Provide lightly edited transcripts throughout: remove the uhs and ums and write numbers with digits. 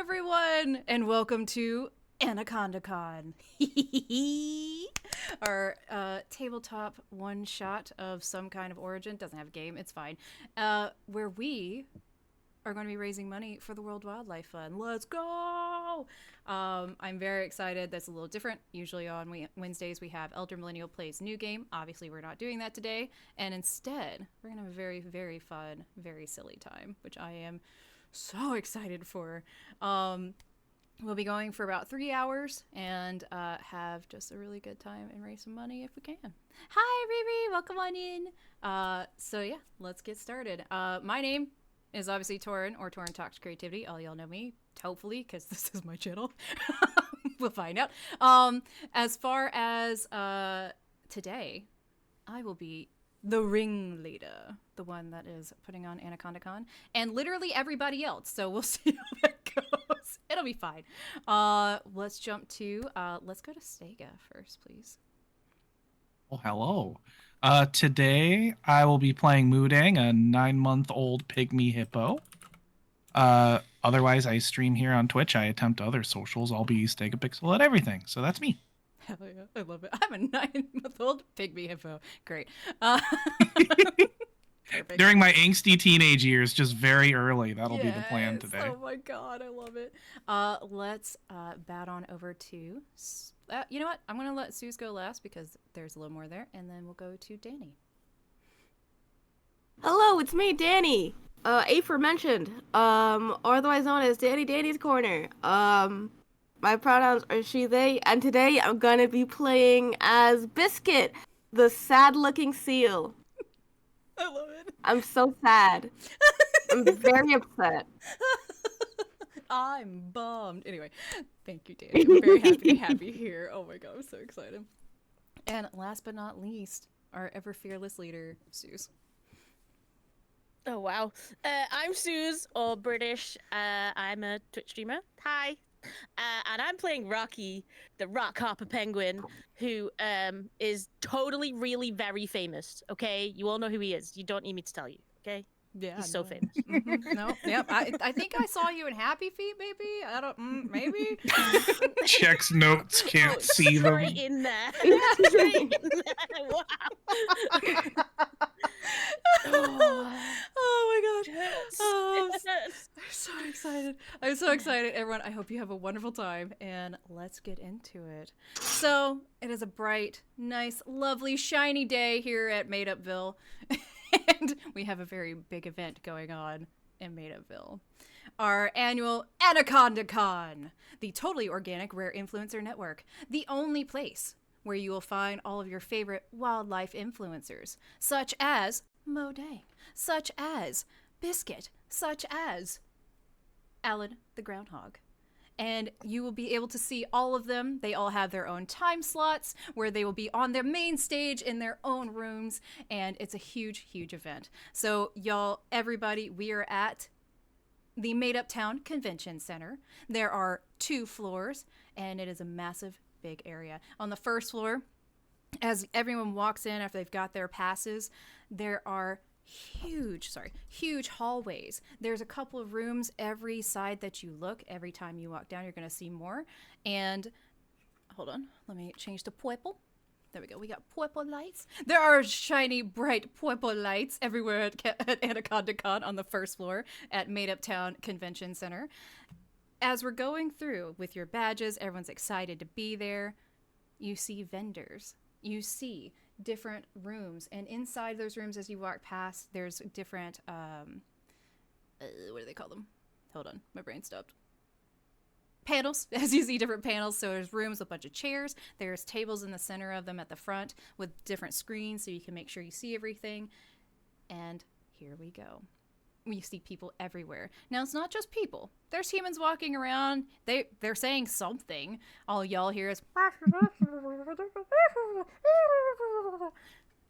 everyone, and welcome to AnaConda Con, our tabletop one-shot of some kind of origin. Doesn't have a game, it's fine. Where we are going to be raising money for the World Wildlife Fund. Let's go! I'm very excited. That's a little different. Usually on Wednesdays we have Elder Millennial Plays New Game. Obviously we're not doing that today. And instead, we're going to have a very, very fun, very silly time, which I am so excited for. We'll be going for about 3 hours and have just a really good time and raise some money if we can. Hi, Riri! Welcome on in! So yeah, let's get started. My name is obviously Torin, or TorinTalksCreativity. All y'all know me, hopefully, because this is my channel. We'll find out. As far as today, I will be the Ringleader, the one that is putting on AnaConda Con, and literally everybody else. So we'll see how that goes. It'll be fine. Let's jump to, let's go to Stega first, please. Well, hello. Today I will be playing Deng, a 9-month-old pygmy hippo. Otherwise, I stream here on Twitch. I attempt other socials. I'll be Stega Pixel at everything. So that's me. Hell yeah, I love it. I'm a 9-month-old pygmy hippo. Great. During my angsty teenage years, just very early. That'll be the plan today. Oh my god, I love it. Let's bat on over to... you know what? I'm going to let Suze go last because there's a little more there, and then we'll go to Danny. Hello, it's me, Danny. Aforementioned. Otherwise known as DanisCorner. My pronouns are she, they, and today I'm gonna be playing as Biscuit, the sad-looking seal. I love it. I'm so sad. I'm very upset. I'm bummed. Anyway, thank you, Danny. I'm very happy to have you here. Oh my god, I'm so excited. And last but not least, our ever fearless leader, Suze. Oh wow. I'm Suze, or British. I'm a Twitch streamer. Hi. And I'm playing Rocky, the rock hopper penguin, who is totally, really very famous. Okay, you all know who he is. You don't need me to tell you. Okay. Yeah, he's so famous. Mm-hmm. No, yep. I think I saw you in Happy Feet, maybe. I don't. Maybe. Checks notes, can't see them. Straight in there. Straight in there. Wow. Oh my god. Oh, I'm so excited. I'm so excited. Everyone, I hope you have a wonderful time, and let's get into it. So, it is a bright, nice, lovely, shiny day here at Made Upville. And we have a very big event going on in Made Upville. Our annual AnaConda Con, the totally organic rare influencer network. The only place where you will find all of your favorite wildlife influencers, such as Deng, such as Biscuit, such as Alan the Groundhog. And you will be able to see all of them. They all have their own time slots where they will be on their main stage in their own rooms. And it's a huge, huge event. So y'all, everybody, we are at the Made Up Town Convention Center. There are 2 floors, and it is a massive, big area. On the first floor, as everyone walks in after they've got their passes, there are huge hallways. There's a couple of rooms every side that you look. Every time you walk down, you're going to see more. And hold on, let me change to purple. There we go. We got purple lights. There are shiny, bright purple lights everywhere at AnaConda Con on the first floor at Made Up Town Convention Center. As we're going through with your badges, everyone's excited to be there. You see vendors. You see different rooms, and inside those rooms, as you walk past, there's different what do they call them? Hold on, my brain stopped. Panels. As you see different panels, so there's rooms with a bunch of chairs. There's tables in the center of them at the front with different screens, so you can make sure you see everything. And here we go. We see people everywhere. Now, it's not just people. There's humans walking around. They're saying something. All y'all hear is...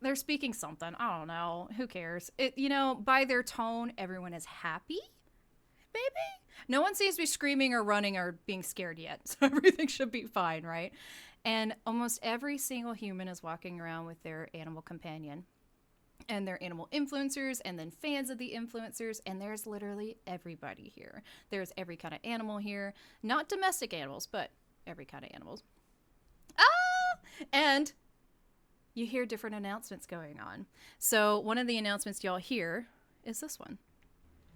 They're speaking something. I don't know. Who cares? By their tone, everyone is happy? Maybe? No one seems to be screaming or running or being scared yet. So everything should be fine, right? And almost every single human is walking around with their animal companion. And they're animal influencers and then fans of the influencers. And there's literally everybody here. There's every kind of animal here. Not domestic animals, but every kind of animals. And you hear different announcements going on. So one of the announcements y'all hear is this one.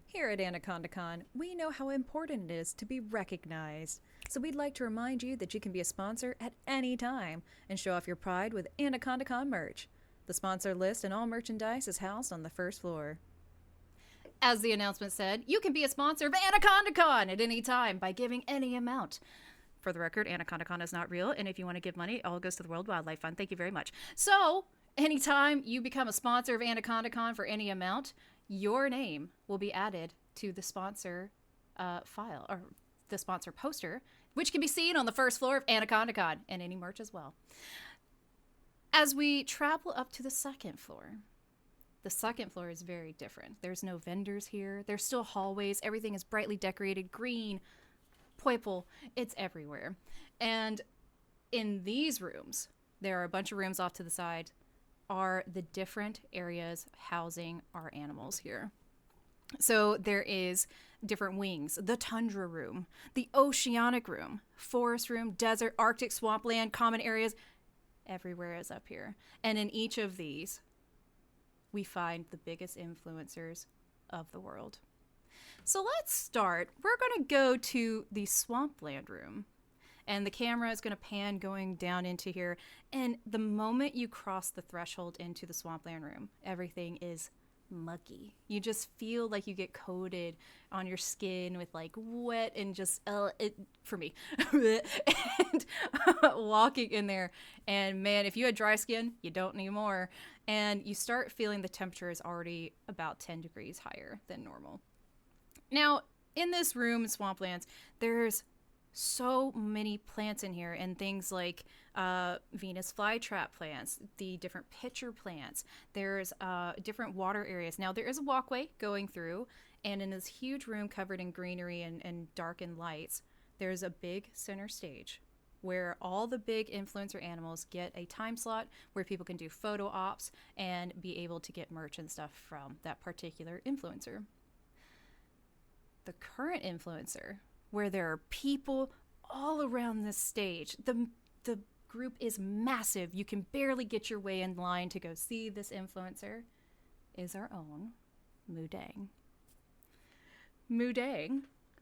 Here at AnaConda Con, we know how important it is to be recognized. So we'd like to remind you that you can be a sponsor at any time and show off your pride with AnaConda Con merch. The sponsor list and all merchandise is housed on the first floor. As the announcement said, you can be a sponsor of AnaConda Con at any time by giving any amount. For the record, AnaConda Con is not real, and if you want to give money, it all goes to the World Wildlife Fund. Thank you very much. So, anytime you become a sponsor of AnaConda Con for any amount, your name will be added to the sponsor file, or the sponsor poster, which can be seen on the first floor of AnaConda Con, and any merch as well. As we travel up to the second floor is very different. There's no vendors here. There's still hallways. Everything is brightly decorated, green, purple. It's everywhere. And in these rooms, there are a bunch of rooms off to the side, are the different areas housing our animals here. So there is different wings, the tundra room, the oceanic room, forest room, desert, Arctic, swampland, common areas. Everywhere is up here. And in each of these, we find the biggest influencers of the world. So let's start. We're going to go to the swampland room. And the camera is going to pan going down into here. And the moment you cross the threshold into the swampland room, everything is muggy. You just feel like you get coated on your skin with like wet and just for me and walking in there, and man, if you had dry skin, you don't anymore, and you start feeling the temperature is already about 10 degrees higher than normal. Now in this room in Swamplands, there's so many plants in here, and things like Venus flytrap plants, the different pitcher plants. There's different water areas. Now there is a walkway going through, and in this huge room covered in greenery and darkened lights, there's a big center stage where all the big influencer animals get a time slot where people can do photo ops and be able to get merch and stuff from that particular influencer. The current influencer, where there are people all around this stage. The group is massive. You can barely get your way in line to go see this influencer, is our own Deng. Deng,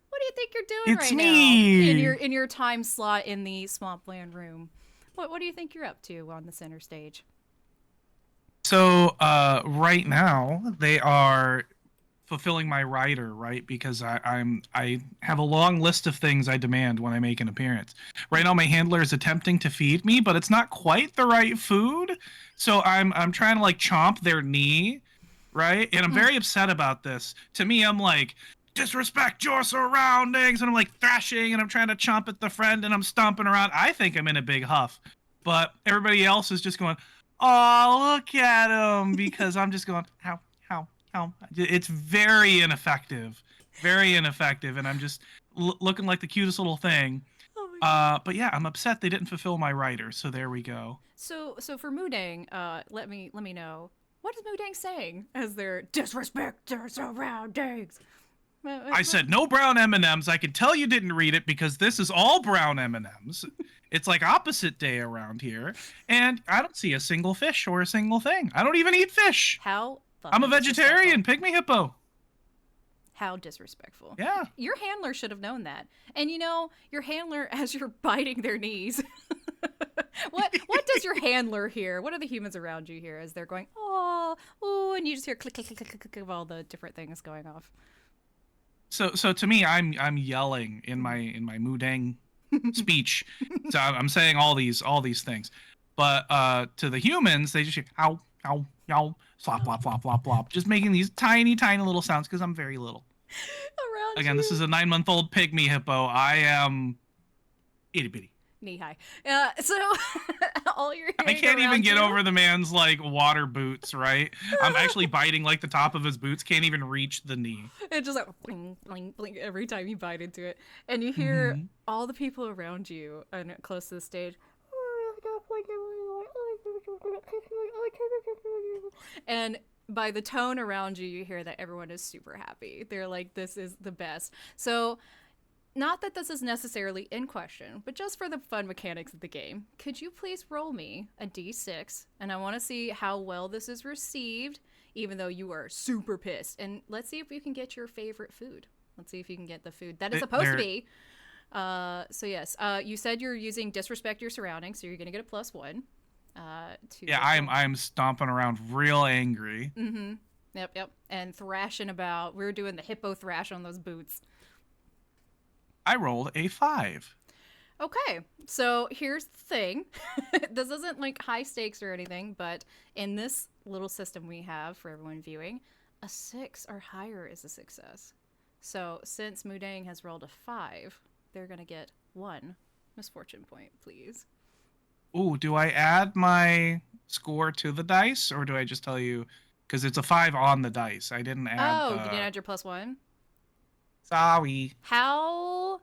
what do you think you're doing It's right me. now in your time slot in the Swampland room? What do you think you're up to on the center stage? So right now they are fulfilling my rider, right? Because I have a long list of things I demand when I make an appearance. Right now my handler is attempting to feed me, but it's not quite the right food. So I'm trying to like chomp their knee, right? And I'm very upset about this. To me, I'm like, disrespect your surroundings, and I'm like thrashing and I'm trying to chomp at the friend and I'm stomping around. I think I'm in a big huff, but everybody else is just going, oh, look at him, because I'm just going, how. It's very ineffective, and I'm just looking like the cutest little thing. Oh my God. But yeah, I'm upset they didn't fulfill my rider, so there we go. So for Deng, let me know, what is Deng saying as they're disrespect their surroundings? I said no brown M&Ms. I can tell you didn't read it because this is all brown M&Ms. It's like opposite day around here, and I don't see a single fish or a single thing. I don't even eat fish. How I'm a vegetarian, pygmy hippo. How disrespectful. Yeah. Your handler should have known that. And you know, your handler, as you're biting their knees, what does your handler hear? What are the humans around you hear as they're going, oh, and you just hear click, click, click, click, click of all the different things going off? So to me, I'm yelling in my Deng speech. So I'm saying all these things. But to the humans, they just hear ow, ow, ow, slop, flop, flop, flop, flop, just making these tiny little sounds because I'm very little. Around Again, this is a 9-month-old pygmy hippo. I am itty bitty. knee high. So all you're I hearing can't even around get you- over the man's like water boots, right? I'm actually biting like the top of his boots, can't even reach the knee. It's just like bling, bling, bling every time you bite into it. And you hear Mhm. all the people around you and close to the stage. And by the tone around you, you hear that everyone is super happy. They're like, this is the best. So, not that this is necessarily in question, but just for the fun mechanics of the game, could you please roll me a d6? And I want to see how well this is received, even though you are super pissed. And let's see if you can get your favorite food. Let's see if you can get the food that is supposed to be. So yes, you said you're using disrespect your surroundings, so you're gonna get a +1. Yeah, I'm stomping around real angry. Mm-hmm. Yep. And thrashing about. We're doing the hippo thrash on those boots. I rolled a 5. Okay, so here's the thing. This isn't like high stakes or anything, but in this little system we have for everyone viewing, a 6 or higher is a success. So since Mudang has rolled a 5, they're gonna get 1 misfortune point, please. Ooh, do I add my score to the dice, or do I just tell you? Because it's a 5 on the dice. I didn't add. You didn't add your +1? Sorry. How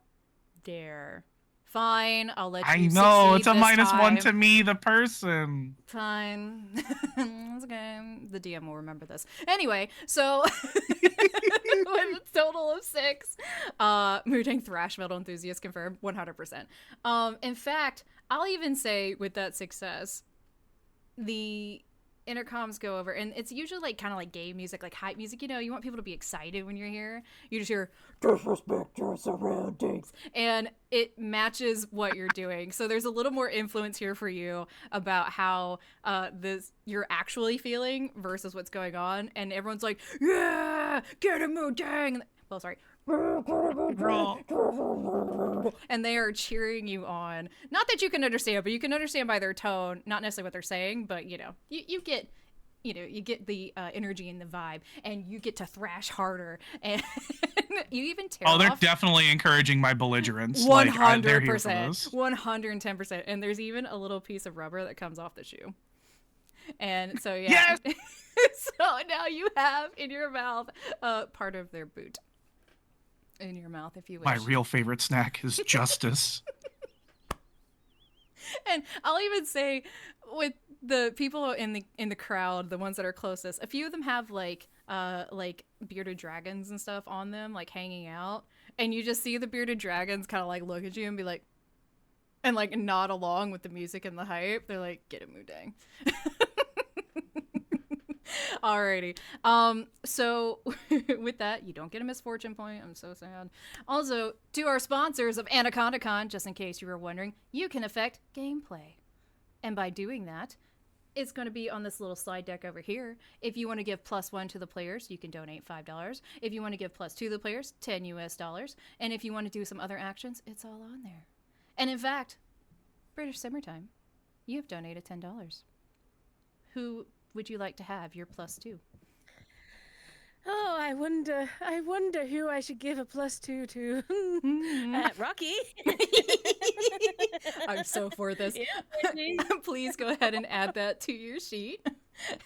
dare. Fine, I'll let you I know, it's a this -1 time. to me, the person. Fine. It's okay. The DM will remember this. Anyway, so with a total of 6, Mudang Thrash Metal Enthusiast confirmed 100%. In fact, I'll even say with that success, the intercoms go over, and it's usually like kind of like game music, like hype music. You know, you want people to be excited when you're here. You just hear disrespect your surroundings, and it matches what you're doing. So there's a little more influence here for you about how you're actually feeling versus what's going on, and everyone's like, yeah, get a Mudang. Well, sorry. And they are cheering you on. Not that you can understand, but you can understand by their tone, not necessarily what they're saying, but you know, you get the energy and the vibe, and you get to thrash harder, and you even tear off. They're definitely encouraging my belligerence. 100%, 110%, and there's even a little piece of rubber that comes off the shoe. And so yeah, yes! So now you have in your mouth part of their boot. In your mouth, if you wish. My real favorite snack is justice. And I'll even say, with the people in the crowd, the ones that are closest, a few of them have like bearded dragons and stuff on them, like hanging out, and you just see the bearded dragons kind of like look at you and be like, and like nod along with the music and the hype. They're like, "Get it, Mudang." Alrighty. So with that, you don't get a misfortune point. I'm so sad. Also, to our sponsors of AnaConda Con, just in case you were wondering, you can affect gameplay. And by doing that, it's going to be on this little slide deck over here. If you want to give +1 to the players, you can donate $5. If you want to give +2 to the players, $10 US. And if you want to do some other actions, it's all on there. And in fact, BritishSimerTime, you have donated $10. Who would you like to have your +2? Oh, I wonder who I should give a +2 to. Rocky. I'm so for this. Yeah, Please go ahead and add that to your sheet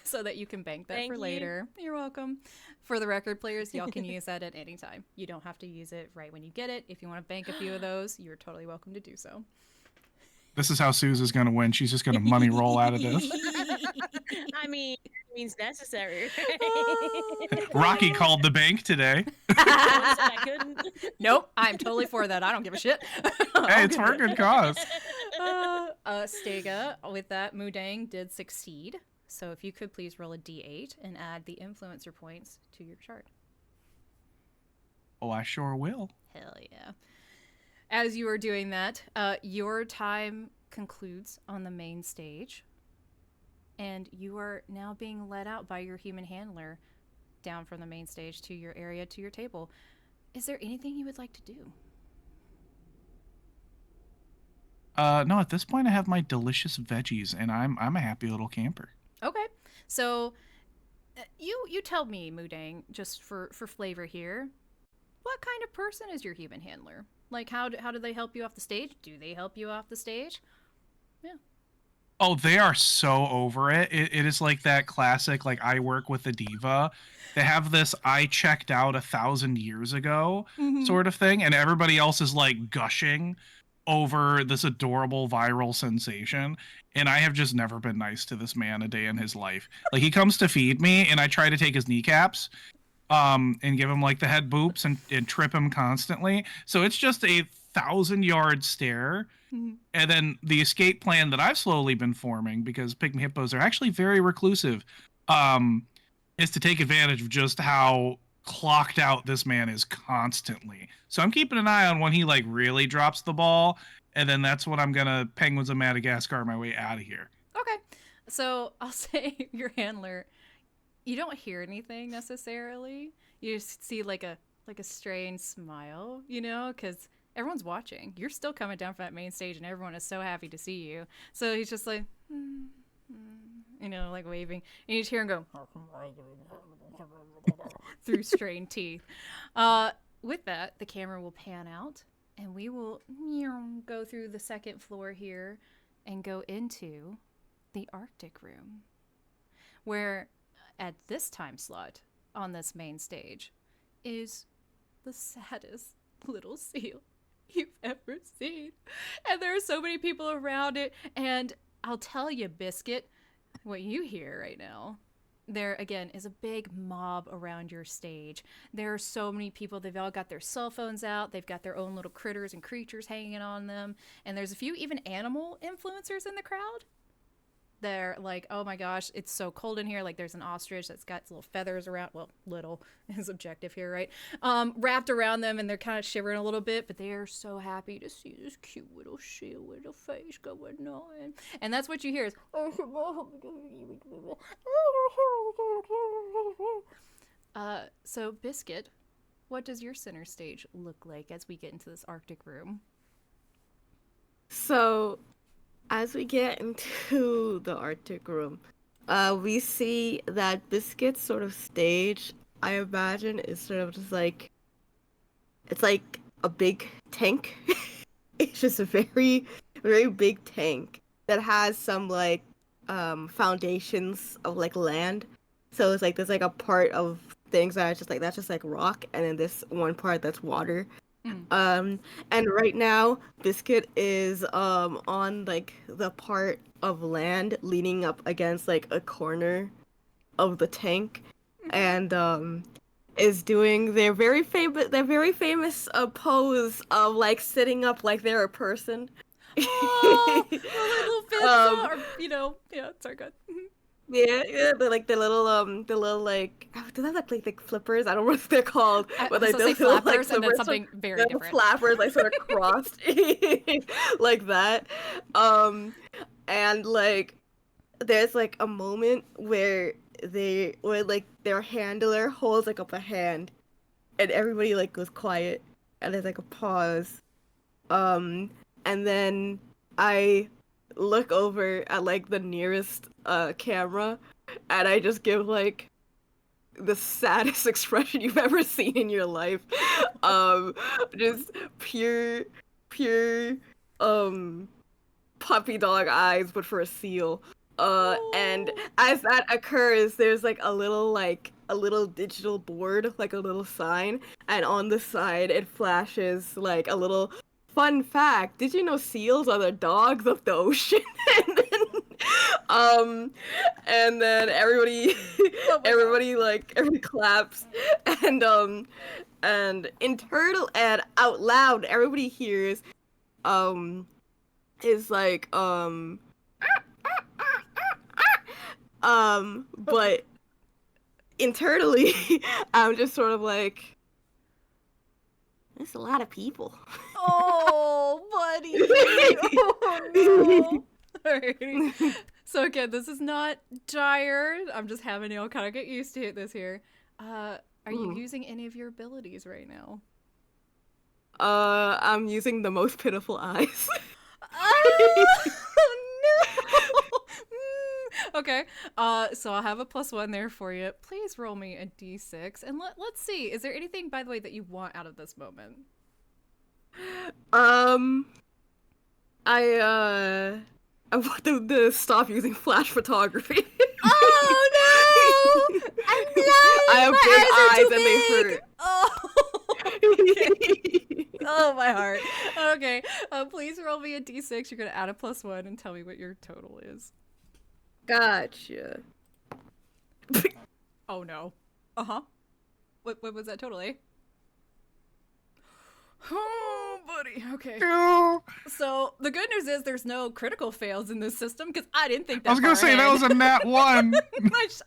so that you can bank that for later. You're welcome. For the record, players, y'all can use that at any time. You don't have to use it right when you get it. If you want to bank a few of those, you're totally welcome to do so. This is how Suze is going to win. She's just going to money roll out of this. I mean, it means necessary. Rocky called the bank today. Nope, I'm totally for that. I don't give a shit. Hey, it's for a good cause. Stega, with that, Mudang did succeed. So if you could please roll a d8 and add the influencer points to your chart. Oh, I sure will. Hell yeah. As you are doing that, your time concludes on the main stage, and you are now being led out by your human handler down from the main stage to your area, to your table. Is there anything you would like to do? No, at this point I have my delicious veggies, and I'm a happy little camper. Okay, so you tell me, Mudang, just for flavor here, what kind of person is your human handler? Like, how do they help you off the stage? Do they help you off the stage? Yeah. Oh, they are so over it. It is like that classic, like, I work with a diva. They have this I checked out 1,000 years ago sort of thing, and everybody else is like gushing over this adorable viral sensation, and I have just never been nice to this man a day in his life. Like, he comes to feed me and I try to take his kneecaps and give him like the head boops and trip him constantly. So it's just a 1,000-yard stare. And then the escape plan that I've slowly been forming, because pygmy hippos are actually very reclusive, is to take advantage of just how clocked out this man is constantly. So I'm keeping an eye on when he like really drops the ball, and then that's when I'm gonna Penguins of Madagascar my way out of here. Okay. So I'll say your handler, you don't hear anything necessarily. You just see like a strained smile, you know, because everyone's watching. You're still coming down from that main stage, and everyone is so happy to see you. So he's just like, you know, like waving, and you just hear him go through strained teeth. With that, the camera will pan out, and we will go through the second floor here and go into the Arctic room, where at this time slot on this main stage is the saddest little seal you've ever seen. And there are so many people around it, and I'll tell you, Biscuit, what you hear right now, there again is a big mob around your stage. There are so many people. They've all got their cell phones out. They've got their own little critters and creatures hanging on them, and there's a few even animal influencers in the crowd. They're like, oh my gosh, it's so cold in here. Like, there's an ostrich that's got little feathers around, well, little is objective here, right? Wrapped around them, and they're kind of shivering a little bit, but they are so happy to see this cute little seal with a face going on. And that's what you hear is, so Biscuit, what does your center stage look like as we get into this Arctic room? So, as we get into the Arctic room, we see that Biscuit's sort of stage, I imagine, is sort of just like, it's like a big tank. It's just a very, very big tank that has some like foundations of like land. So it's like there's like a part of things that are just like, that's just like rock, and then this one part that's water. And right now Biscuit is on like the part of land leaning up against like a corner of the tank, and is doing their very famous pose of like sitting up like they're a person. Oh, little bits, or, you know, yeah, sorry, good. Yeah, the little like, do they have like flippers? I don't know what they're called, but like say little flappers, and then something very different. Flappers like sort of crossed like that, and like there's like a moment where like their handler holds like up a hand, and everybody like goes quiet, and there's like a pause, and then I look over at like the nearest camera, and I just give like the saddest expression you've ever seen in your life. Just pure puppy dog eyes, but for a seal. And as that occurs, there's like a little digital board, like a little sign, and on the side it flashes like a little fun fact. Did you know seals are the dogs of the ocean? And then everybody everybody claps, and in turtle and out loud everybody hears is like but internally I'm just sort of like, there's a lot of people. Oh, buddy. Oh, no. Alrighty. So again, this is not dire. I'm just having y'all kind of get used to this here. Are you using any of your abilities right now? I'm using the most pitiful eyes. Oh, no. Okay. So I'll have a +1 there for you. Please roll me a d6, and let's see. Is there anything, by the way, that you want out of this moment? I want them to stop using flash photography. Oh no! I have big eyes and they hurt. Oh. Okay. Oh, my heart. Okay. Please roll me a d6. You're going to add a +1 and tell me what your total is. Gotcha. Oh, no. Uh-huh. What was that total, eh? Oh, buddy. Okay. So the good news is there's no critical fails in this system because I didn't think that. I was gonna say that was a nat 1.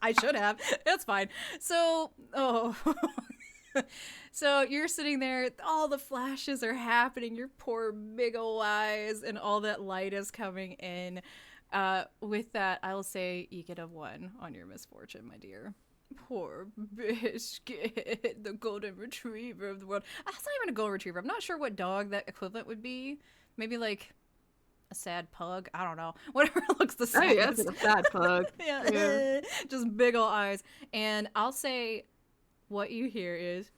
I should have. That's fine. So, so you're sitting there. All the flashes are happening. Your poor big ol' eyes, and all that light is coming in. With that, I'll say you get a 1 on your misfortune, my dear. Poor Biscuit, the golden retriever of the world. That's not even a golden retriever. I'm not sure what dog that equivalent would be. Maybe like a sad pug. I don't know. Whatever looks the Oh same. yeah, it's like a sad pug. Yeah. Just big ol' eyes. And I'll say what you hear is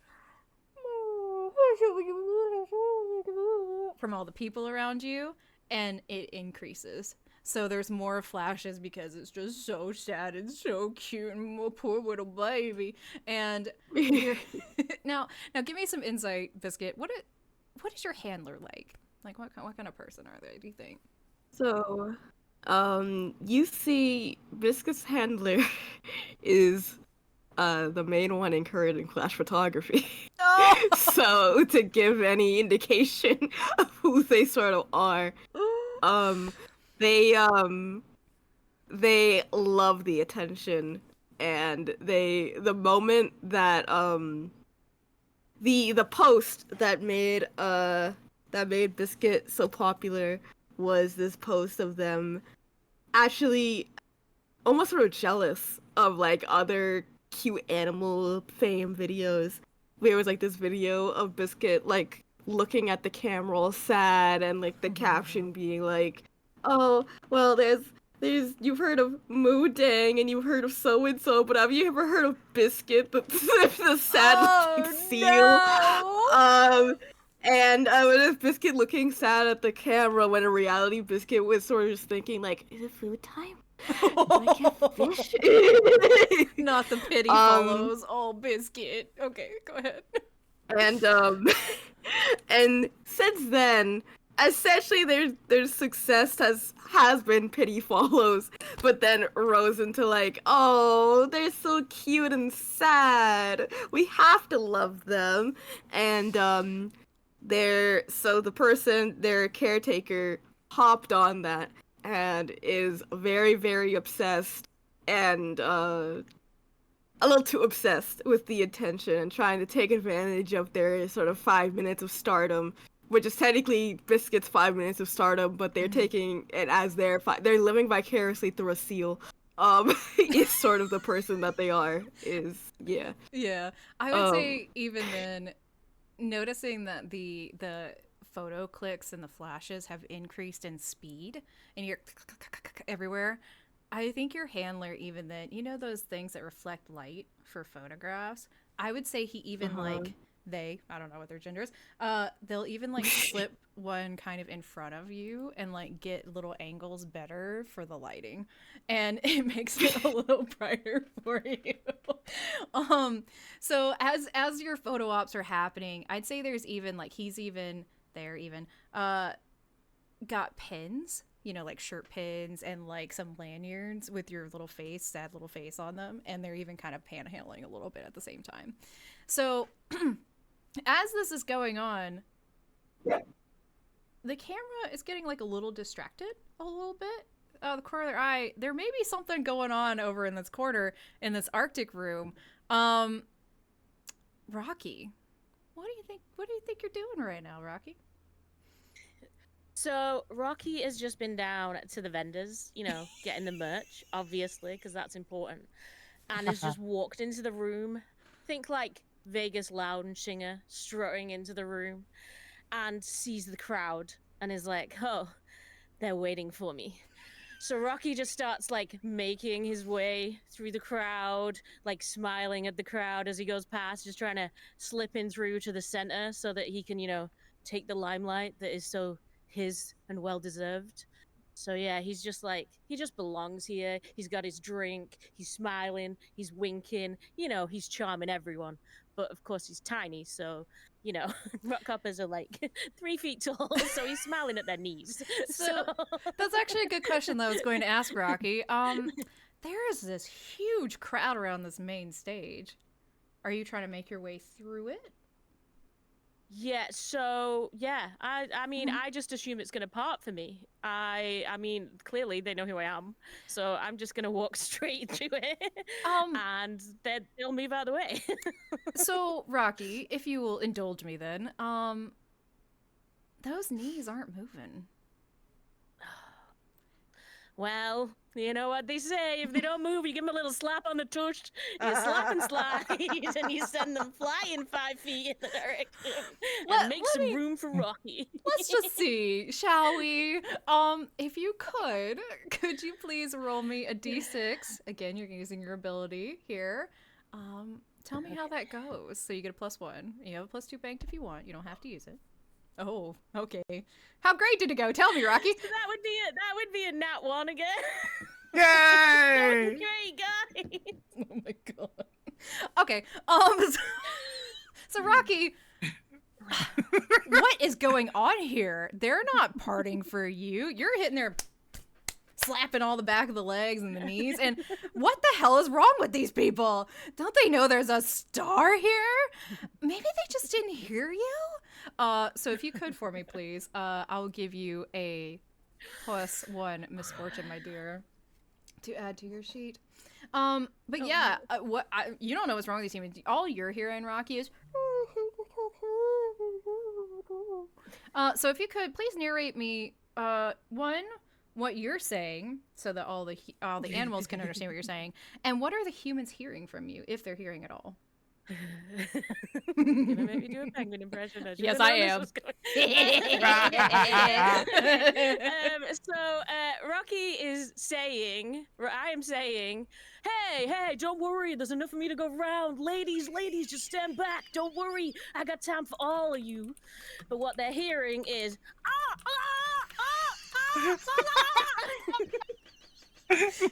from all the people around you, and it increases. So there's more flashes because it's just so sad and so cute and oh, poor little baby. And now give me some insight, Biscuit. What is your handler like? Like what kind of person are they, do you think? So, you see Biscuit's handler is the main one encouraging Clash photography. Oh! So to give any indication of who they sort of are, they love the attention, and the moment that the post that made Biscuit so popular was this post of them actually almost sort of jealous of like other cute animal fame videos. There was like this video of Biscuit like looking at the camera all sad, and like the caption being like, oh, well, there's you've heard of Deng and you've heard of so and so, but have you ever heard of Biscuit, the sad seal? No! And when Biscuit looking sad at the camera, when in reality Biscuit was sort of just thinking like, is it food time? Can I get fish? Not the pity follows. Oh, Biscuit. Okay, go ahead. And and since then, essentially their success has been pity follows, but then rose into like, oh, they're so cute and sad, we have to love them. And their caretaker hopped on that and is very, very obsessed, and a little too obsessed with the attention and trying to take advantage of their sort of 5 minutes of stardom, which is technically Biscuit's 5 minutes of stardom, but they're taking it as they're living vicariously through a seal. Is sort of the person that they are. Yeah. I would say even then, noticing that the photo clicks and the flashes have increased in speed, and you're everywhere. I think your handler, even then, you know those things that reflect light for photographs? I would say he even like I don't know what their gender is, they'll even like slip one kind of in front of you and like get little angles better for the lighting, and it makes it a little brighter for you. So as your photo ops are happening, I'd say there's even like got pins, you know, like shirt pins and like some lanyards with your sad little face on them, and they're even kind of panhandling a little bit at the same time. So as this is going on, the camera is getting like a little distracted a little bit. The corner of their eye, there may be something going on over in this corner in this Arctic room. Rocky, what do you think you're doing right now, Rocky? So Rocky has just been down to the vendors, you know, getting the merch, obviously, because that's important, and has just walked into the room. Think like Vegas lounge singer strutting into the room, and sees the crowd and is like, oh, they're waiting for me. So Rocky just starts like making his way through the crowd, like smiling at the crowd as he goes past, just trying to slip in through to the center so that he can, you know, take the limelight that is so his and well deserved. So yeah, he's just like, he just belongs here. He's got his drink, he's smiling, he's winking, you know, he's charming everyone. but of course he's tiny, so you know, rockhoppers are like 3 feet tall, so he's smiling at their knees. So that's actually a good question that I was going to ask Rocky. There is this huge crowd around this main stage. Are you trying to make your way through it? Yeah, so yeah, I mean, I just assume it's gonna part for me. I mean, clearly they know who I am, so I'm just gonna walk straight through it, and they'll move out of the way. So Rocky, if you will indulge me, then, those knees aren't moving. Well, you know what they say, if they don't move, you give them a little slap on the tush, you slap and slide, and you send them flying 5 feet in the direction, and make some room for Rocky. Let's just see, shall we? If you could you please roll me a d6? Again, you're using your ability here. Tell me how that goes. So you get a +1. You have a +2 banked if you want. You don't have to use it. Oh, okay. How great did it go? Tell me, Rocky. So that would be a nat 1 again. Yay! Great, guys. Oh my god. Okay. So Rocky, what is going on here? They're not parting for you. You're hitting their slapping all the back of the legs and the knees. And what the hell is wrong with these people? Don't they know there's a star here? Maybe they just didn't hear you? So if you could for me, please, I'll give you a +1 misfortune, my dear, to add to your sheet. But yeah, you don't know what's wrong with these humans. All you're hearing, Rocky, is so if you could please narrate me one, what you're saying, so that all the animals can understand what you're saying, and what are the humans hearing from you, if they're hearing at all. You're gonna make me do a penguin impression. Yes, I am. So Rocky is saying, I am saying, hey, don't worry, there's enough for me to go around. Ladies, just stand back. Don't worry, I got time for all of you. But what they're hearing is,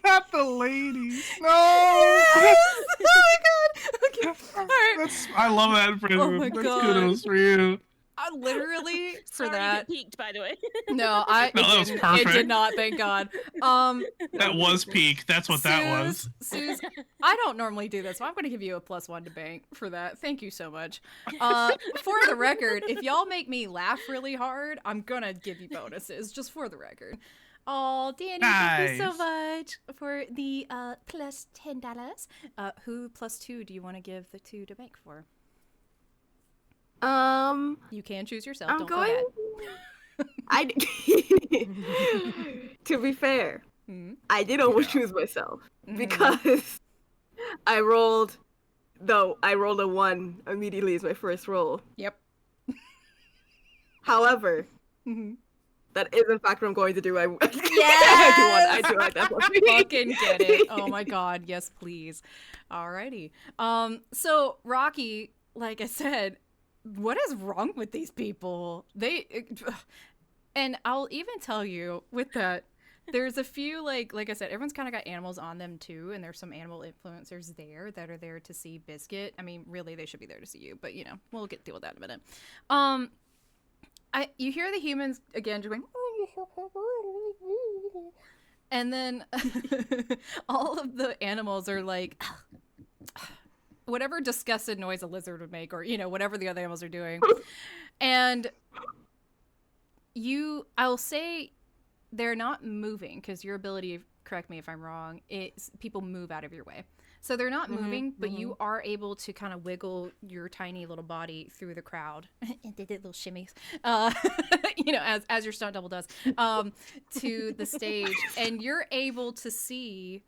Not the ladies. No. Yes! Oh my god. Okay. All right. I love that for you. Oh my That's God. kudos for you. I literally for sorry, that. you get peaked, by the way. No, No, that was It perfect. did not. Thank God. That was peak. That's what that was. Suze, I don't normally do this, so I'm going to give you a +1 to bank for that. Thank you so much. For the record, if y'all make me laugh really hard, I'm going to give you bonuses, just for the record. Oh, Danny, thank you so Nice. much for the +$10. Who +2 do you want to give the 2 to bank for? You can choose yourself. I'm Don't going. To be fair, I did almost choose myself because I rolled a 1 immediately as my first roll. Yep. However, that is in fact what I'm going to do. I Yes! do want that. Fucking get it. Oh my god, yes please. Alrighty. So Rocky, like I said, what is wrong with these people? And I'll even tell you with that, there's a few like I said, everyone's kind of got animals on them too, and there's some animal influencers there that are there to see Biscuit. I mean, really, they should be there to see you, but you know, we'll deal with that in a minute. You hear the humans again just going, and then all of the animals are like, whatever disgusted noise a lizard would make, or you know, whatever the other animals are doing, and I'll say they're not moving because your ability, correct me if I'm wrong, is people move out of your way. So they're not moving, but you are able to kind of wiggle your tiny little body through the crowd and did little shimmies, you know, as your stunt double does, to the stage. And you're able to see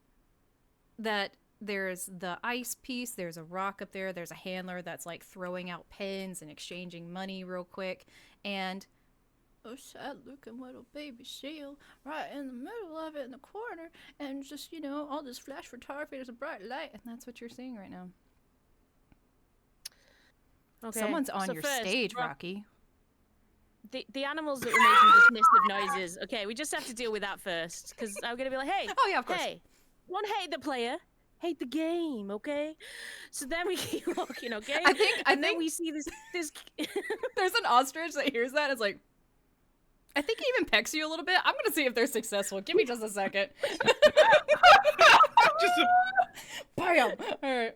that there's the ice piece, there's a rock up there, there's a handler that's like throwing out pins and exchanging money real quick. And a sad looking little baby seal right in the middle of it in the corner, and just, you know, all this flash photography, there's a bright light, and that's what you're seeing right now. Okay. Someone's on so your first, stage, Rocky. The animals that were making dismissive noises. Okay, we just have to deal with that first, because I'm gonna be like, hey, Oh yeah, of course. hey, one, hey the player, hate the game, okay? So then we keep walking, okay? I think then we see this there's an ostrich that hears that. It's like, I think he even pecks you a little bit. I'm gonna see if they're successful. Give me just a second. Bam! All right.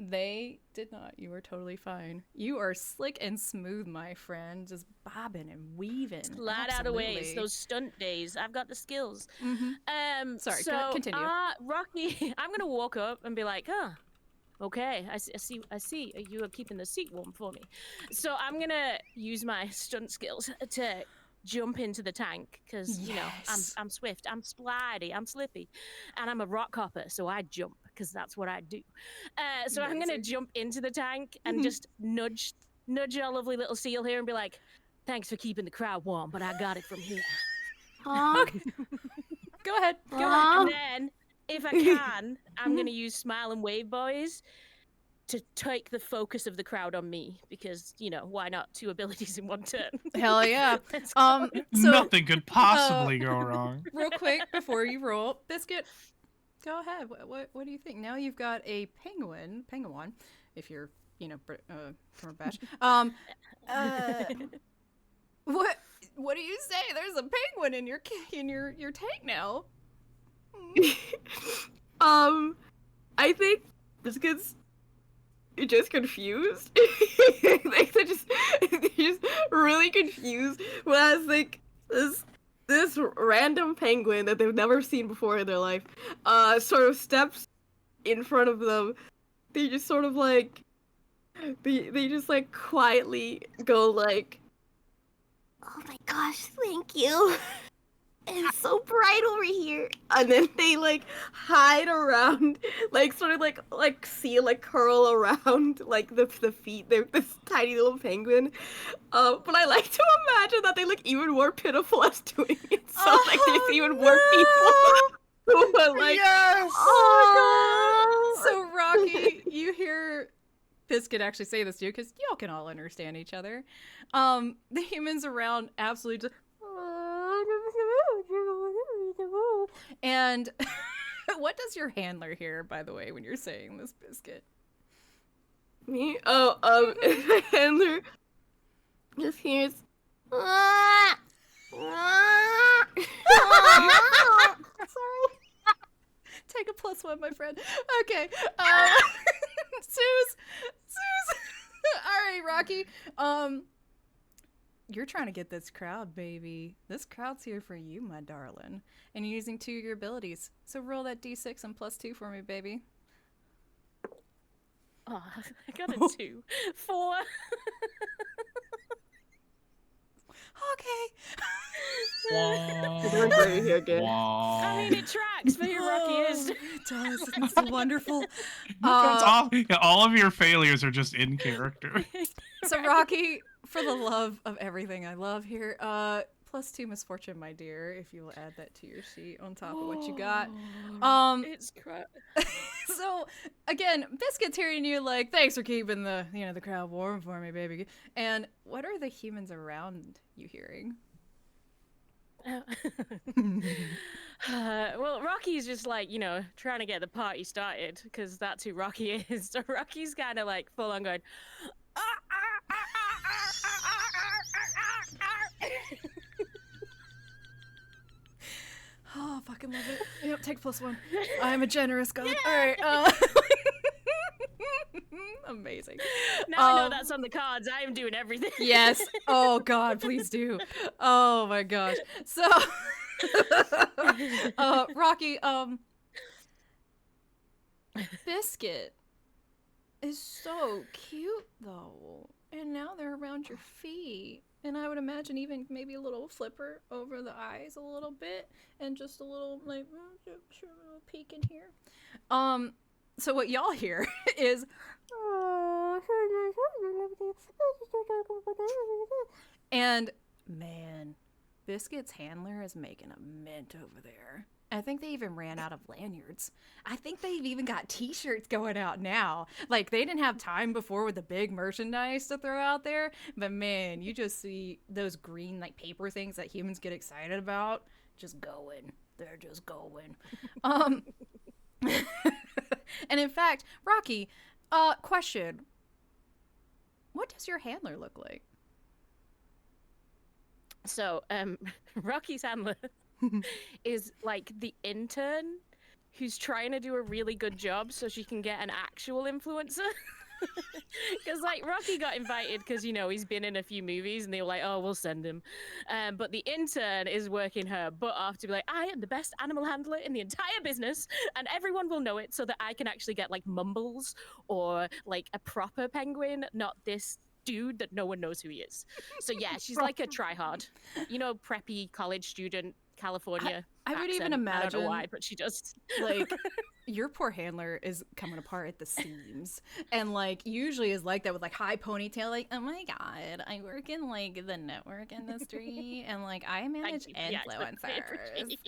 They did not. You are totally fine. You are slick and smooth, my friend. Just bobbing and weaving. Slide out of way. It's those stunt days. I've got the skills. Sorry, so, continue. Rocky, I'm gonna walk up and be like, huh. Okay, I see. You are keeping the seat warm for me. So I'm gonna use my stunt skills to jump into the tank because you know I'm swift, I'm splidey, I'm slippy, and I'm a rock hopper, so I jump because that's what I do. So I'm gonna jump into the tank and just nudge our lovely little seal here and be like, "Thanks for keeping the crowd warm, but I got it from here." Okay. Go ahead. And then, if I can, I'm gonna use Smile and Wave Boys to take the focus of the crowd on me because, you know, why not? 2 abilities in 1 turn. Hell yeah. So, nothing could possibly go wrong. Real quick before you roll, Biscuit, go ahead. What do you think? Now you've got a penguin, if you're, you know, from a bash. What do you say? There's a penguin in your tank now. I think Biscuit's just confused. they're just really confused. Whereas like this random penguin that they've never seen before in their life, sort of steps in front of them. They just sort of like they just like quietly go like, "Oh my gosh, thank you. It's so bright over here." And then they like hide around, like sort of like see like curl around like the feet. They're this tiny little penguin. But I like to imagine that they look even more pitiful as doing it. So like there's even more people who are like, yes! "Oh my god." So Rocky, you hear Biscuit actually say this to you because y'all can all understand each other. The humans around absolutely just. And what does your handler hear, by the way, when you're saying this, Biscuit? Me? My handler just hears. Sorry. Take a +1, my friend. Okay. Suze. All right, Rocky. You're trying to get this crowd, baby. This crowd's here for you, my darling. And you're using 2 of your abilities. So roll that d6 and +2 for me, baby. Oh, I got a 2. 4. Okay. You're doing great here, kid. I mean, it tracks for who Rocky is. It does. It's so wonderful. All of your failures are just in character. So Rocky, for the love of everything I love here, +2 misfortune, my dear, if you will add that to your sheet on top of what you got. It's crap. So again, Biscuit's hearing you like, thanks for keeping the crowd warm for me, baby. And what are the humans around you hearing? Well, Rocky's just like, you know, trying to get the party started because that's who Rocky is. So Rocky's kind of like full on going. Oh, fucking love it. Yep, take +1. I'm a generous god. All right. Amazing. Now I know that's on the cards. I am doing everything. Yes. Oh God, please do. Oh my gosh. So, Rocky, Biscuit is so cute though, and now they're around your feet. And I would imagine even maybe a little flipper over the eyes a little bit, and just a little like peek in here. So what y'all hear is, and man, Biscuit's handler is making a mint over there. I think they even ran out of lanyards. I think they've even got t-shirts going out now. Like, they didn't have time before with the big merchandise to throw out there. But man, you just see those green, like, paper things that humans get excited about just going. They're just going. And in fact, Rocky, question. What does your handler look like? So, Rocky's handler is like the intern who's trying to do a really good job so she can get an actual influencer. Because like Rocky got invited because he's been in a few movies and they were like, oh, we'll send him. But the intern is working her butt off to be like, I am the best animal handler in the entire business and everyone will know it so that I can actually get like Mumbles or like a proper penguin, not this dude that no one knows who he is. So yeah, she's like a tryhard, preppy college student, California. I would even accent. imagine. I don't know why, but she does. Like, your poor handler is coming apart at the seams, and like usually is like that with like high ponytail. Like, oh my god, I work in like the network industry, and like I manage influencers.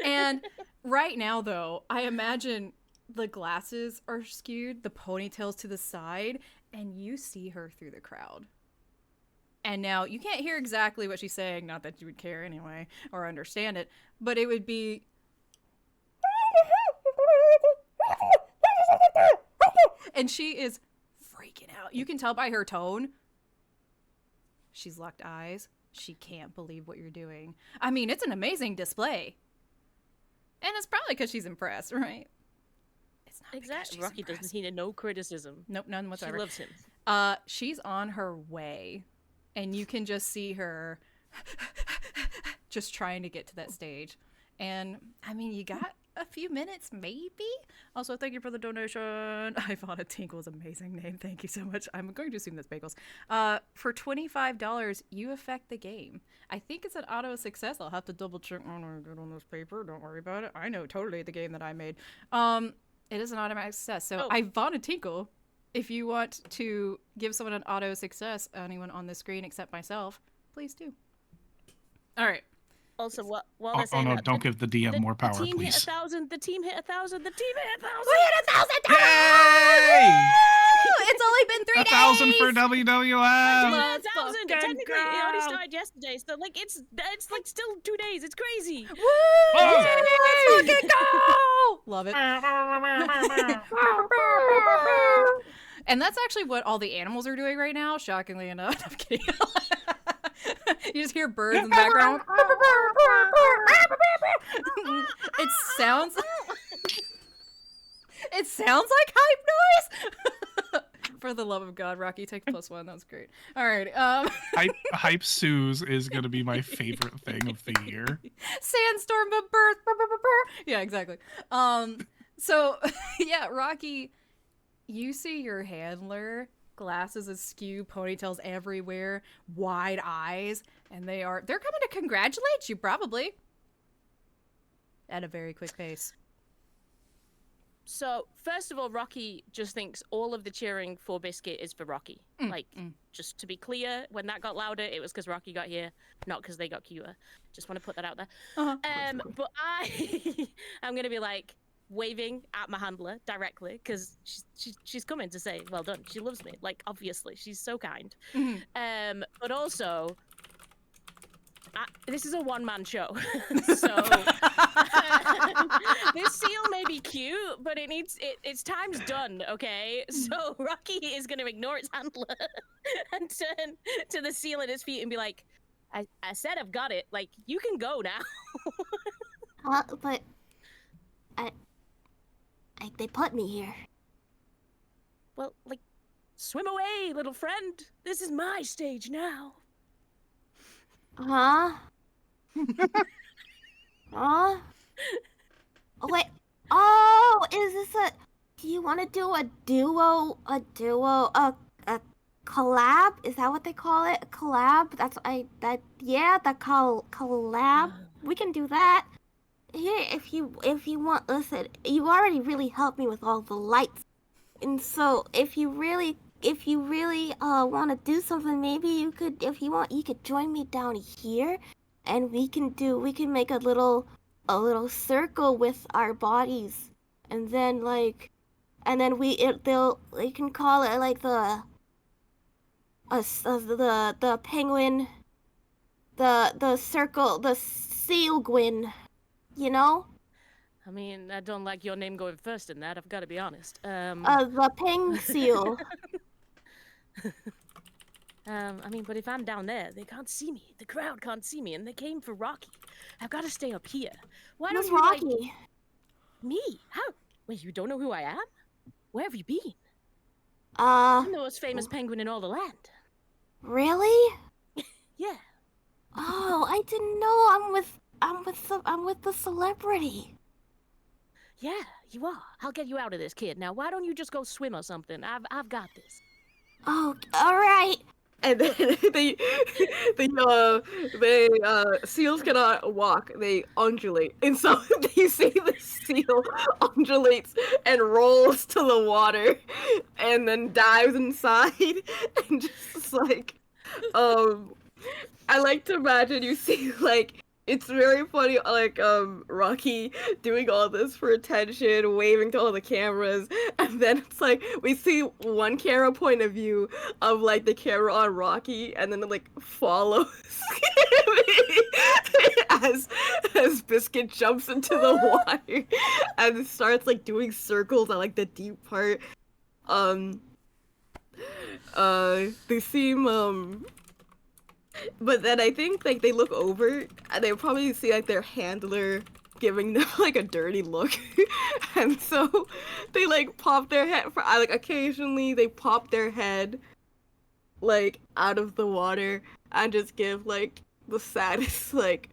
And right now, though, I imagine the glasses are skewed, the ponytails to the side, and you see her through the crowd. And now you can't hear exactly what she's saying, not that you would care anyway or understand it, but it would be. And she is freaking out. You can tell by her tone. She's locked eyes. She can't believe what you're doing. I mean, it's an amazing display. And it's probably because she's impressed, right? It's not exactly. Rocky doesn't need no criticism. Nope, none whatsoever. She loves him. She's on her way. And you can just see her just trying to get to that stage. And, I mean, you got a few minutes, maybe? Also, thank you for the donation. Ivana Tinkle's amazing name. Thank you so much. I'm going to assume that's Bagels. For $25, you affect the game. I think it's an auto success. I'll have to double check on this paper. Don't worry about it. I know totally the game that I made. It is an automatic success. So, Ivana Tinkle, if you want to give someone an auto success, anyone on the screen except myself, please do. All right. Also, while they're saying no, that, don't give the DM more power, the team please. hit 1,000. The team hit 1,000. The team hit 1,000. We hit 1,000. Yay! It's only been 3 days. 1,000 for WWF. 1,000. Technically, it already started yesterday, so like it's like still 2 days. It's crazy. Woo! Let's fucking go! Love it. And that's actually what all the animals are doing right now, shockingly enough. I'm kidding. You just hear birds in the background. It sounds like hype noise. For the love of God, Rocky, take +1. That was great. All right. Hype Suze is gonna be my favorite thing of the year. Sandstorm of birth. Yeah, exactly. So yeah, Rocky, you see your handler, glasses askew, ponytails everywhere, wide eyes, and they're coming to congratulate you, probably. At a very quick pace. So, first of all, Rocky just thinks all of the cheering for Biscuit is for Rocky. Just to be clear, when that got louder, it was because Rocky got here, not because they got cuter. Just want to put that out there. But I'm going to be like, waving at my handler directly because she's coming to say well done. She loves me, like obviously she's so kind. But also this is a one-man show. So this seal may be cute, but its time's done, okay? So Rocky is gonna ignore its handler and turn to the seal at his feet and be like, I said I've got it, like you can go now. But they put me here. Well, like, swim away, little friend. This is my stage now. Huh? Huh? Oh, wait. Oh, is this do you want to do a collab? Is that what they call it? A collab? The collab. We can do that. Here, if you want, listen, you already really helped me with all the lights. And so if you really want to do something, maybe you could, if you want, you could join me down here and we can make a little circle with our bodies. And then they can call it like the penguin, the circle, the seal gwyn. You know? I mean, I don't like your name going first in that, I've got to be honest. The ping seal. I mean, but if I'm down there, they can't see me. The crowd can't see me, and they came for Rocky. I've got to stay up here. Why don't Who's you, Rocky? like... Me? How? Wait, you don't know who I am? Where have you been? I'm the most famous penguin in all the land. Really? Yeah. Oh, I didn't know. I'm with the celebrity. Yeah, you are. I'll get you out of this, kid. Now, why don't you just go swim or something? I've got this. Oh, all right. And then seals cannot walk; they undulate, and so you see the seal undulates and rolls to the water, and then dives inside, and just like, I like to imagine you see like. It's very funny, like, Rocky doing all this for attention, waving to all the cameras, and then it's like, we see one camera point of view of, like, the camera on Rocky, and then it, like, follows as Biscuit jumps into the water, and starts, like, doing circles at, like, the deep part. They seem, but then I think, like, they look over, and they probably see, like, their handler giving them, like, a dirty look. And so they, like, pop their head, like, occasionally they pop their head, like, out of the water and just give, like, the saddest, like,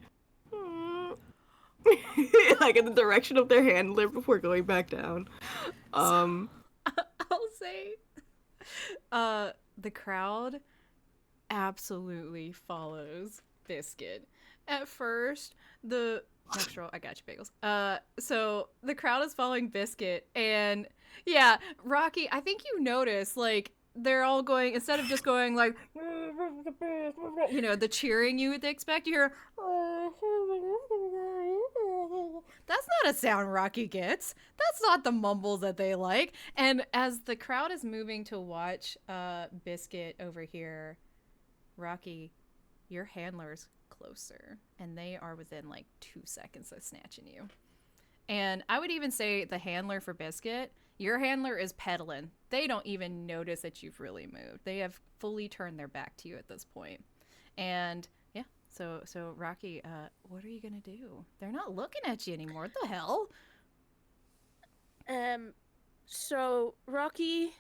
like, in the direction of their handler before going back down. I'll say, the crowd absolutely follows Biscuit. At first, next roll, I got you, Bagels. So the crowd is following Biscuit, and yeah, Rocky, I think you notice, like, they're all going, instead of just going like, you know, the cheering you would expect, you hear, that's not a sound Rocky gets. That's not the mumbles that they like. And as the crowd is moving to watch Biscuit over here, Rocky, your handler's closer, and they are within like 2 seconds of snatching you. And I would even say the handler for Biscuit, your handler is pedaling. They don't even notice that you've really moved. They have fully turned their back to you at this point. And yeah, so Rocky, what are you gonna do? They're not looking at you anymore. What the hell? So Rocky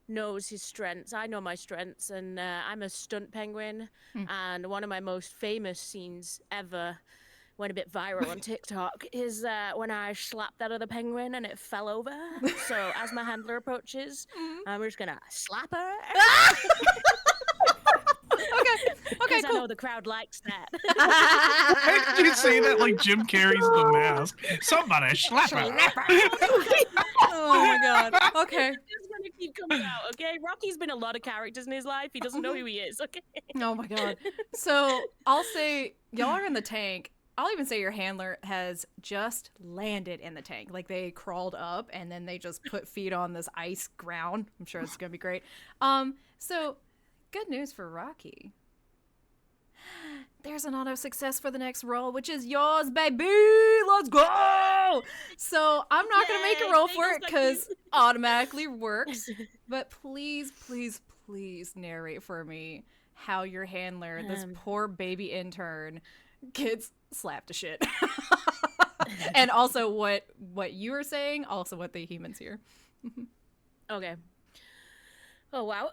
knows his strengths. I know my strengths, and I'm a stunt penguin. And one of my most famous scenes ever, went a bit viral on TikTok, is when I slapped that other penguin and it fell over. So as my handler approaches, I'm just gonna slap her. Okay, cool. I know the crowd likes that. Why did you say that like Jim Carrey's The Mask? Somebody slap her. Oh my god. Okay. It's gonna keep coming out, okay? Rocky's been a lot of characters in his life. He doesn't know who he is, okay? Oh my god. So I'll say y'all are in the tank. I'll even say your handler has just landed in the tank. Like, they crawled up and then they just put feet on this ice ground. I'm sure it's gonna be great. So good news for Rocky. There's an auto success for the next roll, which is yours, baby. Let's go. So I'm not going to make a roll for it because automatically works. But please, please, please narrate for me how your handler, this poor baby intern, gets slapped to shit. And also what you were saying, also what the humans hear. Okay. Oh, wow.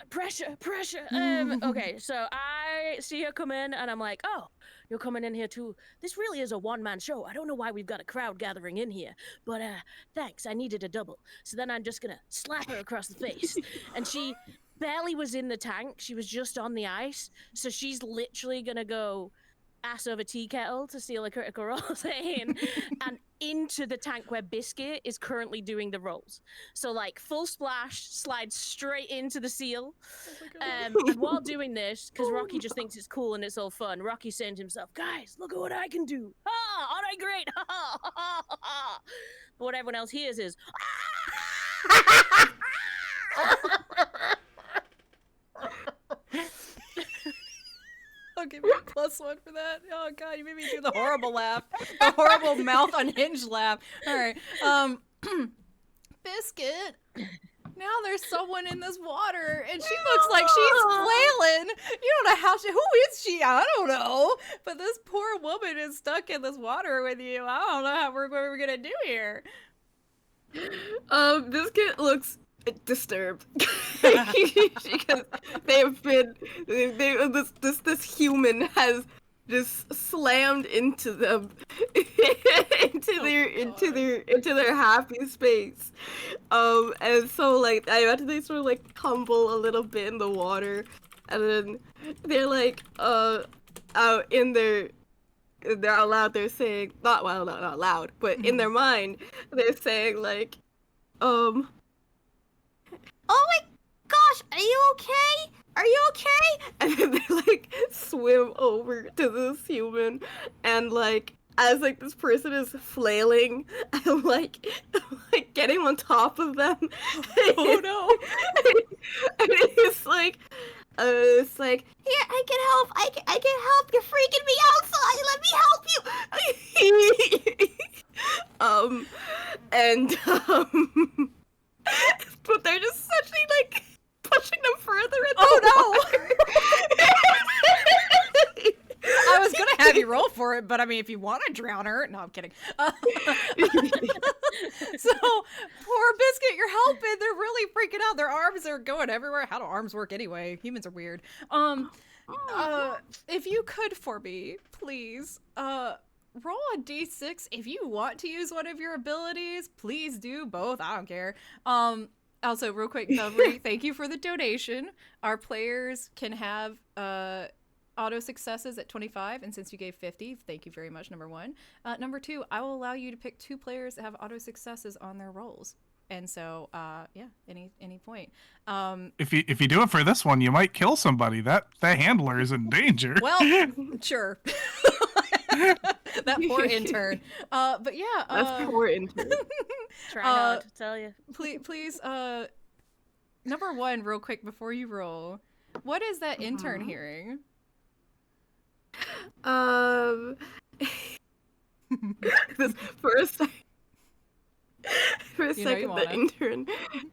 Pressure. Okay, so I see her come in, and I'm like, oh, you're coming in here, too. This really is a one-man show. I don't know why we've got a crowd gathering in here, but thanks, I needed a double. So then I'm just gonna slap her across the face. And she barely was in the tank. She was just on the ice, so she's literally gonna go ass over tea kettle to steal a critical role and into the tank where Biscuit is currently doing the rolls. So like full splash, slides straight into the seal. And while doing this, because Rocky just thinks it's cool and it's all fun, Rocky's saying to himself, guys, look at what I can do. All right, great. But what everyone else hears is I'll give you a +1 for that. Oh god, you made me do the horrible laugh. The horrible mouth unhinged laugh. Alright. Biscuit. Now there's someone in this water, and she looks like she's flailing. You don't know how who is she? I don't know. But this poor woman is stuck in this water with you. I don't know what we're gonna do here. Biscuit looks disturbed because this human has just slammed into them into their happy space, and so like I imagine they sort of like tumble a little bit in the water, and then they're like out in their they're out loud, they're saying not loud, but in their mind they're saying like oh my gosh, are you okay? Are you okay? And then they like swim over to this human, and like as like this person is flailing, I'm like getting on top of them. Oh no! And it's like here, I can help. I can help. You're freaking me out, so let me help you. But they're just such like pushing them further in the water. I was gonna have you roll for it, but I mean, if you want to drown her, no, I'm kidding. So poor Biscuit, you're helping. They're really freaking out. Their arms are going everywhere. How do arms work anyway? Humans are weird. If you could for me, please, roll a d6. If you want to use one of your abilities, please do both. I don't care. Also, real quick, Melbury, thank you for the donation. Our players can have auto successes at 25, and since you gave 50, thank you very much, number one. Number two, I will allow you to pick 2 players that have auto successes on their rolls. And so, yeah, any point. If you do it for this one, you might kill somebody. That handler is in danger. Well, sure. That poor intern. But yeah. That's poor intern. Try hard to tell you. Please, number one, real quick before you roll, what is that intern hearing? This for a second, the intern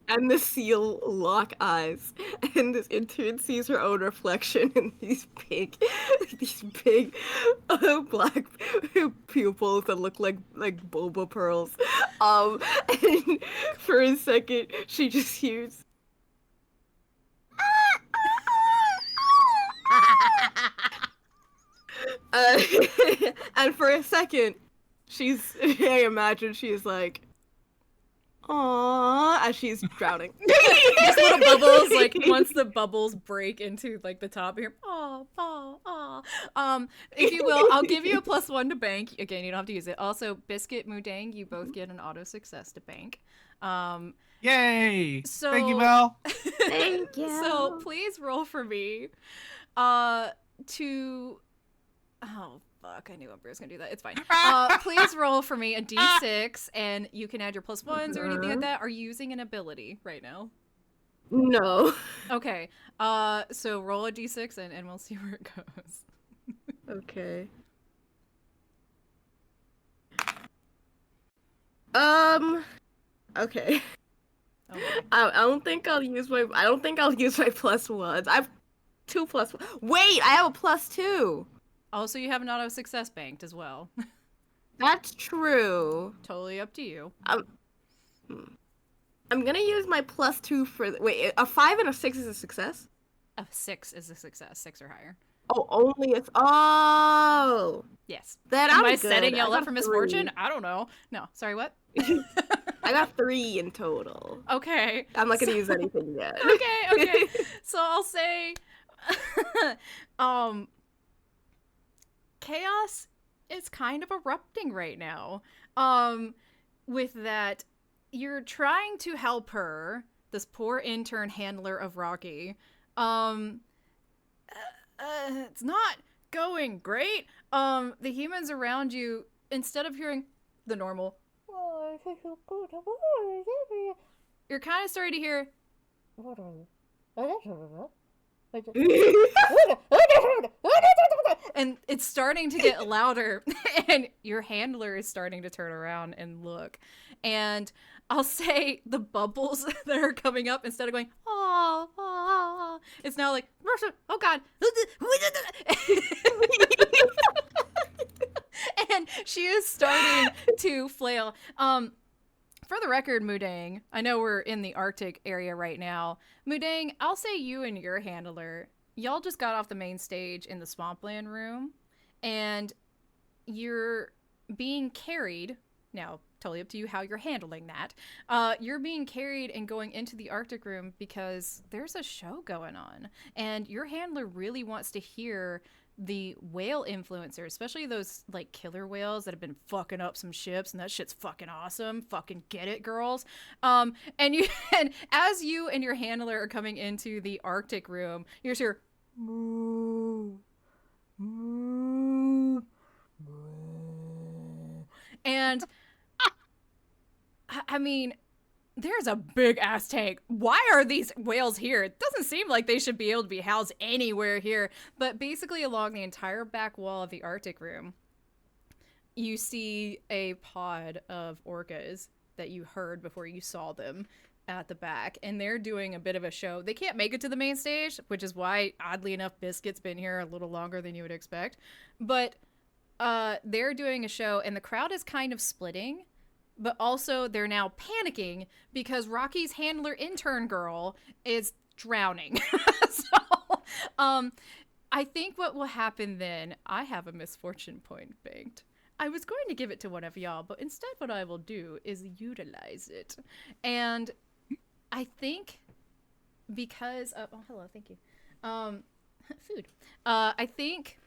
and the seal lock eyes, and this intern sees her own reflection in these big black pupils that look like boba pearls. And for a second, she just hears. And for a second, I imagine she's like, aww, as she's drowning. Just little bubbles, like once the bubbles break into like the top here. Aw. If you will, I'll give you a +1 to bank. Again, you don't have to use it. Also, Biscuit, Deng, you both get an auto success to bank. Yay! So, thank you, Val. Thank you. So please roll for me. Oh fuck! I knew Umber was gonna do that. It's fine. Please roll for me a d6, and you can add your +1s or anything like that. Are you using an ability right now? No. Okay. So roll a d6, and we'll see where it goes. Okay. Okay. Okay. I don't think I'll use my +1s. I have 2 +1. Wait, I have a +2. Also, you have an auto success banked as well. That's true. Totally up to you. I'm gonna use my +2 for wait. A 5 and a 6 is a success. A 6 is a success. 6 or higher. Oh, only if oh. Yes. Then Am I'm I good. setting y'all I up for got misfortune? 3. I don't know. No. Sorry, what? I got 3 in total. Okay. I'm not gonna use anything yet. Okay. So I'll say, chaos is kind of erupting right now. With that, you're trying to help her, this poor intern handler of Rocky. It's not going great. The humans around you, instead of hearing the normal, you're kind of starting to hear, and it's starting to get louder, and your handler is starting to turn around and look. And I'll say the bubbles that are coming up, instead of going, oh, it's now like, oh God. And she is starting to flail. For the record, Mudang, I know we're in the Arctic area right now. Mudang, I'll say you and your handler, y'all just got off the main stage in the Swampland room, and you're being carried. Now, totally up to you how you're handling that. You're being carried and going into the Arctic room because there's a show going on, and your handler really wants to hear the whale influencers, especially those like killer whales that have been fucking up some ships, and that shit's fucking awesome. Fucking get it, girls. And as you and your handler are coming into the Arctic room, you just hear moo, moo, moo. And I mean, there's a big ass tank. Why are these whales here? It doesn't seem like they should be able to be housed anywhere here. But basically along the entire back wall of the Arctic room, you see a pod of orcas that you heard before you saw them at the back. And they're doing a bit of a show. They can't make it to the main stage, which is why, oddly enough, Biscuit's been here a little longer than you would expect. But they're doing a show, and the crowd is kind of splitting. But also, they're now panicking because Rocky's handler intern girl is drowning. So, I think what will happen then, I have a misfortune point banked. I was going to give it to one of y'all, but instead what I will do is utilize it. And I think because of, oh, hello, thank you. Food. I think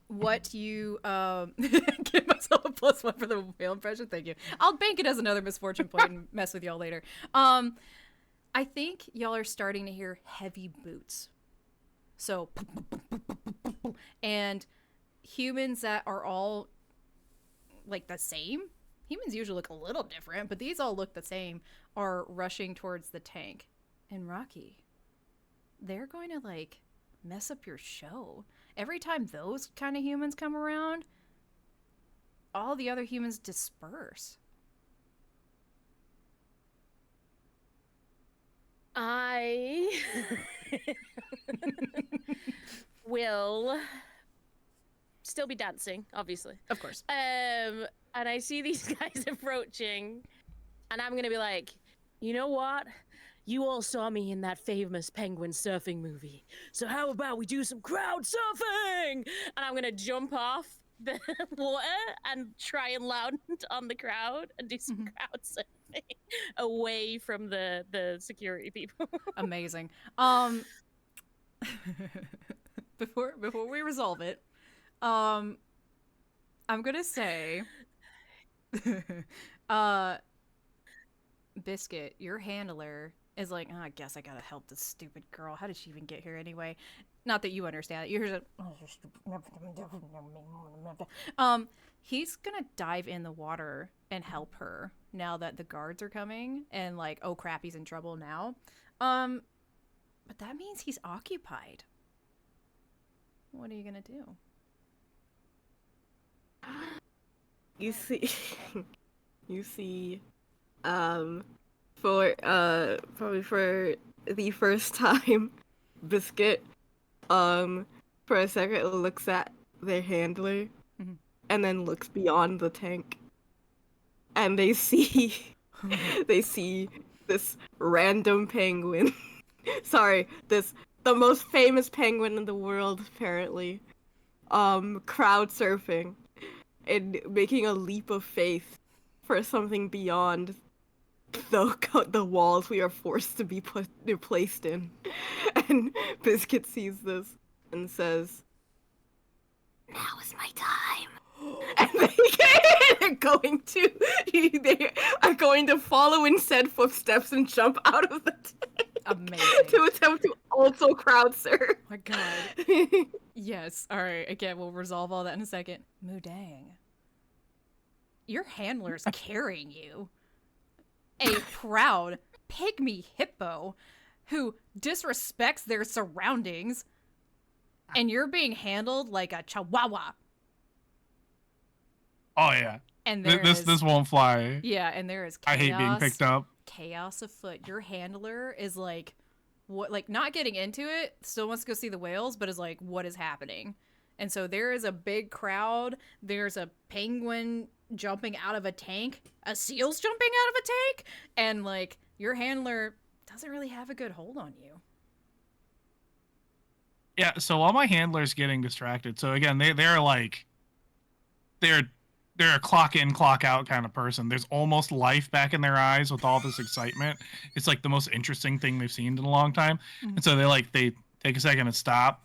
what you give myself a +1 for the whale impression. Thank you. I'll bank it as another misfortune point and mess with y'all later. I think y'all are starting to hear heavy boots. So, and humans that are all like the same. Humans usually look a little different, but these all look the same, are rushing towards the tank. And Rocky, they're going to like mess up your show. Every time those kind of humans come around, all the other humans disperse. I will still be dancing, obviously. Of course. And I see these guys approaching, and I'm gonna be like, you know what? You all saw me in that famous penguin surfing movie. So how about we do some crowd surfing? And I'm gonna jump off the water and try and land on the crowd and do some crowd surfing away from the security people. Amazing. Before we resolve it, I'm gonna say Biscuit, your handler is like, oh, I guess I gotta help this stupid girl. How did she even get here anyway? Not that you understand it. You're just he's gonna dive in the water and help her now that the guards are coming, and like, oh crap, he's in trouble now. But that means he's occupied. What are you gonna do? You see, for probably for the first time, Biscuit, for a second looks at their handler, and then looks beyond the tank, and they see this random penguin. Sorry, the most famous penguin in the world, apparently, crowd surfing and making a leap of faith for something beyond the walls we are forced to be placed in. And Biscuit sees this and says, "Now is my time." And they are going to follow in said footsteps and jump out of the tank. Amazing. To attempt to also crowd surf. My God. Yes. All right. Again, we'll resolve all that in a second. Mudang, your handler's carrying you. A proud pygmy hippo who disrespects their surroundings and you're being handled like a chihuahua. Oh yeah. And This won't fly. Yeah, and there is chaos. I hate being picked up. Chaos afoot. Your handler is like, what? Like not getting into it. Still wants to go see the whales, but is like, what is happening? And so there is a big crowd. There's a penguin jumping out of a tank. A seal's jumping out of a tank, and like your handler doesn't really have a good hold on you. Yeah. So while my handler's getting distracted, so again, they're a clock in, clock out kind of person. There's almost life back in their eyes with all this excitement. It's like the most interesting thing they've seen in a long time. Mm-hmm. And so they take a second to stop.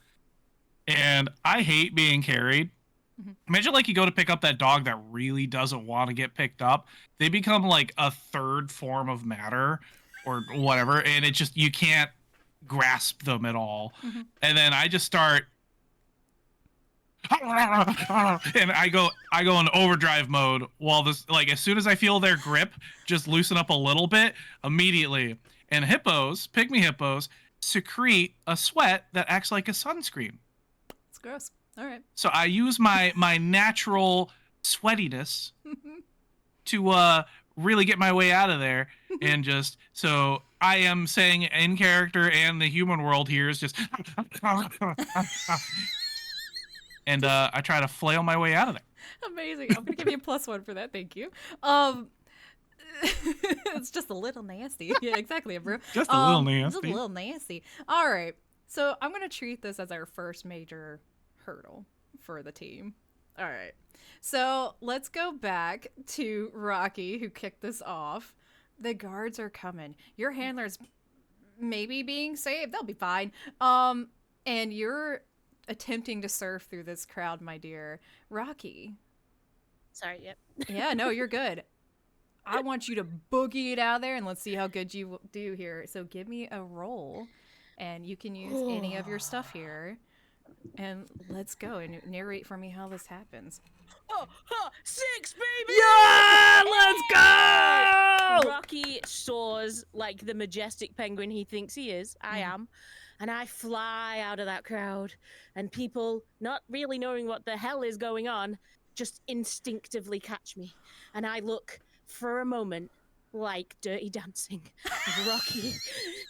And I hate being carried. Mm-hmm. Imagine like you go to pick up that dog that really doesn't want to get picked up. They become like a third form of matter or whatever. And it just, you can't grasp them at all. Mm-hmm. And then I just start and I go in overdrive mode while this, like, as soon as I feel their grip just loosen up a little bit immediately. And pygmy hippos secrete a sweat that acts like a sunscreen. It's gross. All right. So I use my natural sweatiness to really get my way out of there. And just, so I am saying in character and the human world here is just and I try to flail my way out of there. Amazing. I'm gonna give you a +1 for that. Thank you. It's just a little nasty. Yeah, exactly, bro. Just a little nasty. Just a little nasty. All right. So I'm gonna treat this as our first major hurdle for the team. All right. So let's go back to Rocky, who kicked this off. The guards are coming. Your handler's maybe being saved. They'll be fine. And you're attempting to surf through this crowd, my dear. Rocky. Sorry, yep. Yeah, no, you're good. I want you to boogie it out there, and let's see how good you do here. So give me a roll, and you can use any of your stuff here. And let's go and narrate for me how this happens. 6, baby! Yeah, let's go! Rocky soars like the majestic penguin he thinks he is. I am. And I fly out of that crowd, and people, not really knowing what the hell is going on, just instinctively catch me. And I look for a moment like Dirty Dancing. Rocky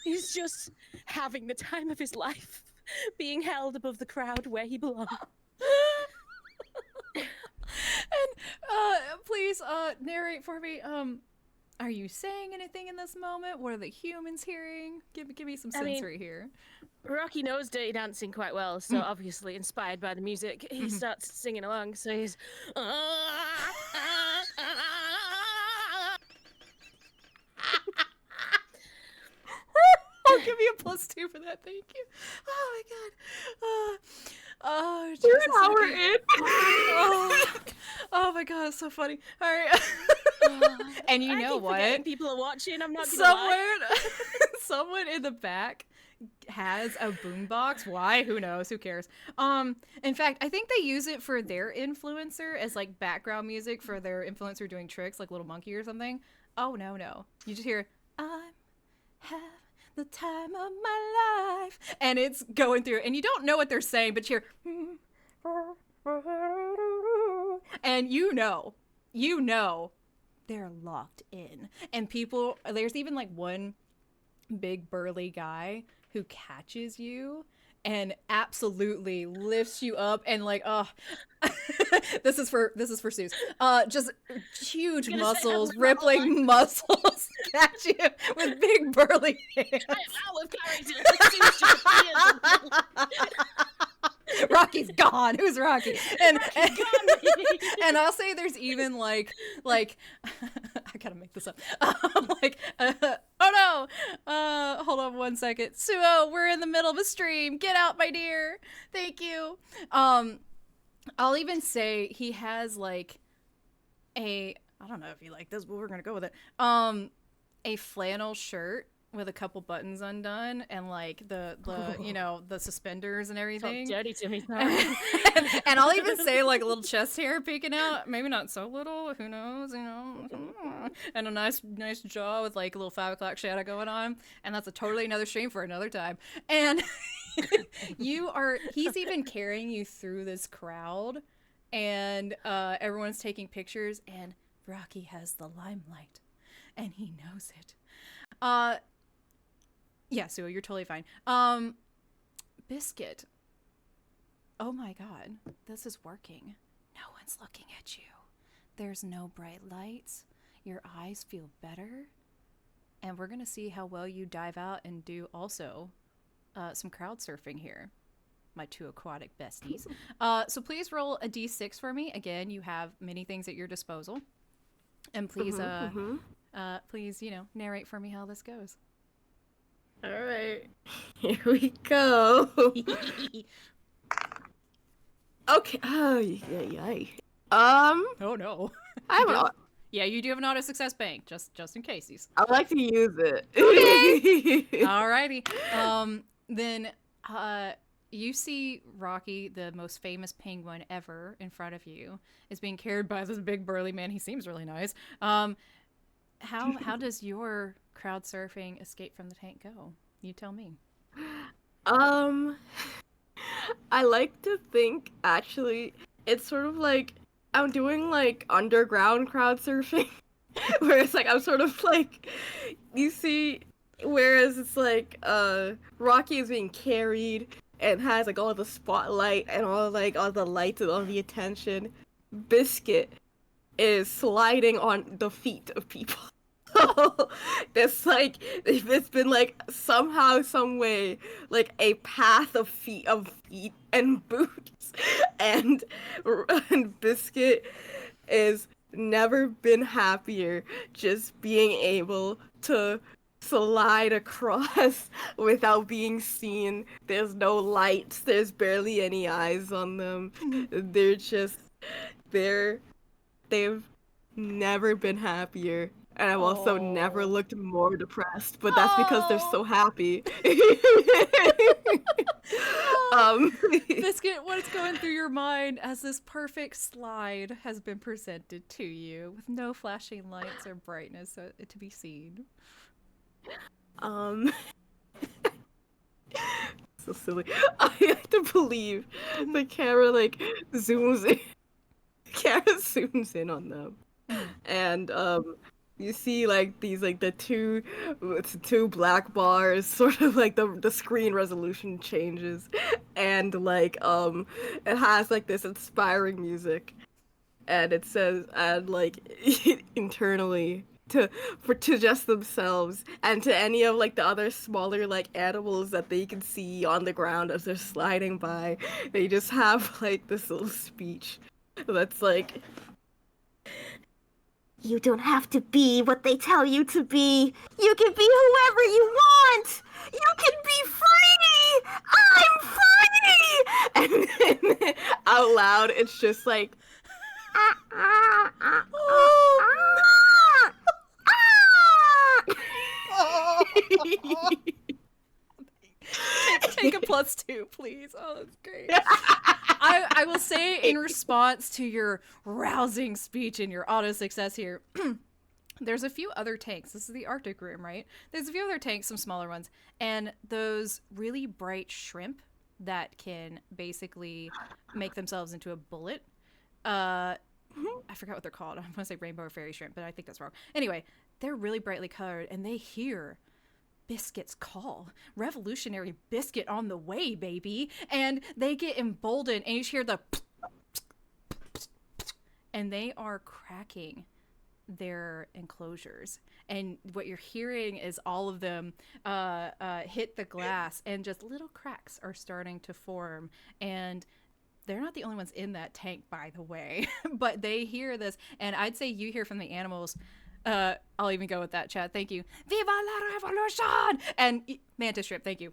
is just having the time of his life, being held above the crowd where he belongs. And please narrate for me. Are you saying anything in this moment? What are the humans hearing? Give me some sensory here. Rocky knows Dirty Dancing quite well, so obviously inspired by the music, he starts singing along. So he's I'll give you a +2 for that. Thank you. Oh my god. You're Jesus, an hour okay. in. Oh my god, it's so funny. All right. And you I know keep what? forgetting people are watching. I'm not gonna lie. Someone in the back has a boombox. Why? Who knows? Who cares? In fact, I think they use it for their influencer as like background music for their influencer doing tricks, like Little Monkey or something. Oh no. You just hear, I'm having the time of my life, and it's going through, and you don't know what they're saying, but you're, and you know, they're locked in. And people, there's even like one big burly guy who catches you and absolutely lifts you up and like, oh, this is for Seuss. Just huge muscles, rippling muscles, catch you with big burly hands. Out of character. Rocky's gone. Who's Rocky? And I'll say there's even like I gotta make this up. Oh no! Hold on 1 second. Suo, we're in the middle of a stream. Get out, my dear. Thank you. I'll even say he has like I don't know if you like this, but we're gonna go with it. A flannel shirt with a couple buttons undone and like the the suspenders and everything. Talk dirty to me. and I'll even say like a little chest hair peeking out, maybe not so little, who knows, and a nice jaw with like a little 5 o'clock shadow going on, and that's a totally another stream for another time. And he's even carrying you through this crowd, and everyone's taking pictures, and Rocky has the limelight, and he knows it. Yeah, Sue, you're totally fine. Biscuit. Oh my god, this is working. No one's looking at you. There's no bright lights. Your eyes feel better. And we're gonna see how well you dive out and do also some crowd surfing here. My two aquatic besties. So please roll a d6 for me. Again, you have many things at your disposal. And please, please, narrate for me how this goes. All right, here we go. Okay. Oh, yeah. Oh no. I have an. Yeah, you do have an auto success bank, just in case. I would like to use it. Alrighty. Then you see Rocky, the most famous penguin ever, in front of you, is being carried by this big burly man. He seems really nice. How does your crowd surfing escape from the tank go? You tell me. I like to think actually it's sort of like I'm doing like underground crowd surfing, where it's like I'm sort of like, you see, whereas it's like Rocky is being carried and has like all the spotlight and all the lights and all the attention. Biscuit is sliding on the feet of people. It's like it's been like somehow, some way, like a path of feet and boots, and Biscuit is never been happier just being able to slide across without being seen. There's no lights, there's barely any eyes on them. They've never been happier. And I've also never looked more depressed, but that's because they're so happy. Biscuit, what is going through your mind as this perfect slide has been presented to you with no flashing lights or brightness to be seen? So silly. I have to believe the camera zooms in. The camera zooms in on them, and you see the two black bars, sort of like the screen resolution changes, and it has this inspiring music, and it says, and internally to just themselves and to any of the other smaller animals that they can see on the ground as they're sliding by, they just have this little speech that's like, You don't have to be what they tell you to be. You can be whoever you want. You can be free. I'm free. and then out loud it's just like, Take a +2, please. Oh, that's great. I will say, in response to your rousing speech and your auto success here, there's a few other tanks. This is the Arctic room, right? There's a few other tanks, some smaller ones, and those really bright shrimp that can basically make themselves into a bullet. I forgot what they're called. I want to say rainbow or fairy shrimp, but I think that's wrong. Anyway, they're really brightly colored, and they hear Biscuit's call. Revolutionary Biscuit on the way, baby. And they get emboldened, and you hear the and they are cracking their enclosures. And what you're hearing is all of them hit the glass, and just little cracks are starting to form. And they're not the only ones in that tank, by the way, but they hear this, and I'd say you hear from the animals. I'll even go with that, chat. Thank you. Viva la revolution! And Mantis Shrimp, thank you.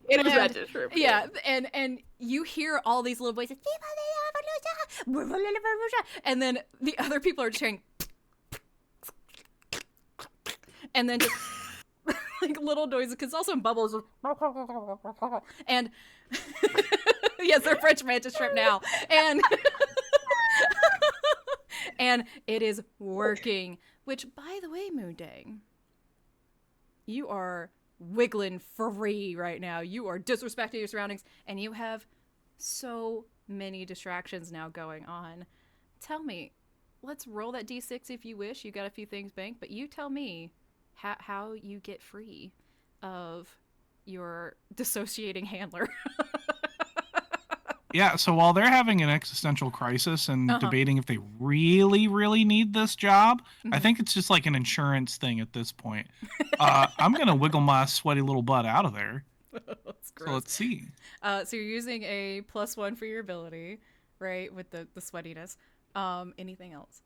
It is Mantis Shrimp. Yeah, and you hear all these little voices, Viva la revolution! And then the other people are cheering. And then just little noises, because also bubbles. And yes, they're French Mantis Shrimp now. And and it is working. Which, by the way, Moondang, you are wiggling free right now. You are disrespecting your surroundings, and you have so many distractions now going on. Tell me, let's roll that d6 if you wish. You got a few things banked, but you tell me how you get free of your dissociating handler. Yeah, so while they're having an existential crisis and debating if they really, really need this job, I think it's just like an insurance thing at this point. I'm going to wiggle my sweaty little butt out of there. That's gross. So let's see. So you're using a +1 for your ability, right? With the sweatiness. Anything else?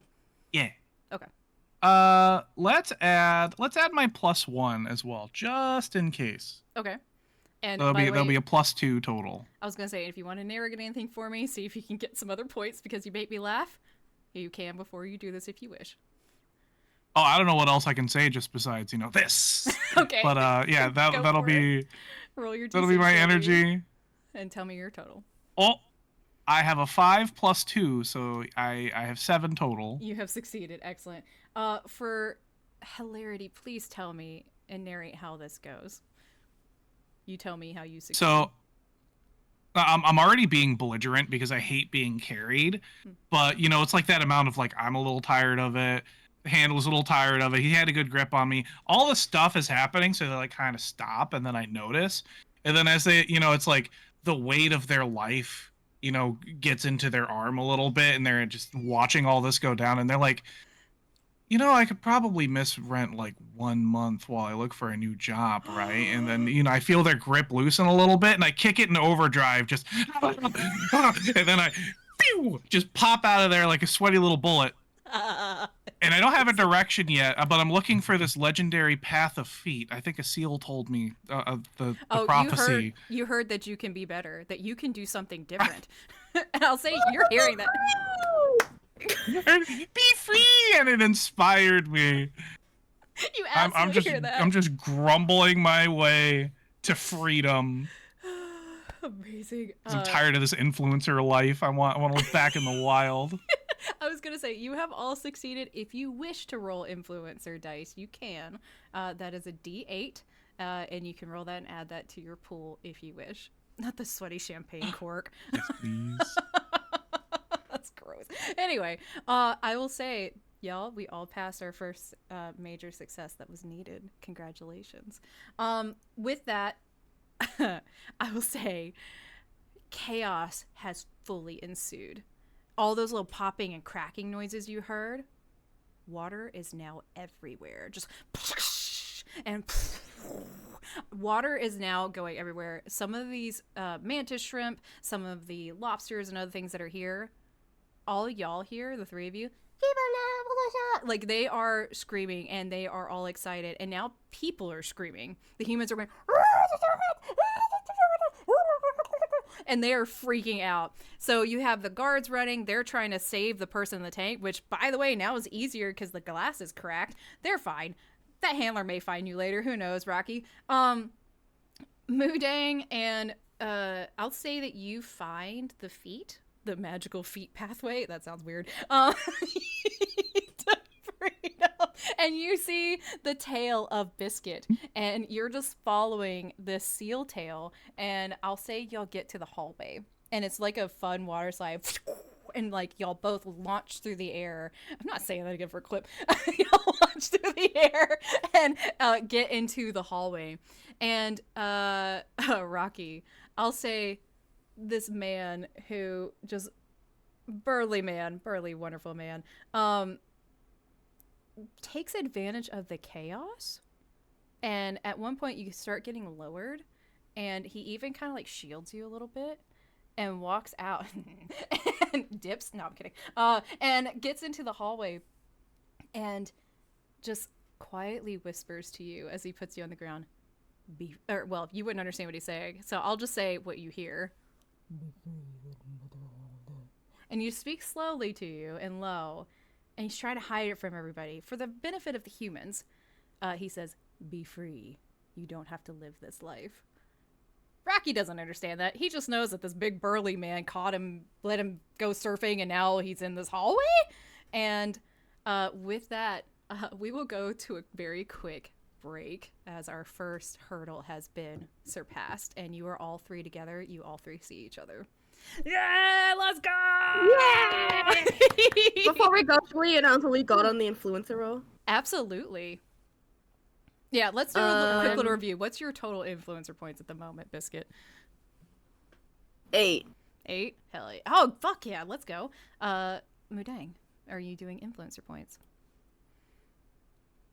Yeah. Okay. Let's add my +1 as well, just in case. Okay. And There'll be a +2 total. I was gonna say, if you want to narrate anything for me, see if you can get some other points because you make me laugh. You can before you do this if you wish. Oh, I don't know what else I can say just besides this. Okay. But yeah, that'll be roll your that'll be my energy. And tell me your total. Oh, I have a 5 + 2, so I have 7 total. You have succeeded. Excellent. For hilarity, please tell me and narrate how this goes. You tell me how you succeed. So I'm already being belligerent because I hate being carried, but it's like that amount of like I'm a little tired of it. The handle's a little tired of it. He had a good grip on me. All the stuff is happening, so they like kind of stop, and then I notice, and then as they, it's like the weight of their life, gets into their arm a little bit, and they're just watching all this go down, and they're like, I could probably miss rent like 1 month while I look for a new job, right? And then, I feel their grip loosen a little bit, and I kick it in overdrive, just, and then I just pop out of there like a sweaty little bullet. And I don't have a direction yet, but I'm looking for this legendary path of feet. I think a seal told me the prophecy. You heard that you can be better, that you can do something different. And I'll say you're hearing that. Be free, and it inspired me. You absolutely hear that. I'm just grumbling my way to freedom. Amazing. I'm tired of this influencer life. I want to live back in the wild. I was gonna say you have all succeeded. If you wish to roll influencer dice, you can. That is a D8, and you can roll that and add that to your pool if you wish. Not the sweaty champagne cork. Yes, please. That's gross. Anyway, I will say, y'all, we all passed our first major success that was needed. Congratulations. With that, I will say chaos has fully ensued. All those little popping and cracking noises you heard, water is now everywhere. Just and water is now going everywhere. Some of these mantis shrimp, some of the lobsters and other things that are here, all y'all here, the three of you, like they are screaming and they are all excited. And now people are screaming. The humans are going, and they are freaking out. So you have the guards running. They're trying to save the person in the tank, which, by the way, now is easier because the glass is cracked. They're fine. That handler may find you later. Who knows, Rocky? Deng, and I'll say that you find the feet, the magical feet pathway. That sounds weird. And you see the tail of Biscuit, and you're just following this seal tail, and I'll say y'all get to the hallway, and it's like a fun water slide, and like y'all both launch through the air. I'm not saying that again for a clip. Y'all launch through the air and get into the hallway. And Rocky, I'll say this man who just burly, wonderful man, takes advantage of the chaos, and at one point you start getting lowered, and he even kind of like shields you a little bit and walks out and dips, no I'm kidding, and gets into the hallway and just quietly whispers to you as he puts you on the ground, well, you wouldn't understand what he's saying, so I'll just say what you hear. And you speak slowly to you and low, and he's trying to hide it from everybody for the benefit of the humans. He says, "Be free. You don't have to live this life." Rocky doesn't understand that. He just knows that this big burly man caught him, let him go surfing, and now he's in this hallway. And with that, we will go to a very quick break as our first hurdle has been surpassed, and you are all three together. You all three see each other. Yeah, let's go! Yeah! Before we go, should we announce what we got on the influencer roll? Absolutely. Yeah, let's do a quick little review. What's your total influencer points at the moment, Biscuit? 8. 8? Hell yeah. Oh, fuck yeah, let's go. Mudang, are you doing influencer points?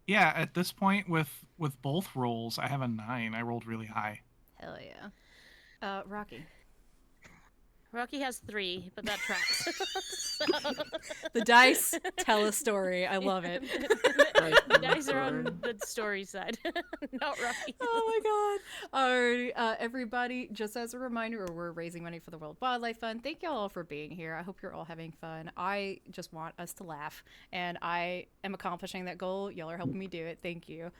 Yeah, at this point with both rolls, I have a 9. I rolled really high. Hell yeah. Rocky. Rocky has 3, but that tracks. The dice tell a story. I love it. The dice are on the story side, not Rocky. Oh my god. Alrighty, everybody, just as a reminder, we're raising money for the World Wildlife Fund. Thank y'all all for being here. I hope you're all having fun. I just want us to laugh, and I am accomplishing that goal. Y'all are helping me do it. Thank you.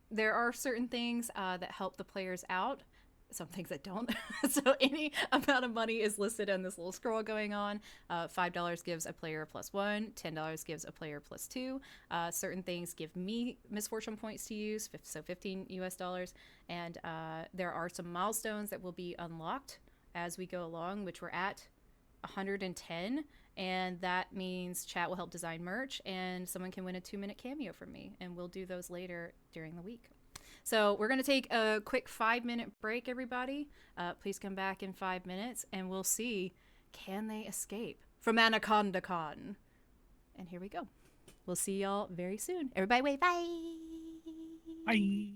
There are certain things that help the players out. Some things that don't. So any amount of money is listed in this little scroll going on. $5 gives a player +1. $10 gives a player +2. Certain things give me misfortune points to use, so $15 US. And there are some milestones that will be unlocked as we go along, which we're at 110. And that means chat will help design merch, and someone can win a 2-minute cameo from me. And we'll do those later during the week. So we're going to take a quick 5-minute break, everybody. Please come back in 5 minutes, and we'll see, can they escape from AnaConda Con? And here we go. We'll see y'all very soon. Everybody wait, bye! Bye.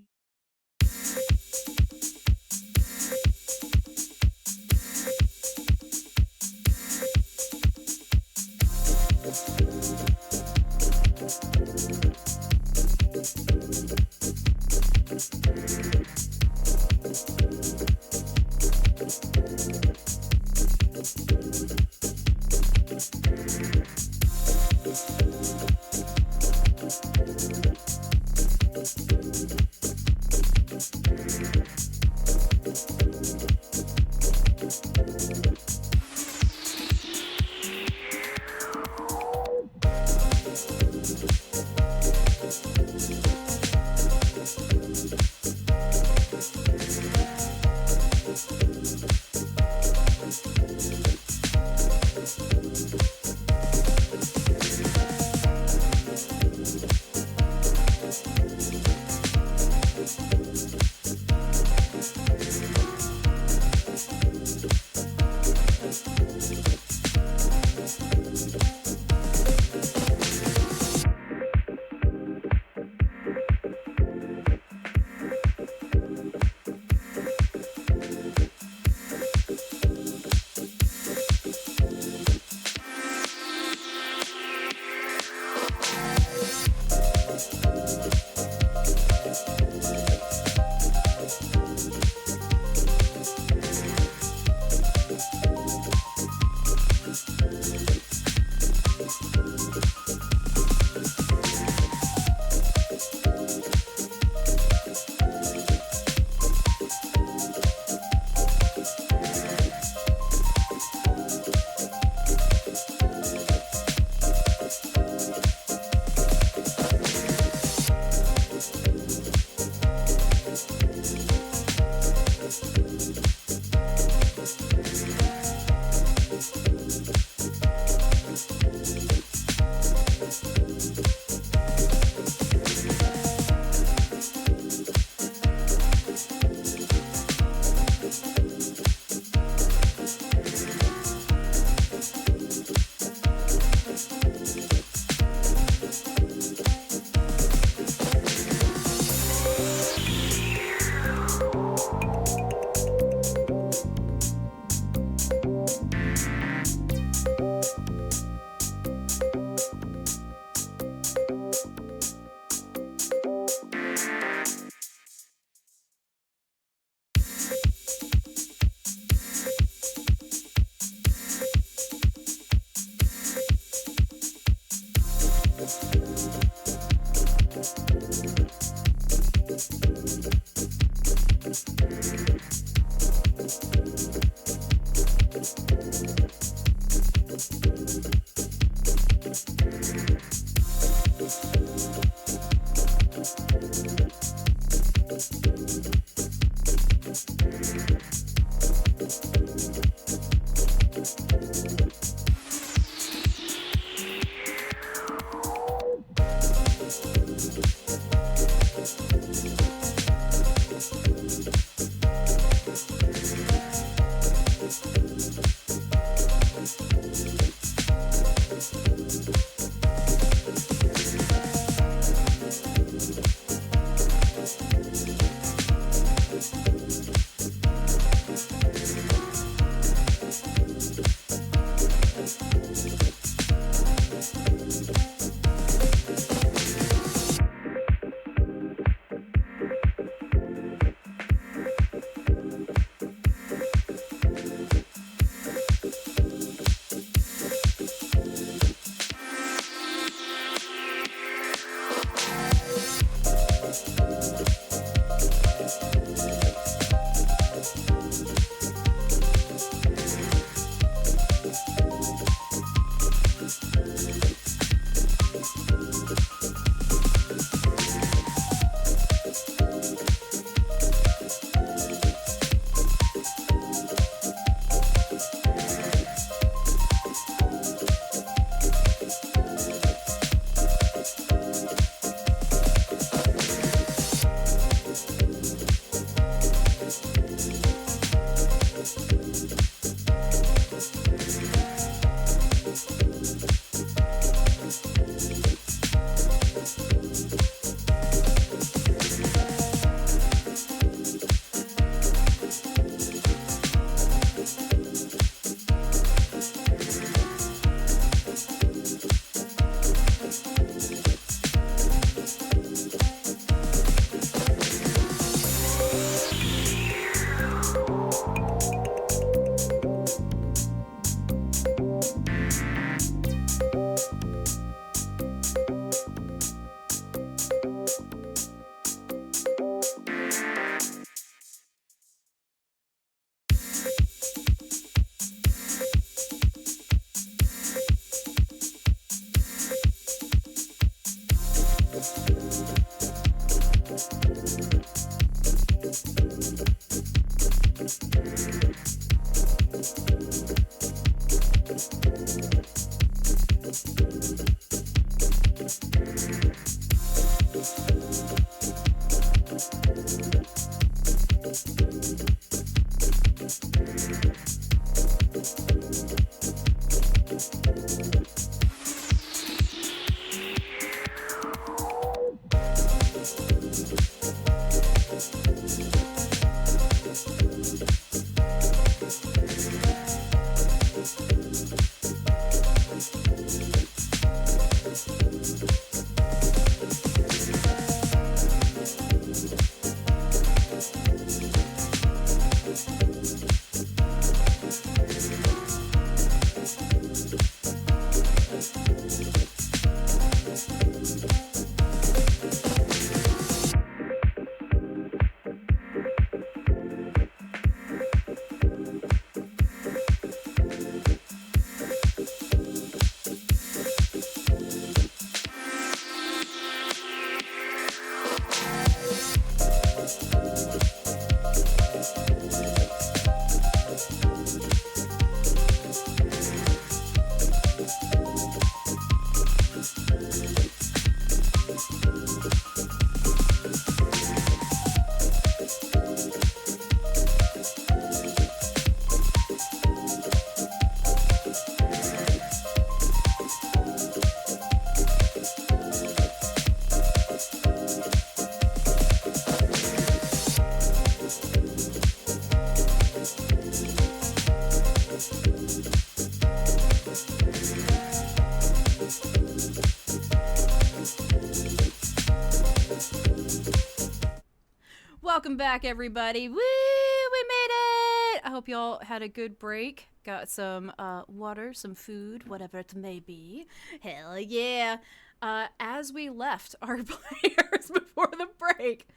welcome back, everybody. Woo! We made it! I hope y'all had a good break. Got some water, some food, whatever it may be. Hell yeah! As we left our players before the break,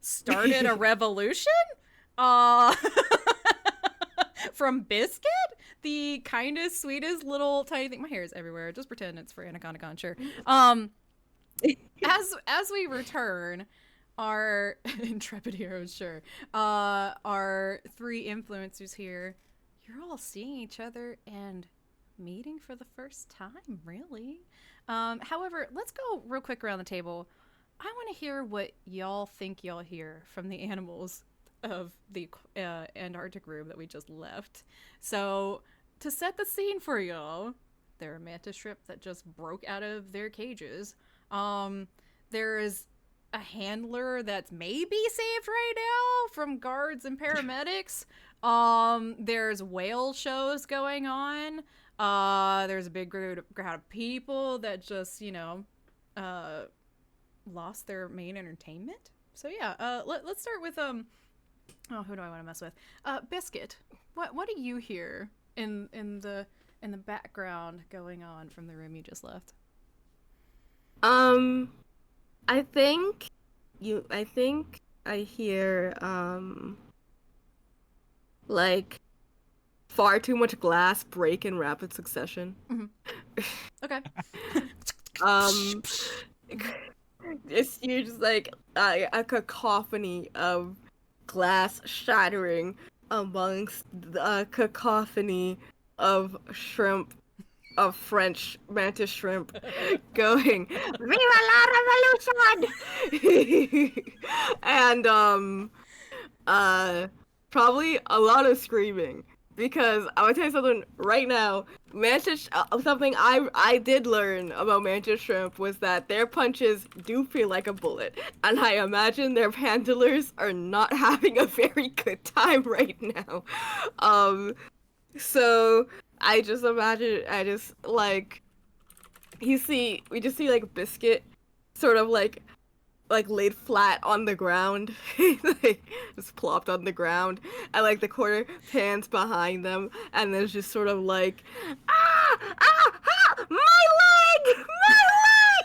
started a revolution? From Biscuit, the kindest, sweetest little tiny thing. My hair is everywhere. Just pretend it's for AnaConda Con, sure. As we return, our intrepid heroes, sure. Our three influencers here. You're all seeing each other and meeting for the first time, really. However, let's go real quick around the table. I want to hear what y'all think y'all hear from the animals of the Antarctic room that we just left. So, to set the scene for y'all, there are mantis shrimp that just broke out of their cages. There is a handler that's maybe saved right now from guards and paramedics. There's whale shows going on. There's a big crowd of people that just, lost their main entertainment. So yeah, let's start with who do I want to mess with? Biscuit. What do you hear in the background going on from the room you just left? I think I hear like far too much glass break in rapid succession. Mm-hmm. Okay. You're just like a cacophony of glass shattering amongst the cacophony of shrimp, of French mantis shrimp going Viva la Revolution! And probably a lot of screaming, because I would tell you something right now. Something I did learn about mantis shrimp was that their punches do feel like a bullet, and I imagine their handlers are not having a very good time right now. So I just imagine, we just see like Biscuit sort of like laid flat on the ground, like just plopped on the ground, and like the corner pans behind them, and there's just sort of like, my leg,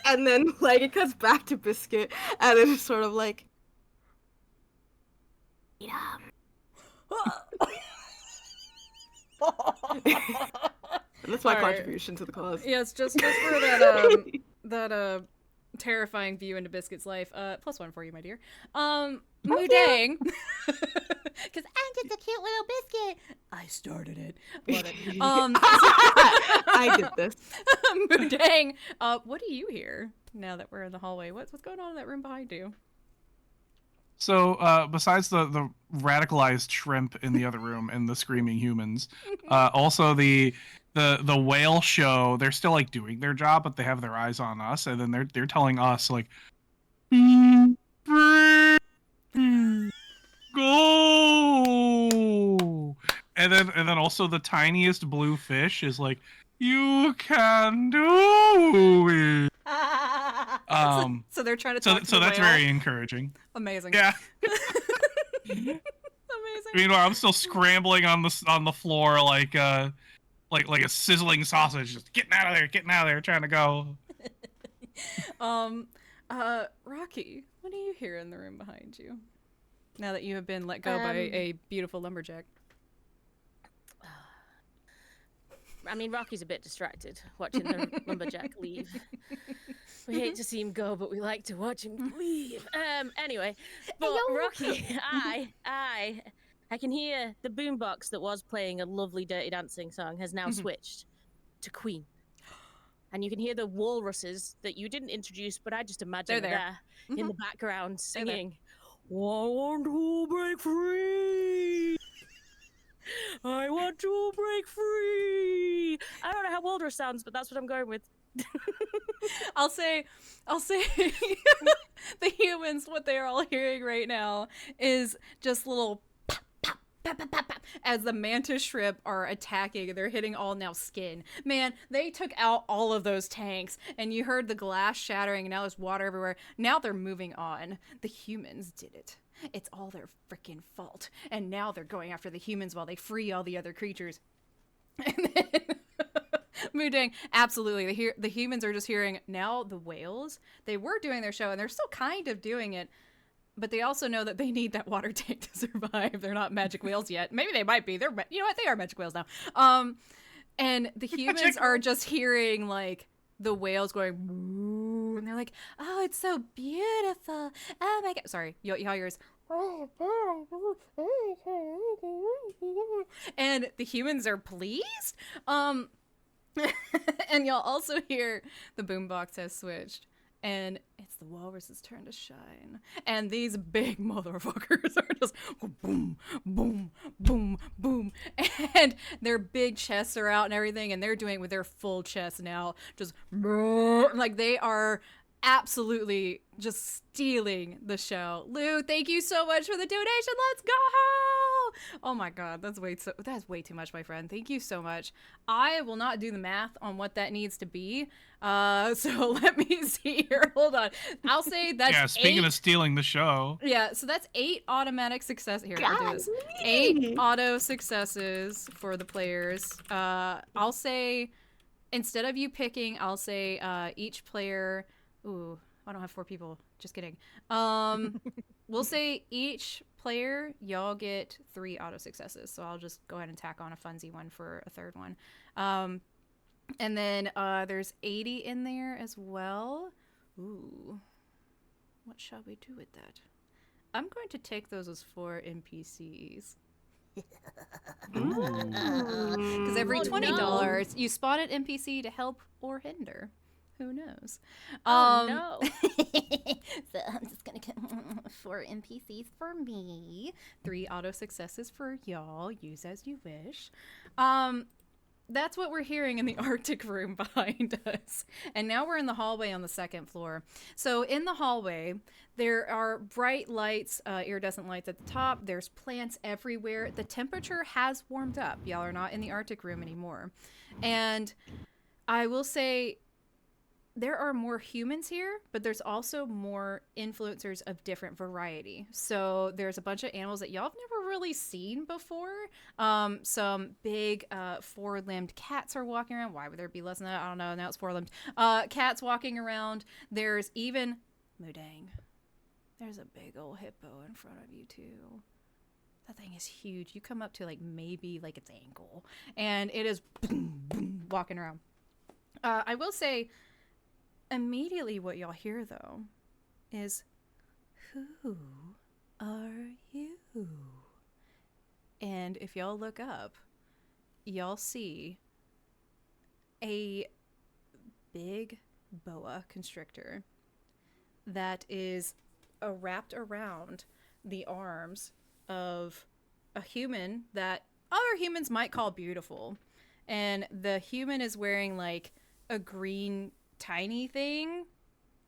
and then like it cuts back to Biscuit, and then it's sort of like, yeah. That's my contribution to the cause. Yes, just for that terrifying view into Biscuit's life. +1 for you, my dear. Mudang. Because I'm just a cute little biscuit. I started it. Love it. I did this. Mudang, what do you hear now that we're in the hallway? What's going on in that room behind you? So, besides the radicalized shrimp in the other room and the screaming humans, also the whale show, they're still like doing their job, but they have their eyes on us, and then they're telling us like, go, and then also the tiniest blue fish is like, you can do it. So they're trying to talk to so the that's whale. very encouraging. Amazing. Yeah. Amazing. Meanwhile, I'm still scrambling on the floor like a sizzling sausage, just getting out of there, trying to go. Rocky, what do you hear in the room behind you? Now that you have been let go by a beautiful lumberjack. I mean, Rocky's a bit distracted watching the lumberjack leave. We hate to see him go, but we like to watch him leave. Anyway, but Rocky, I can hear the boombox that was playing a lovely Dirty Dancing song has now switched to Queen. And you can hear the walruses that you didn't introduce, but I just imagine they're there in the background singing, I want to break free. I want to break free. I don't know how walrus sounds, but that's what I'm going with. I'll say the humans, what they're all hearing right now is just little pop, pop, pap, pap, pap, pap, as the mantis shrimp are attacking. They're hitting all now skin. Man, they took out all of those tanks, and you heard the glass shattering, and now there's water everywhere. Now they're moving on. The humans did it. It's all their freaking fault. And now they're going after the humans while they free all the other creatures. And then Moodang, absolutely. The humans are just hearing. Now the whales, they were doing their show, and they're still kind of doing it, but they also know that they need that water tank to survive. They're not magic whales yet. Maybe they might be. You know what? They are magic whales now. And the humans are just hearing, like, the whales going, woo, and they're like, oh, it's so beautiful. Oh my god. Sorry, y'all yours. And the humans are pleased. And y'all also hear the boombox has switched, and it's the walrus's turn to shine. And these big motherfuckers are just boom, boom, boom, boom. And their big chests are out and everything, and they're doing it with their full chest now. Just like they are absolutely just stealing the show. Lou, thank you so much for the donation. Let's go! Oh my god, that's way too much, my friend. Thank you so much. I will not do the math on what that needs to be. So let me see here. Hold on. I'll say that's yeah. Speaking 8. of stealing the show. Yeah, so that's 8 automatic success. Here, I'll do this. 8 auto successes for the players. I'll say, instead of you picking, I'll say each player. Ooh, I don't have 4 people. Just kidding. We'll say each player, y'all get 3 auto successes. So I'll just go ahead and tack on a funsy one for a third one. And then there's 80 in there as well. Ooh, what shall we do with that? I'm going to take those as 4 NPCs. Because every $20, you spawn an NPC to help or hinder. Who knows? No. So I'm just gonna get 4 NPCs for me, 3 auto successes for y'all. Use as you wish. That's what we're hearing in the Arctic room behind us. And now we're in the hallway on the 2nd floor. So in the hallway, there are bright lights, iridescent lights at the top. There's plants everywhere. The temperature has warmed up. Y'all are not in the Arctic room anymore. And I will say, there are more humans here, but there's also more influencers of different variety. So there's a bunch of animals that y'all have never really seen before. Some big 4-limbed cats are walking around. Why would there be less than that? I don't know. Now it's 4-limbed. Cats walking around. There's even... Moodang. There's a big old hippo in front of you, too. That thing is huge. You come up to, like, maybe, like, its ankle. And it is boom, boom, walking around. I will say... Immediately what y'all hear, though, is, who are you? And if y'all look up, y'all see a big boa constrictor that is wrapped around the arms of a human that other humans might call beautiful. And the human is wearing, like, a green... tiny thing.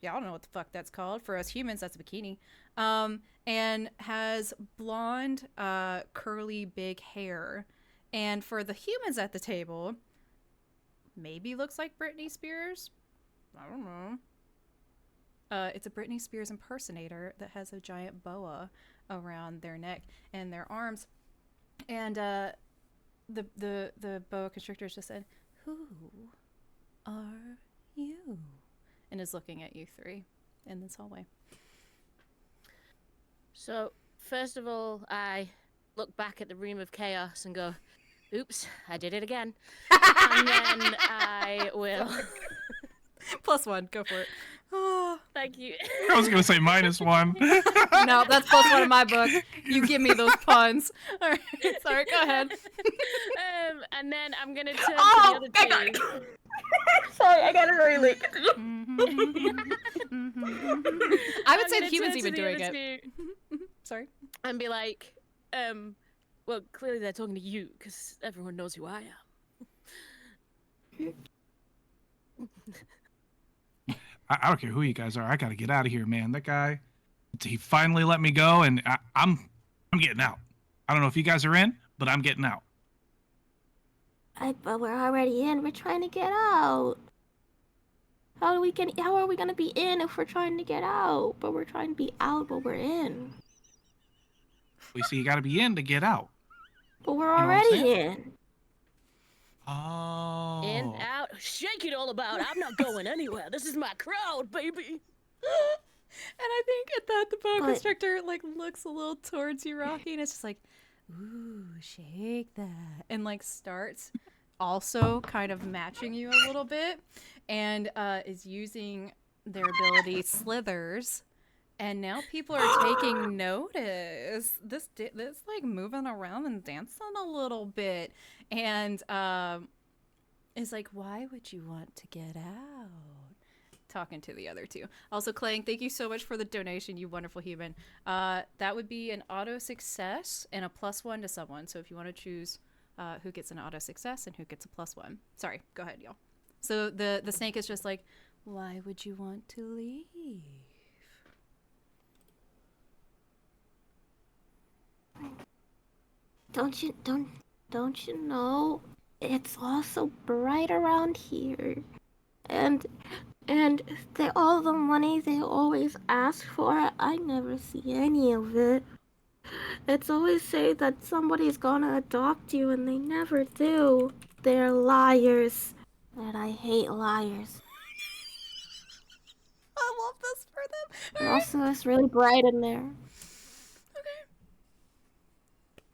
Yeah, I don't know what the fuck that's called. For us humans, that's a bikini. And has blonde, curly, big hair. And for the humans at the table, maybe looks like Britney Spears. I don't know. It's a Britney Spears impersonator that has a giant boa around their neck and their arms. And the boa constrictor just said, "Who are you?" and is looking at you 3 in this hallway. So, first of all, I look back at the room of chaos and go, oops, I did it again. And then I will... +1, go for it. Oh. Thank you. I was going to say -1. No, that's +1 in my book. You give me those puns. All right, sorry, go ahead. And then I'm going to turn to the other 2. Sorry, I got it very late. I would say the humans even doing it. Sorry. And be like, well, clearly they're talking to you, because everyone knows who I am. I don't care who you guys are. I got to get out of here, man. That guy, he finally let me go, and I'm getting out. I don't know if you guys are in, but I'm getting out. But we're already in. We're trying to get out. How are we gonna be in if we're trying to get out? But we're trying to be out, but we're in. We see you got to be in to get out. But we're You know what I'm already saying? in. Oh. In, out, shake it all about. I'm not going anywhere. This is my crowd, baby. And I think at that the boa But- constrictor like looks a little towards you, Rocky, and it's just like, ooh, shake that, and like starts also kind of matching you a little bit, and is using their ability slithers, and now people are taking notice. This like moving around and dancing a little bit, and is like, why would you want to get out? Talking to the other two. Also, Clang, thank you so much for the donation, you wonderful human. That would be an auto success and a +1 to someone. So if you want to choose who gets an auto success and who gets a +1. Sorry, go ahead, y'all. So the snake is just like, why would you want to leave? Don't you know it's all so bright around here, and all the money they always ask for, I never see any of it. It's always say that somebody's gonna adopt you, and they never do. They're liars, and I hate liars. I love this for them. And also, it's really bright in there.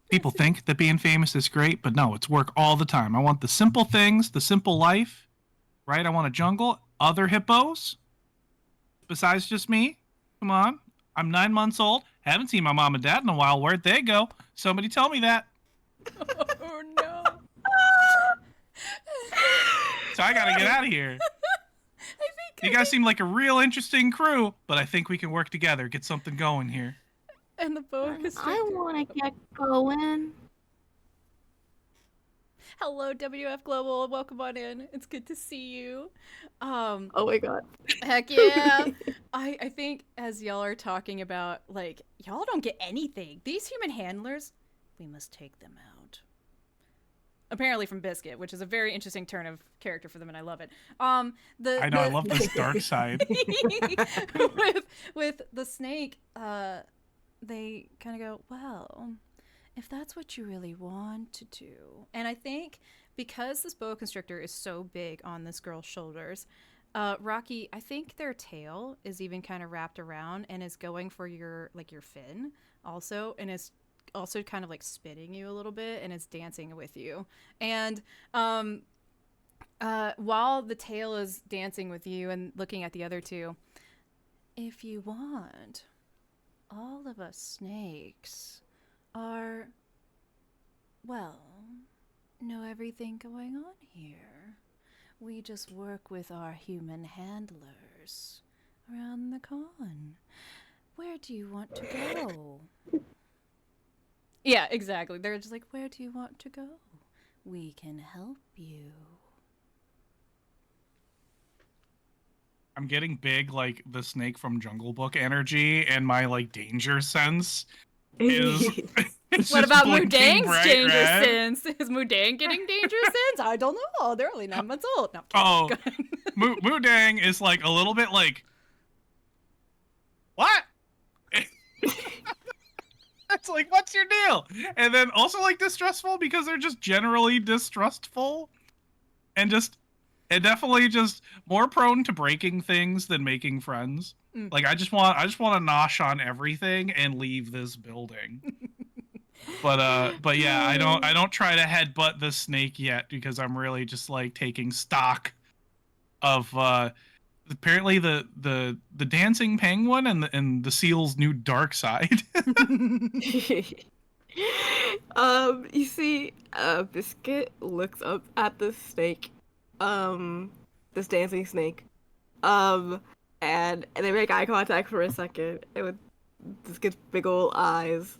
People think that being famous is great, but no, it's work all the time. I want the simple things, the simple life, right? I want a jungle, other hippos, besides just me. Come on. I'm 9 months old. Haven't seen my mom and dad in a while. Where'd they go? Somebody tell me that. Oh no. So I gotta get out of here. I You guys seem like a real interesting crew, but I think we can work together, get something going here. and the boa constrictor. I want to get going. Hello, WF Global. Welcome on in. It's good to see you. Oh my god. Heck yeah. I think as y'all are talking about, like, y'all don't get anything. These human handlers, we must take them out. Apparently from Biscuit, which is a very interesting turn of character for them, and I love it. I know, I love this dark side. with the snake, they kind of go, well, if that's what you really want to do. And I think because this boa constrictor is so big on this girl's shoulders, Rocky, I think their tail is even kind of wrapped around and is going for your fin also, and is also kind of like spitting you a little bit and is dancing with you. And while the tail is dancing with you and looking at the other two, if you want, all of us snakes are, well, know everything going on here. We just work with our human handlers around the con. Where do you want to go? Yeah, exactly. They're just like, where do you want to go? We can help you. I'm getting big, like the snake from Jungle Book energy, and my like danger sense is. What about blinking Mudang's bright danger red. sense? Is Mudang getting danger sense? I don't know. They're only 9 months old. No, Oh, go ahead. Mudang is like a little bit like, what? It's like, what's your deal? And then also like distrustful because they're just generally distrustful, and definitely just more prone to breaking things than making friends. Like I just want to nosh on everything and leave this building. But yeah, I don't try to headbutt the snake yet because I'm really just like taking stock of apparently the dancing penguin and the seal's new dark side. You see, Biscuit looks up at the snake, this dancing snake, and they make eye contact for a second, and with Biscuit's big old eyes,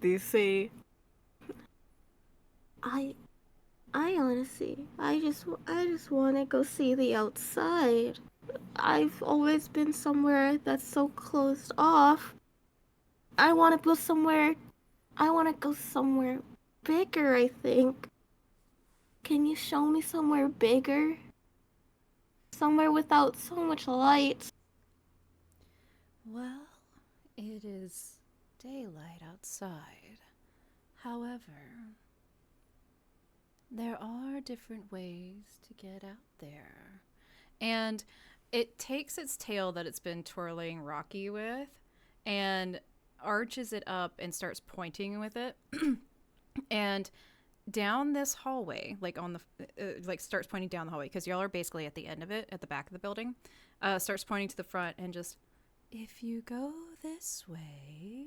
they say, I honestly, I just want to go see the outside. I've always been somewhere that's so closed off. I want to go somewhere I want to go somewhere bigger, I think. Can you show me somewhere bigger? Somewhere without so much light. Well, it is daylight outside. However, there are different ways to get out there. And it takes its tail that it's been twirling Rocky with and arches it up and starts pointing with it. And down this hallway, like on the like starts pointing down the hallway because y'all are basically at the end of it, at the back of the building. Starts pointing to the front and just, if you go this way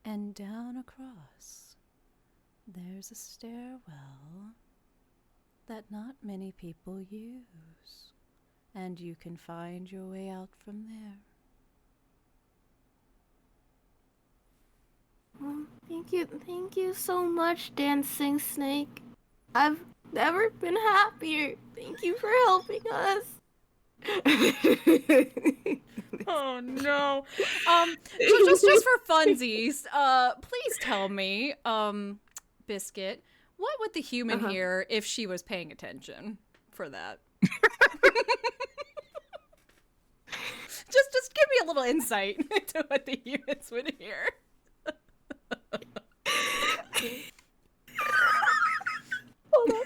and down across, there's a stairwell that not many people use, and you can find your way out from there. Thank you so much, Dancing Snake. I've never been happier. Thank you for helping us. Oh no. So just for funsies, please tell me, Biscuit, what would the human hear if she was paying attention for that? just give me a little insight into what the humans would hear. Hold on.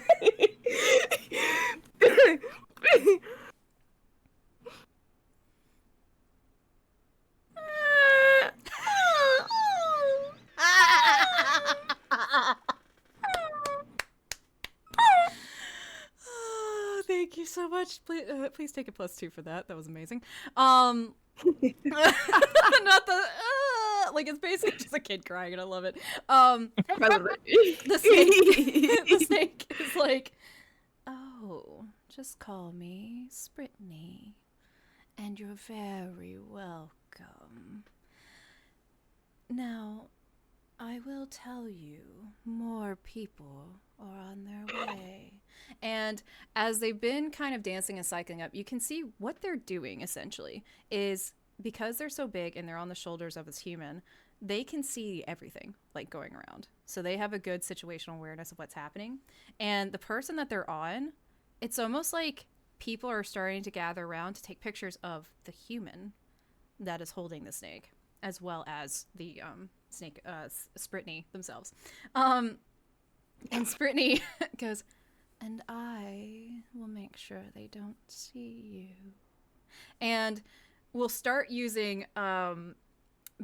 Oh, thank you so much. Please take a +2 for that. That was amazing. Not the like it's basically just a kid crying, and I love it. I love it. The snake is like, oh, just call me Spritney, and you're very welcome. Now, I will tell you, more people are on their way. And as they've been kind of dancing and cycling up, you can see what they're doing essentially is, because they're so big and they're on the shoulders of this human, they can see everything like going around. So they have a good situational awareness of what's happening. And the person that they're on, it's almost like people are starting to gather around to take pictures of the human that is holding the snake, as well as the snake, Spritney themselves. And Spritney goes, and I will make sure they don't see you. And we'll start using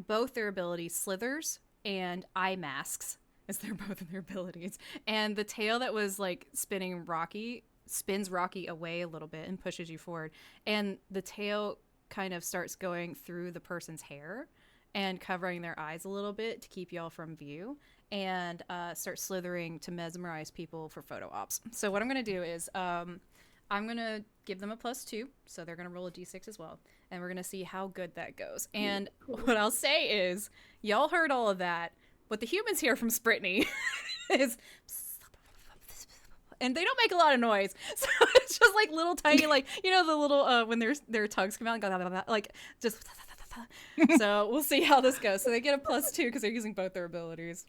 both their abilities, slithers and eye masks, as they're both in their abilities. And the tail that was like spinning Rocky spins Rocky away a little bit and pushes you forward. And the tail kind of starts going through the person's hair and covering their eyes a little bit to keep y'all from view, and start slithering to mesmerize people for photo ops. So what I'm going to do is I'm going to give them a +2, so they're going to roll a d6 as well, and we're going to see how good that goes. And what I'll say is, y'all heard all of that. What the humans hear from Spritney is, and they don't make a lot of noise, so it's just like little tiny, like, you know, the little when their tongues come out and go like just. So we'll see how this goes. So they get a +2 because they're using both their abilities.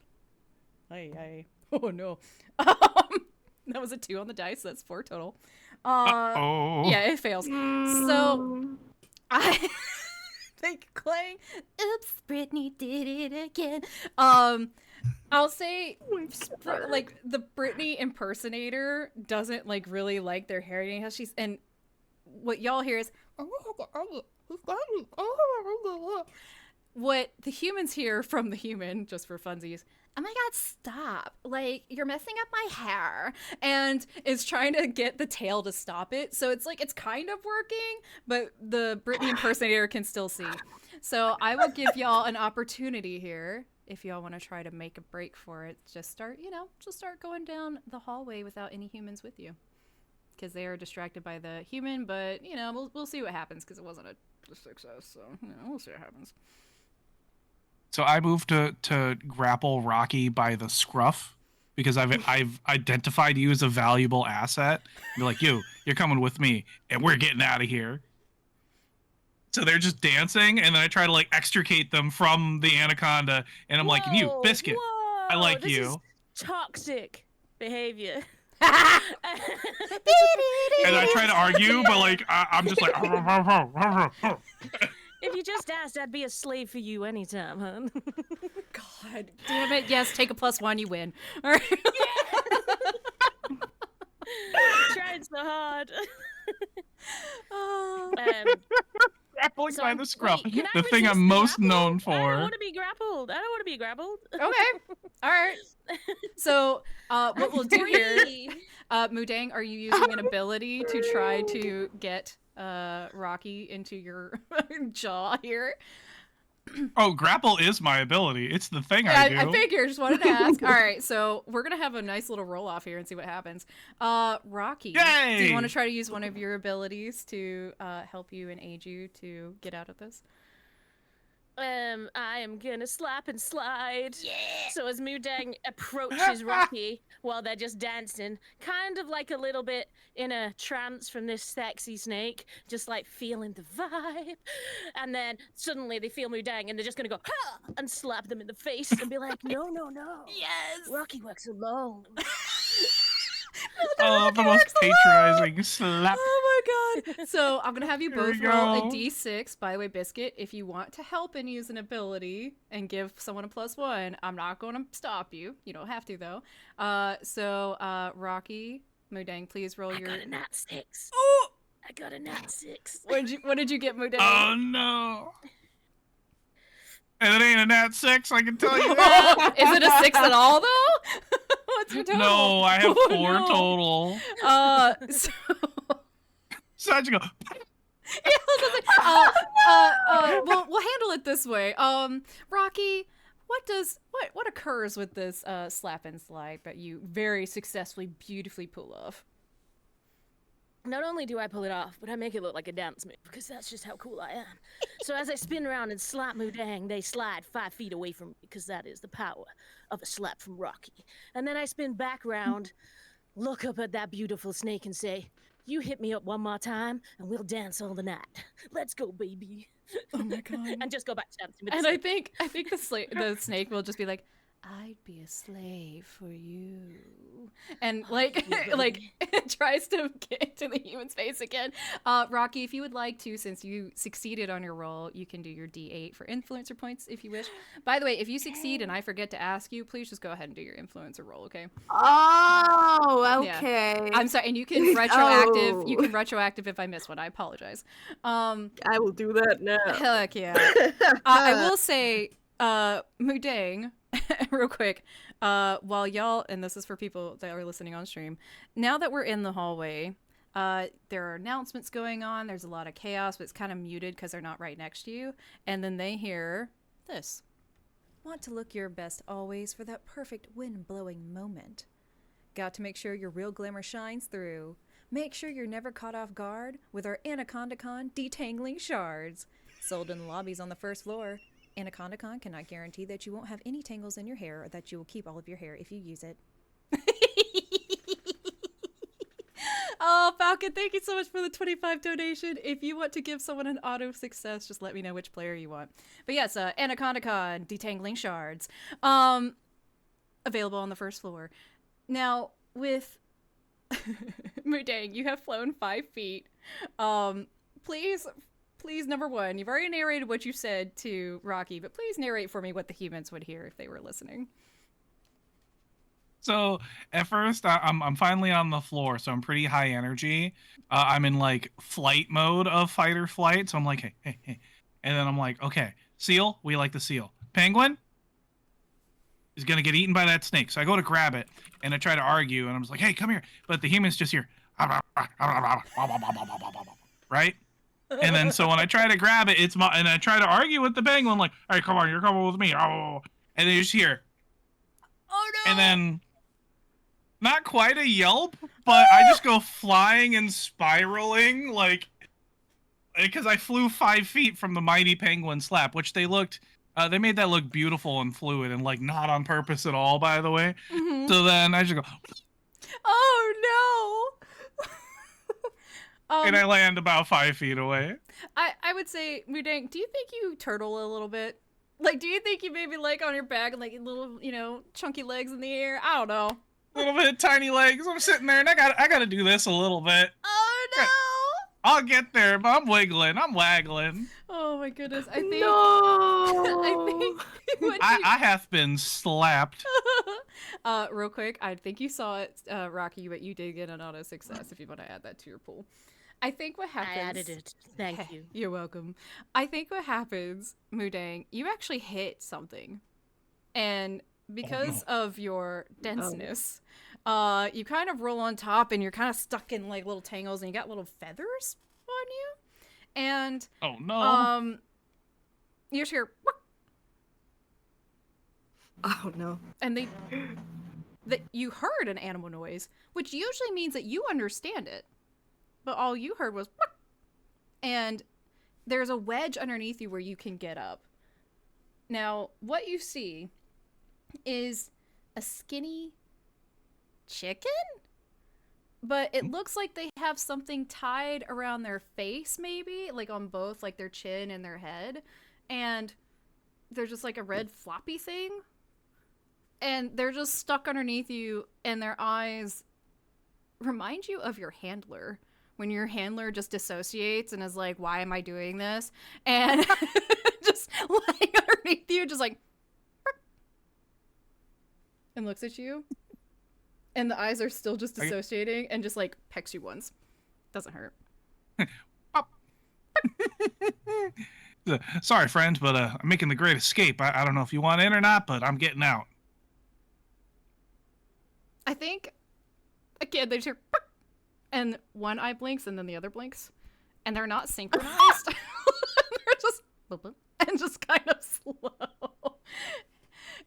Aye. Oh no. That was a 2 on the dice. So that's 4 total. Yeah, it fails. So I think Clang, oops, Brittany did it again. I'll say, like, the Brittany impersonator doesn't like really like their hair and how she's, and what y'all hear is, what the humans hear from the human, just for funsies, oh my god, stop, like, you're messing up my hair, and is trying to get the tail to stop it. So it's like, it's kind of working, but the Britney impersonator can still see. So I will give y'all an opportunity here, if y'all want to try to make a break for it. Just start going down the hallway without any humans with you, because they are distracted by the human. But you know, we'll see what happens, because it wasn't a success, so you know, we'll see what happens. So I moved to grapple Rocky by the scruff, because I've identified you as a valuable asset. Be like, you're coming with me, and we're getting out of here. So they're just dancing, and then I try to like extricate them from the anaconda, and I'm like, "You, Biscuit, I like this you." Is toxic behavior. And I try to argue, but like I'm just like. If you just asked, I'd be a slave for you anytime, huh? God damn it! Yes, take a +1, you win. All right. Tried so hard. Oh. Grappling by the scruff, wait, can I the thing resist I'm the most grapple? known I for. don't want to be grappled. I don't want to be grappled. Okay. All right. So, what we'll do here, Free. Mudang, are you using an ability to try to get Rocky into your jaw here? Oh, grapple is my ability. It's the thing I do. I figured. Just wanted to ask. All right, so we're gonna have a nice little roll off here and see what happens. Rocky, Yay! do you want to try to use one of your abilities to help you and aid you to get out of this? I am gonna slap and slide. Yeah. So as Mudang approaches Rocky while they're just dancing, kind of like a little bit in a trance from this sexy snake, just like feeling the vibe. And then suddenly they feel Mudang and they're just gonna go ha! And slap them in the face and be like, no, no, no. Yes. Rocky works alone. Oh, the most patronizing slap. Oh my god. So I'm gonna have you Here we both roll a go. d6. By the way, Biscuit, if you want to help and use an ability and give someone a +1, I'm not gonna stop you. You don't have to though. Rocky, Mudang, please roll I your. got a nat 6. Oh! I got a nat 6. What did you get, Mudang? Oh no. And it ain't a nat 6, I can tell you that. Is it a 6 at all though? What's your total? No, I have Oh, 4 no. total. So So I just go. yeah, we'll handle it this way. Rocky, what occurs with this slap and slide that you very successfully, beautifully pull off? Not only do I pull it off, but I make it look like a dance move, because that's just how cool I am. So as I spin around and slap Mudang, they slide 5 feet away from me, because that is the power of a slap from Rocky. And then I spin back round, look up at that beautiful snake and say, you hit me up one more time, and we'll dance all the night. Let's go, baby. Oh my god! And just go back to dancing with the And snake. I think the snake will just be like, I'd be a slave for you, and like yeah, like tries to get into the human's face again. Rocky, if you would like to, since you succeeded on your roll, you can do your D8 for influencer points if you wish. By the way, if you succeed and I forget to ask you, please just go ahead and do your influencer roll, okay? Oh, Yeah. okay. I'm sorry, and you can retroactive. Oh. You can retroactive if I miss one. I apologize. I will do that now. Heck yeah. I will say, Mudang, real quick, while y'all, and this is for people that are listening on stream, now that we're in the hallway, there are announcements going on. There's a lot of chaos, but it's kind of muted because they're not right next to you. And then they hear this. Want to look your best always for that perfect wind-blowing moment. Got to make sure your real glamour shines through. Make sure you're never caught off guard with our AnaConda Con detangling shards. Sold in the lobbies on the first floor. AnaConda Con cannot guarantee that you won't have any tangles in your hair or that you will keep all of your hair if you use it. Oh, Falcon, thank you so much for the 25 donation. If you want to give someone an auto success, just let me know which player you want. But yes, AnaConda Con detangling shards. Available on the first floor. Now, with Mudang, you have flown 5 feet. Please, number one, you've already narrated what you said to Rocky, but please narrate for me what the humans would hear if they were listening. So at first, I'm finally on the floor, so I'm pretty high energy. I'm in like flight mode of fight or flight, so I'm like, hey, and then I'm like, okay, seal, we like the seal. Penguin is gonna get eaten by that snake, so I go to grab it, and I try to argue, and I'm just like, hey, come here, but the human's just here, right? And then so when I try to grab it, and I try to argue with the penguin, like, hey, come on, you're coming with me, and then you just hear. Oh no! And then, not quite a yelp, but I just go flying and spiraling, like, because I flew 5 feet from the mighty penguin slap, which they made that look beautiful and fluid and, like, not on purpose at all, by the way. Mm-hmm. So then I just go. Oh And I land about 5 feet away. I would say, Mudang, do you think you turtle a little bit? Like, do you think you maybe like on your back and like little, chunky legs in the air? I don't know. A little bit tiny legs. I'm sitting there and I gotta do this a little bit. Oh no! I'll get there, but I'm wiggling. I'm waggling. Oh my goodness! I think. No. I think. I have been slapped. Real quick, I think you saw it, Rocky, but you did get an auto success. If you want to add that to your pool, I think what happens. I added it. Thank you. You're welcome. I think what happens, Mudang, you actually hit something, and because of your denseness, you kind of roll on top, and you're kind of stuck in like little tangles, and you got little feathers on you, and oh no, you just hear. Oh no. And that you heard an animal noise, which usually means that you understand it. But all you heard was and there's a wedge underneath you where you can get up. Now, what you see is a skinny chicken, but it looks like they have something tied around their face, maybe, like on both like their chin and their head, and there's just like a red floppy thing. And they're just stuck underneath you, and their eyes remind you of your handler. When your handler just dissociates and is like, why am I doing this? And just lying underneath you, just like, and looks at you. And the eyes are still just dissociating and just like pecks you once. Doesn't hurt. Sorry, friend, but I'm making the great escape. I don't know if you want in or not, but I'm getting out. I think, again, they just hear, and one eye blinks and then the other blinks, and they're not synchronized. They're just, and just kind of slow.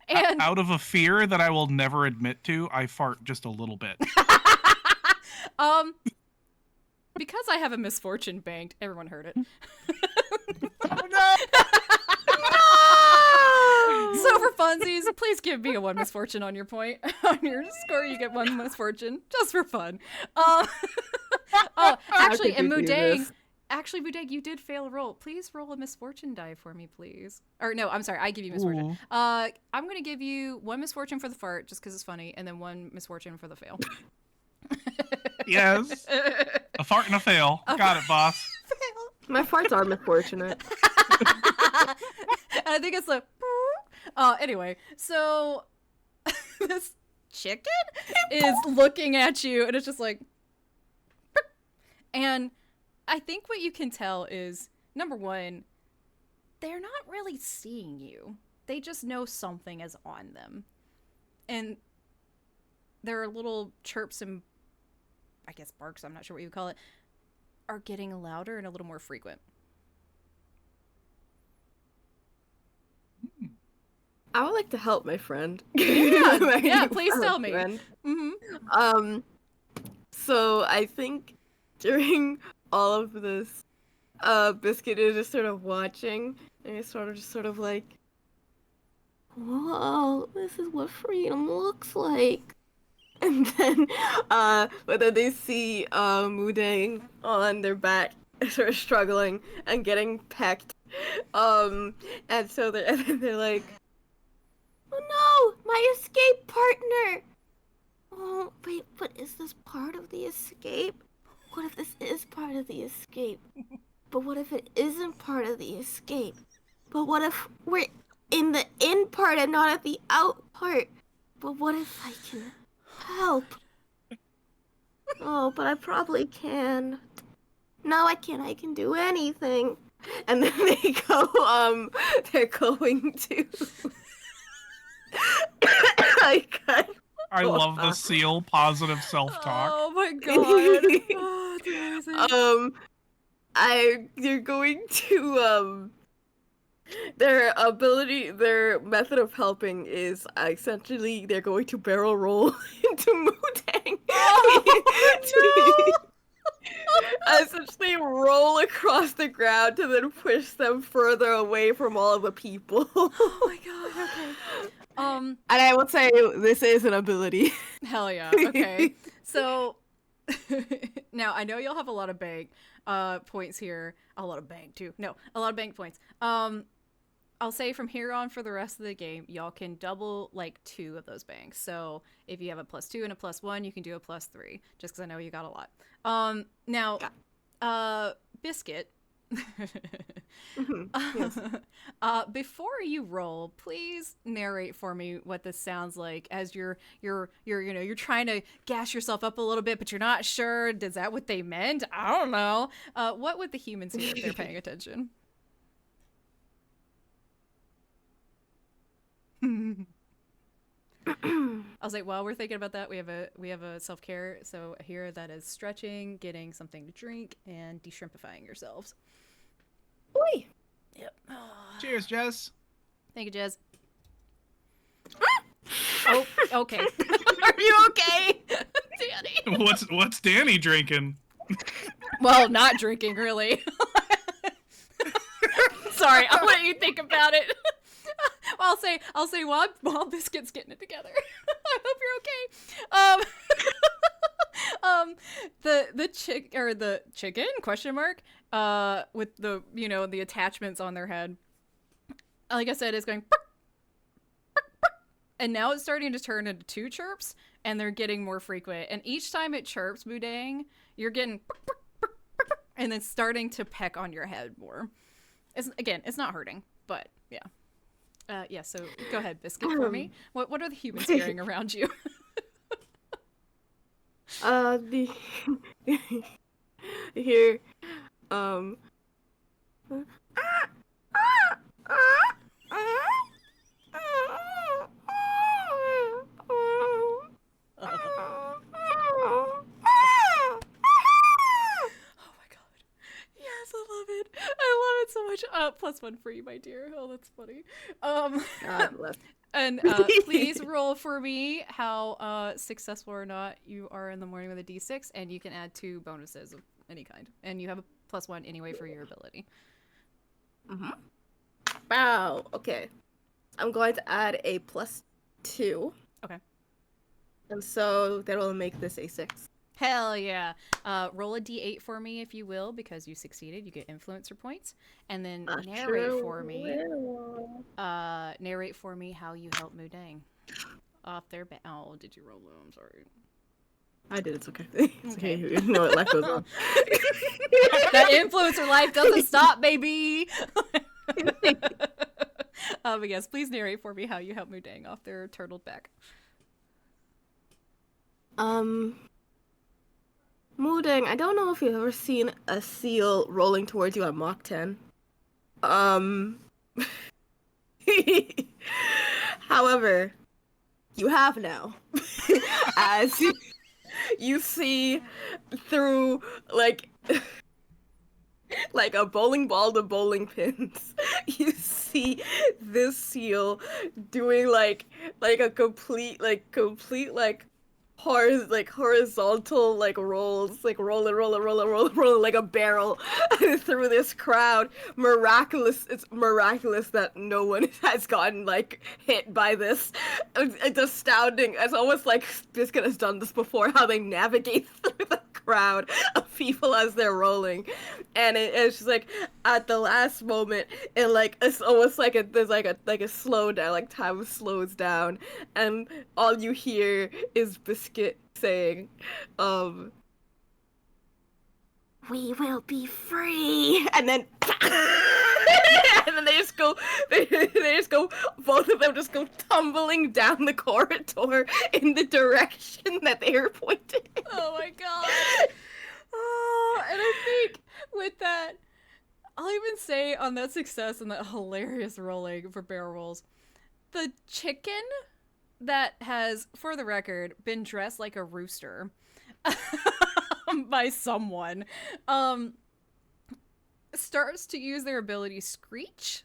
And out of a fear that I will never admit to, I fart just a little bit. Because I have a misfortune banked, everyone heard it. Oh no! So for funsies, please give me a 1 misfortune on your point. On your score, you get 1 misfortune, just for fun. Actually, and Mudang, you did fail a roll. Please roll a misfortune die for me, please. Or no, I'm sorry, I give you misfortune. Ooh. I'm gonna give you 1 misfortune for the fart, just because it's funny, and then 1 misfortune for the fail. Yes. A fart and a fail. Got it, boss. My farts are misfortunate. I think it's like, anyway, so this chicken is looking at you, and it's just like, and I think what you can tell is, number one, they're not really seeing you. They just know something is on them. And their little chirps and, I guess, barks, I'm not sure what you would call it, are getting louder and a little more frequent. I would like to help my friend. Yeah, please tell me. Mm-hmm. So I think during all of this, Biscuit is just sort of watching, and he's sort of like, whoa, this is what freedom looks like. And then, but then they see Mudang on their back, sort of struggling and getting pecked. And so they're like, oh no, my escape partner! Oh, wait, but is this part of the escape? What if this is part of the escape? But what if it isn't part of the escape? But what if we're in the in part and not at the out part? But what if I can help? Oh, but I probably can. No, I can't. I can do anything. And then they go, they're going to... I love the seal positive self-talk. Oh my god. Oh, it's amazing. They're going to, their method of helping is essentially they're going to barrel roll into Mudang. Essentially roll across the ground to then push them further away from all of the people. Oh my god, okay. And I will say this is an ability. Hell yeah, okay. So, Now, I know y'all have a lot of bank points here. A lot of bank, too. No, a lot of bank points. I'll say from here on for the rest of the game, y'all can double, like, 2 of those banks. So if you have a +2 and a +1, you can do a +3, just because I know you got a lot. Now, Biscuit, Yes. before you roll, please narrate for me what this sounds like as you're trying to gas yourself up a little bit, but you're not sure. Is that what they meant? I don't know. What would the humans hear if they're paying attention? I was like, while we're thinking about that, we have a self-care. So here that is stretching, getting something to drink, and de-shrimpifying yourselves. Oi. Yep. Cheers, Jess. Thank you, Jez. Oh, okay. Are you okay, Danny? What's Danny drinking? Well, not drinking, really. Sorry, I'll let you think about it. I'll say while Biscuit's getting it together. I hope you're okay. The chicken question mark with the the attachments on their head. Like I said, is going and now it's starting to turn into 2 chirps, and they're getting more frequent. And each time it chirps, Deng, you're getting and then starting to peck on your head more. It's not hurting, but yeah. Yeah, so go ahead, Biscuit, for me. What are the humans hearing around you? Here, Yes, I love it. I love it so much. +1 for you, my dear. Oh, that's funny. God bless. And please roll for me how successful or not you are in the morning with a D6, and you can add 2 bonuses of any kind. And you have a +1 anyway for your ability. Wow. Okay. I'm going to add a +2. Okay. And so that will make this a 6. Hell yeah. Roll a D8 for me, if you will, because you succeeded. You get influencer points. And then narrate for me how you help Deng off their back. Oh, did you roll low? I'm sorry. I did. It's okay. It's okay. You know what? Life goes on. That influencer life doesn't stop, baby. But yes, please narrate for me how you help Deng off their turtled back. Moodeng, I don't know if you've ever seen a seal rolling towards you on Mach 10. However, you have now. As you see through, like a bowling ball to bowling pins, you see this seal doing like a complete horizontal rolls, rolling like a barrel through this crowd. It's miraculous that no one has gotten hit by this. It's astounding. It's almost like Biscuit has done this before, how they navigate through the crowd of people as they're rolling. And it's just at the last moment, it's almost there's a slow down, time slows down, and all you hear is Biscuit saying, "We will be free," and then and then they just go, both of them just go tumbling down the corridor in the direction that they were pointing. Oh my god. Oh, and I think with that, I'll even say on that success and that hilarious rolling for barrel rolls, the chicken that has, for the record, been dressed like a rooster by someone, starts to use their ability Screech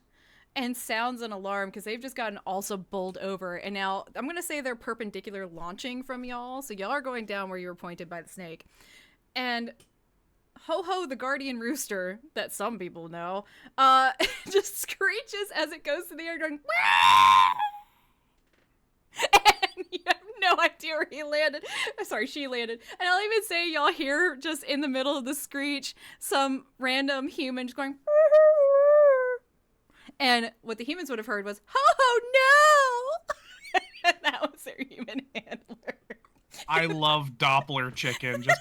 and sounds an alarm because they've just gotten also bowled over. And now I'm going to say they're perpendicular launching from y'all. So y'all are going down where you were pointed by the snake. And Ho-Ho, the guardian rooster that some people know, just screeches as it goes to the air going, Wah! And you have no idea where he landed. Sorry, she landed. And I'll even say y'all hear just in the middle of the screech some random human just going. And what the humans would have heard was, "Oh no!" And that was their human handler. I love Doppler chicken. Just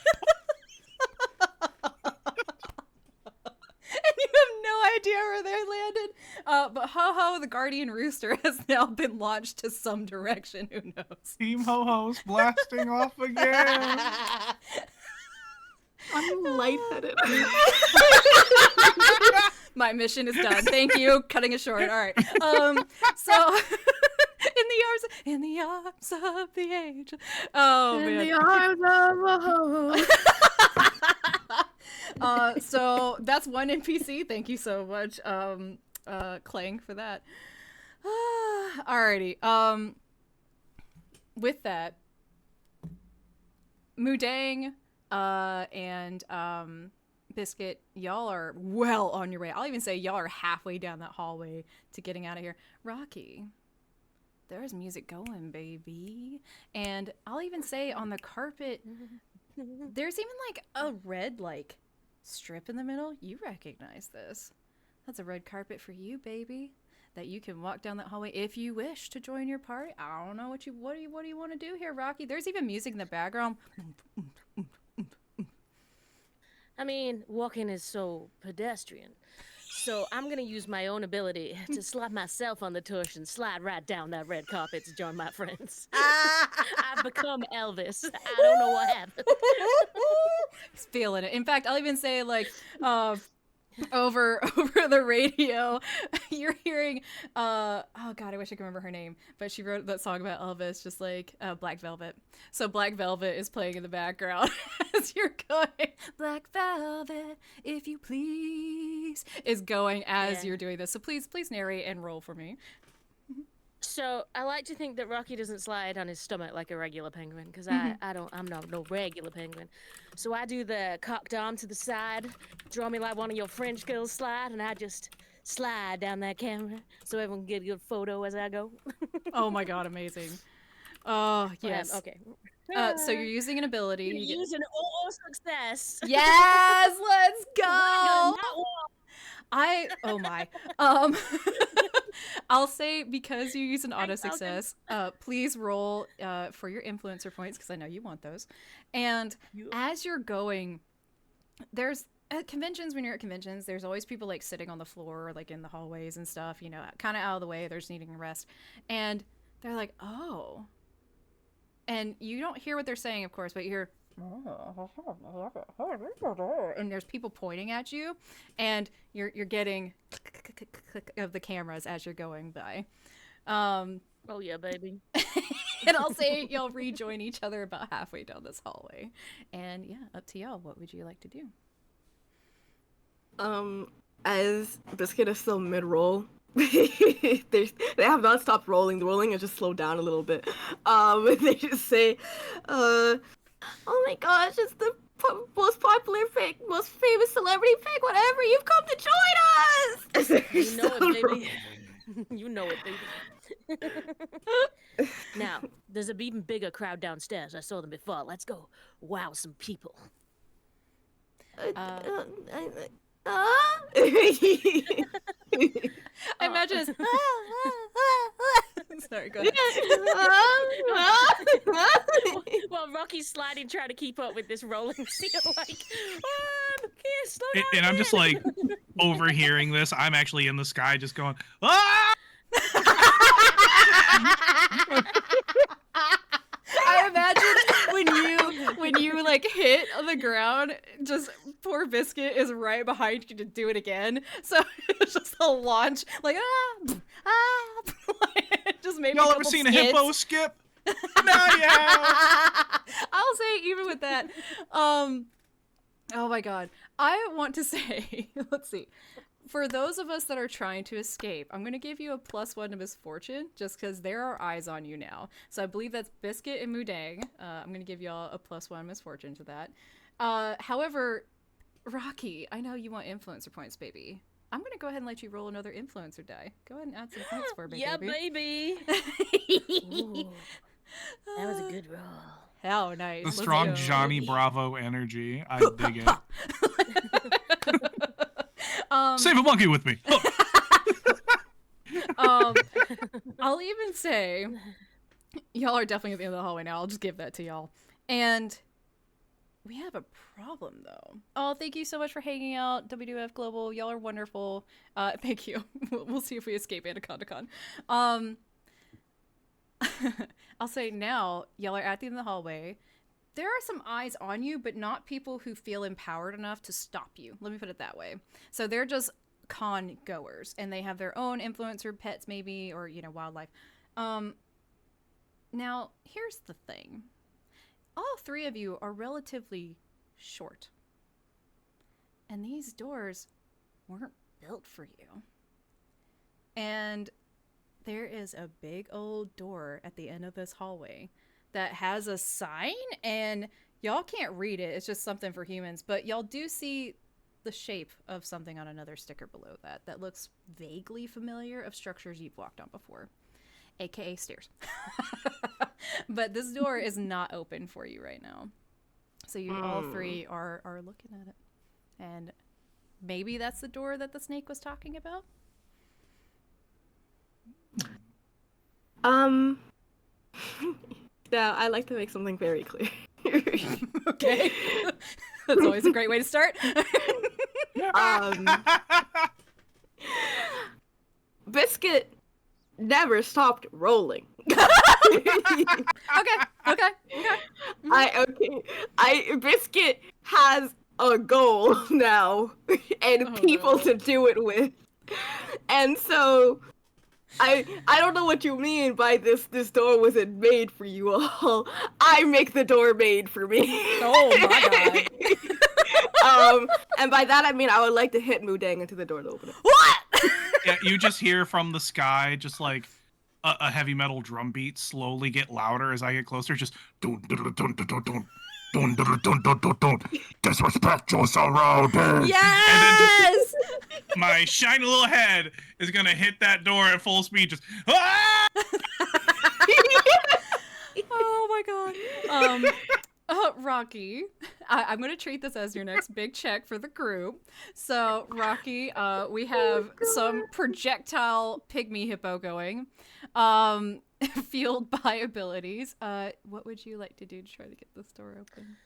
And you have no idea where they landed. But Ho-Ho, the guardian rooster, has now been launched to some direction. Who knows? Team Ho-Ho's blasting off again. I'm lightheaded. My mission is done. Thank you. Cutting it short. All right. So in the arms of the angel. Oh, In man. the arms of a ho. So that's one NPC. Thank you so much, Clang, for that. Alrighty. With that, Mudang, and Biscuit, y'all are well on your way. I'll even say y'all are halfway down that hallway to getting out of here. Rocky, there's music going, baby. And I'll even say on the carpet, there's even like a red strip in the middle. You recognize this. That's a red carpet for you, baby. That you can walk down that hallway if you wish to join your party. I don't know what do you want to do here, Rocky? There's even music in the background. I mean, walking is so pedestrian. So I'm going to use my own ability to slap myself on the tush and slide right down that red carpet to join my friends. I've become Elvis. I don't know what happened. He's feeling it. In fact, I'll even say over the radio, you're hearing oh god, I wish I could remember her name, but she wrote that song about Elvis, just like Black Velvet. So Black Velvet is playing in the background as you're going. Black Velvet, if you please, is going as you're doing this. So please narrate and roll for me. So I like to think that Rocky doesn't slide on his stomach like a regular penguin, because I'm no regular penguin. So I do the cocked arm to the side, draw me like one of your French girls slide, and I just slide down that camera so everyone can get a good photo as I go. Oh my god, amazing. Oh yes. Okay. So you're using an ability. You're using all success. Yes, let's go. Oh my. I'll say, because you use an auto success, please roll for your influencer points, because I know you want those. And as you're going, there's at conventions, when you're at conventions, there's always people sitting on the floor, in the hallways and stuff, kind of out of the way. They're just needing a rest. And they're like, oh. And you don't hear what they're saying, of course, but you hear, and there's people pointing at you, and you're getting click of the cameras as you're going by. Oh yeah, baby. And I'll say y'all rejoin each other about halfway down this hallway. And yeah, up to y'all. What would you like to do? As Biscuit is still mid-roll, they have not stopped rolling. The rolling has just slowed down a little bit. They just say, oh my gosh, it's the most popular pick, most famous celebrity pick, whatever. You've come to join us. You know it, baby. You know it, baby. Now, there's an even bigger crowd downstairs. I saw them before. Let's go wow some people. I imagine it's, sorry, go ahead. Well, Rocky's sliding, trying to keep up with this rolling seal, and I'm just overhearing this. I'm actually in the sky just going, ah! I imagine when you hit the ground, just poor Biscuit is right behind you to do it again. So it's just a launch, just maybe. Y'all ever seen a hippo skip? No, yeah. I'll say even with that, oh my god, I want to say, let's see. For those of us that are trying to escape, I'm going to give you a +1 to misfortune, just because there are eyes on you now. So I believe that's Biscuit and Mudang. I'm going to give y'all a +1 misfortune to that. However, Rocky, I know you want influencer points, baby. I'm going to go ahead and let you roll another influencer die. Go ahead and add some points for me, baby. That was a good roll. How nice. The Let's strong go. Johnny Bravo energy. I dig it. Save a monkey with me. I'll even say, y'all are definitely at the end of the hallway now. I'll just give that to y'all. And we have a problem, though. Oh, thank you so much for hanging out, WWF Global. Y'all are wonderful. Thank you. We'll see if we escape AnaConda Con. I'll say now, y'all are at the end of the hallway. There are some eyes on you, but not people who feel empowered enough to stop you. Let me put it that way. So they're just con goers, and they have their own influencer pets, maybe, or, you know, wildlife. Now, here's the thing. All three of you are relatively short. And these doors weren't built for you. And there is a big old door at the end of this hallway that has a sign, and y'all can't read it. It's just something for humans, but y'all do see the shape of something on another sticker below that looks vaguely familiar of structures you've walked on before, aka stairs. But this door is not open for you right now. So you all three are looking at it. And maybe that's the door that the snake was talking about? Now, I like to make something very clear. Okay. That's always a great way to start. Biscuit never stopped rolling. Okay. Biscuit has a goal now and people to do it with. And so I don't know what you mean by this door wasn't made for you all. I make the door made for me. Oh my god. And by that I mean I would like to hit Deng into the door to open it. What? Yeah, you just hear from the sky, just like a heavy metal drum beat slowly get louder as I get closer. Just dun dun dun dun dun dun dun dun dun dun dun dun. Disrespect your surroundings. Yes. My shiny little head is gonna hit that door at full speed. Just ah! Oh my god. Rocky, I'm going to treat this as your next big check for the group. So, Rocky, we have some projectile pygmy hippo going, fueled by abilities. What would you like to do to try to get this door open?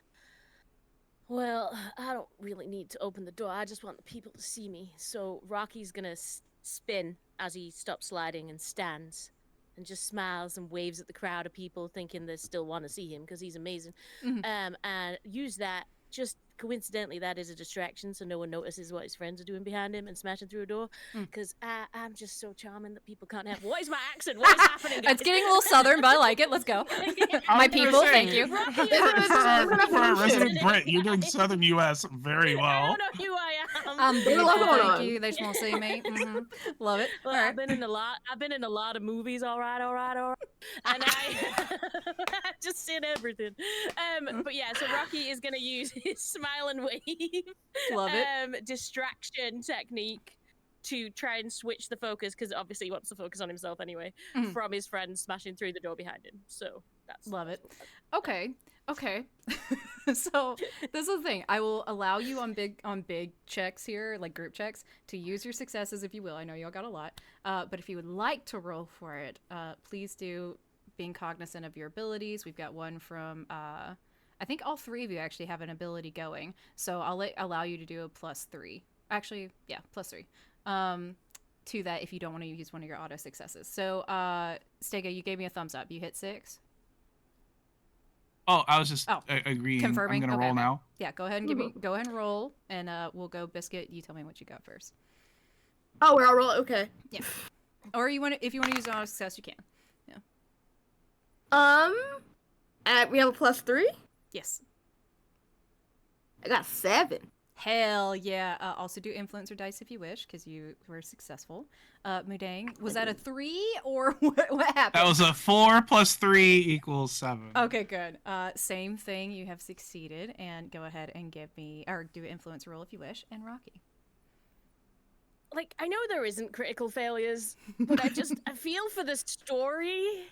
Well, I don't really need to open the door. I just want the people to see me. So Rocky's gonna spin as he stops sliding and stands and just smiles and waves at the crowd of people thinking they still want to see him because he's amazing. Mm-hmm. And use that, just coincidentally, that is a distraction so no one notices what his friends are doing behind him and smashing through a door because I'm just so charming that people can't have. What is my accent? What is happening, guys? It's getting a little southern, but I like it. Let's go. My people, thank you. For resident Brit, you're doing Southern U.S. very well. I don't know who I am. I'm beautiful, thank you. They just won't see me. Love it. Well, All right. I've been in a lot of movies. All right. And I just seen everything. But yeah, so Rocky is gonna use his smile and wave, Love it. Distraction technique to try and switch the focus because obviously he wants to focus on himself anyway from his friends smashing through the door behind him. So that's love it. Okay. So this is the thing. I will allow you on big checks here, like group checks, to use your successes if you will. I know y'all got a lot, but if you would like to roll for it, please do. Being cognizant of your abilities. We've got one from. I think all three of you actually have an ability going, so I'll allow you to do a +3. Actually, yeah, +3 to that if you don't want to use one of your auto successes. So, Stega, you gave me a thumbs up. You hit 6. Oh, I was just agreeing. Confirming. I'm gonna roll now. Yeah, go ahead and go ahead and roll, and we'll go Biscuit. You tell me what you got first. Oh, we're all roll. Okay. Yeah. Or if you want to use an auto success, you can. Yeah. We have a +3. Yes. I got 7. Hell yeah. Also do influencer dice if you wish, because you were successful. Mudang, was that a 3 or what happened? That was a 4 + 3 = 7. Okay, good. Same thing. You have succeeded, and go ahead and give me, or do an influence roll if you wish, and Rocky. Like, I know there isn't critical failures, but I feel for the story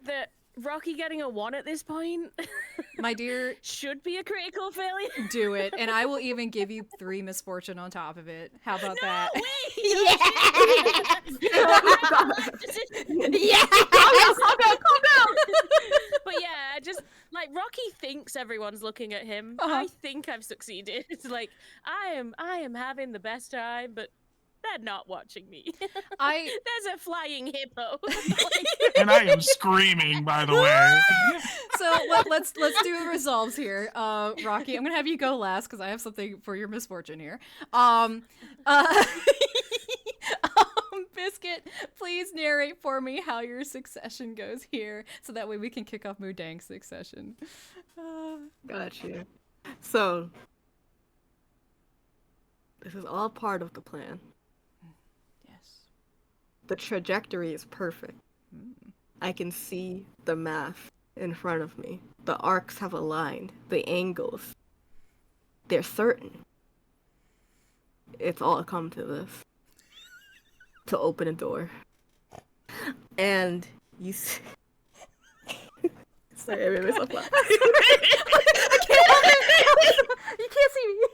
that Rocky getting a 1 at this point My dear, should be a critical failure. do it. And I will even give you 3 misfortune on top of it. How about that? Wait! Yeah. Calm down. But yeah, just like Rocky thinks everyone's looking at him. Uh-huh. I think I've succeeded. It's like I am having the best time, but they're not watching me. There's a flying hippo. And I am screaming, by the way. So let's do resolves here. Rocky, I'm gonna have you go last because I have something for your misfortune here. Biscuit, please narrate for me how your succession goes here, so that way we can kick off Deng's succession. Got you. So, this is all part of the plan. Yes. The trajectory is perfect. I can see the math in front of me. The arcs have aligned. The angles. They're certain. It's all come to this. To open a door. And you see... Sorry, I made myself laugh. You can't see me.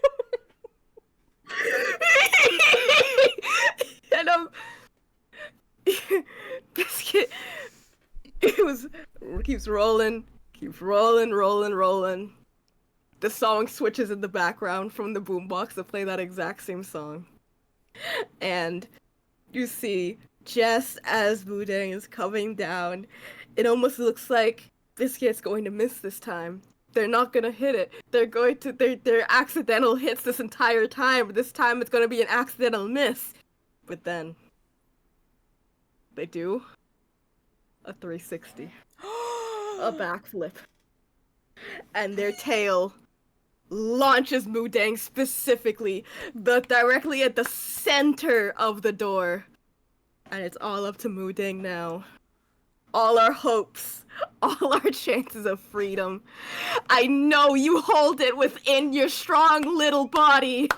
And Biscuit, keeps rolling. The song switches in the background from the boombox to play that exact same song. And you see, just as Deng is coming down, it almost looks like Biscuit's going to miss this time. They're not gonna hit it. They're accidental hits this entire time, but this time it's gonna be an accidental miss. But then, they do a 360. A backflip. And their tail launches Deng specifically, directly at the center of the door. And it's all up to Deng now. All our hopes, all our chances of freedom. I know you hold it within your strong little body.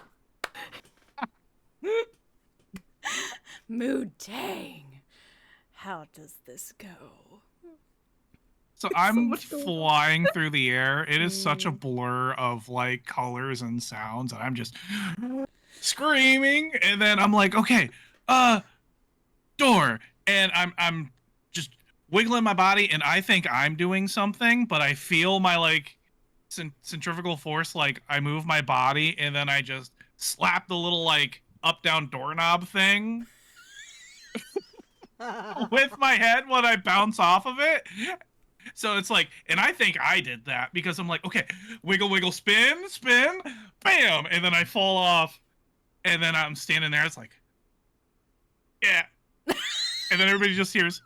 Deng, how does this go? So I'm flying through the air. It is such a blur of like colors and sounds, and I'm just screaming. And then I'm like, okay, door. And I'm just wiggling my body, and I think I'm doing something, but I feel my like centrifugal force. Like I move my body, and then I just slap the little like up down doorknob thing with my head when I bounce off of it. So it's like, and I think I did that because I'm like, okay, wiggle, wiggle, spin, bam, and then I fall off, and then I'm standing there. It's like, yeah, and then everybody just hears.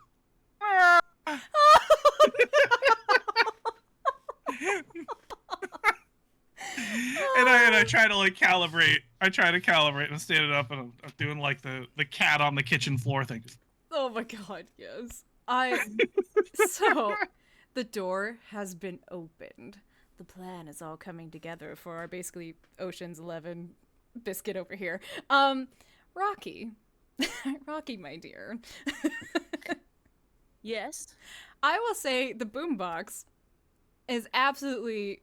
And I try to like calibrate. I try to calibrate and stand it up, and I'm doing like the cat on the kitchen floor thing. Oh my god, yes. So, the door has been opened. The plan is all coming together for our basically Ocean's 11 Biscuit over here. Rocky. Rocky, my dear. Yes. I will say the boombox is absolutely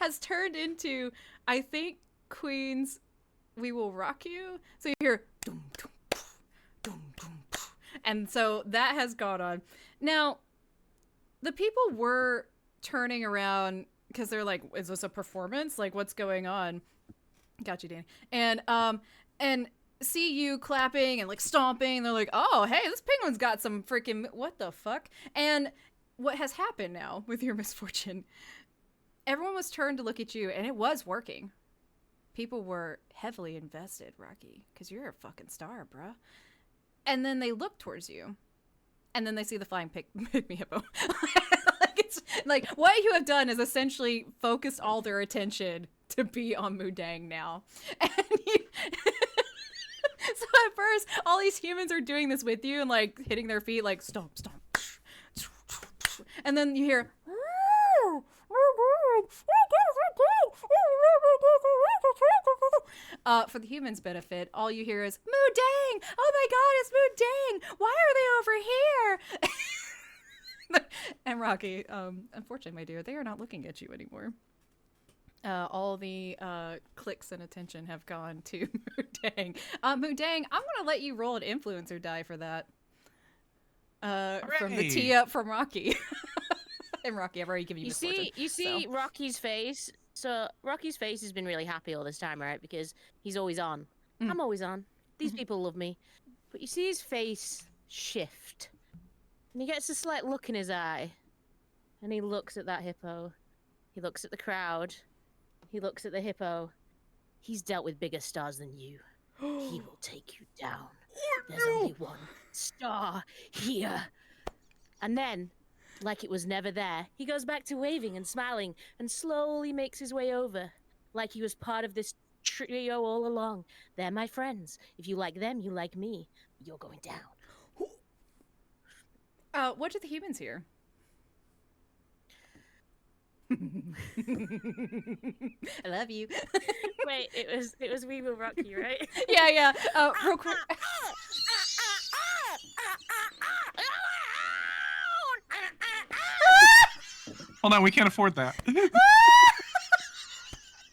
has turned into, I think, Queen's "We Will Rock You." So you hear dum, dum, poof, dum, dum, poof. And so that has gone on. Now, the people were turning around because they're like, "Is this a performance? Like, what's going on?" Got you, Danny. And see you clapping and like stomping. And they're like, "Oh, hey, this penguin's got some freaking what the fuck?" And what has happened now with your misfortune? Everyone was turned to look at you, and it was working. People were heavily invested, Rocky, because you're a fucking star, bruh. And then they look towards you, and then they see the flying pygmy hippo. Like, it's like what you have done is essentially focused all their attention to be on Deng now. And so at first, all these humans are doing this with you and like hitting their feet, like stomp, stomp. And then you hear, for the humans' benefit, all you hear is, Deng! Oh my god, it's Deng! Why are they over here? And Rocky, unfortunately, my dear, they are not looking at you anymore. All the clicks and attention have gone to Mudang. Mudang, I'm gonna let you roll an influencer die for that. From the Hooray! tee up from Rocky. And Rocky, I've already given you misfortune. You see so. Rocky's face. So Rocky's face has been really happy all this time, right? Because he's always on. Mm. I'm always on. These people love me. But you see his face shift. And he gets a slight look in his eye. And he looks at that hippo. He looks at the crowd. He looks at the hippo. He's dealt with bigger stars than you. He will take you down. There's only one star here. And then, like it was never there, he goes back to waving and smiling and slowly makes his way over. Like he was part of this trio all along. They're my friends. If you like them, you like me. You're going down. What did the humans hear? I love you. Wait, it was We Will Rock You, right? Yeah. Real quick. Hold on, we can't afford that.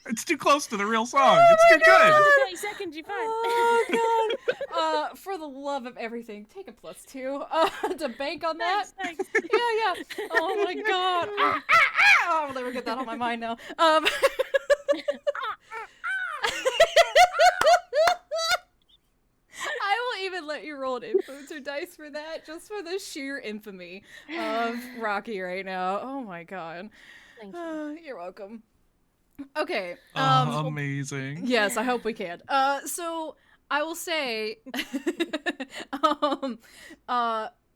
It's too close to the real song. It's too good. Under 30 seconds, you're fine. Oh god. For the love of everything, take a +2. To bank on that. Thanks. Yeah. Oh my god. I'll never get that on my mind now. I will even let you roll an influencer dice for that, just for the sheer infamy of Rocky right now. Oh my god. Thank you. You're welcome. Okay. Amazing. Yes, I hope we can. So I will say,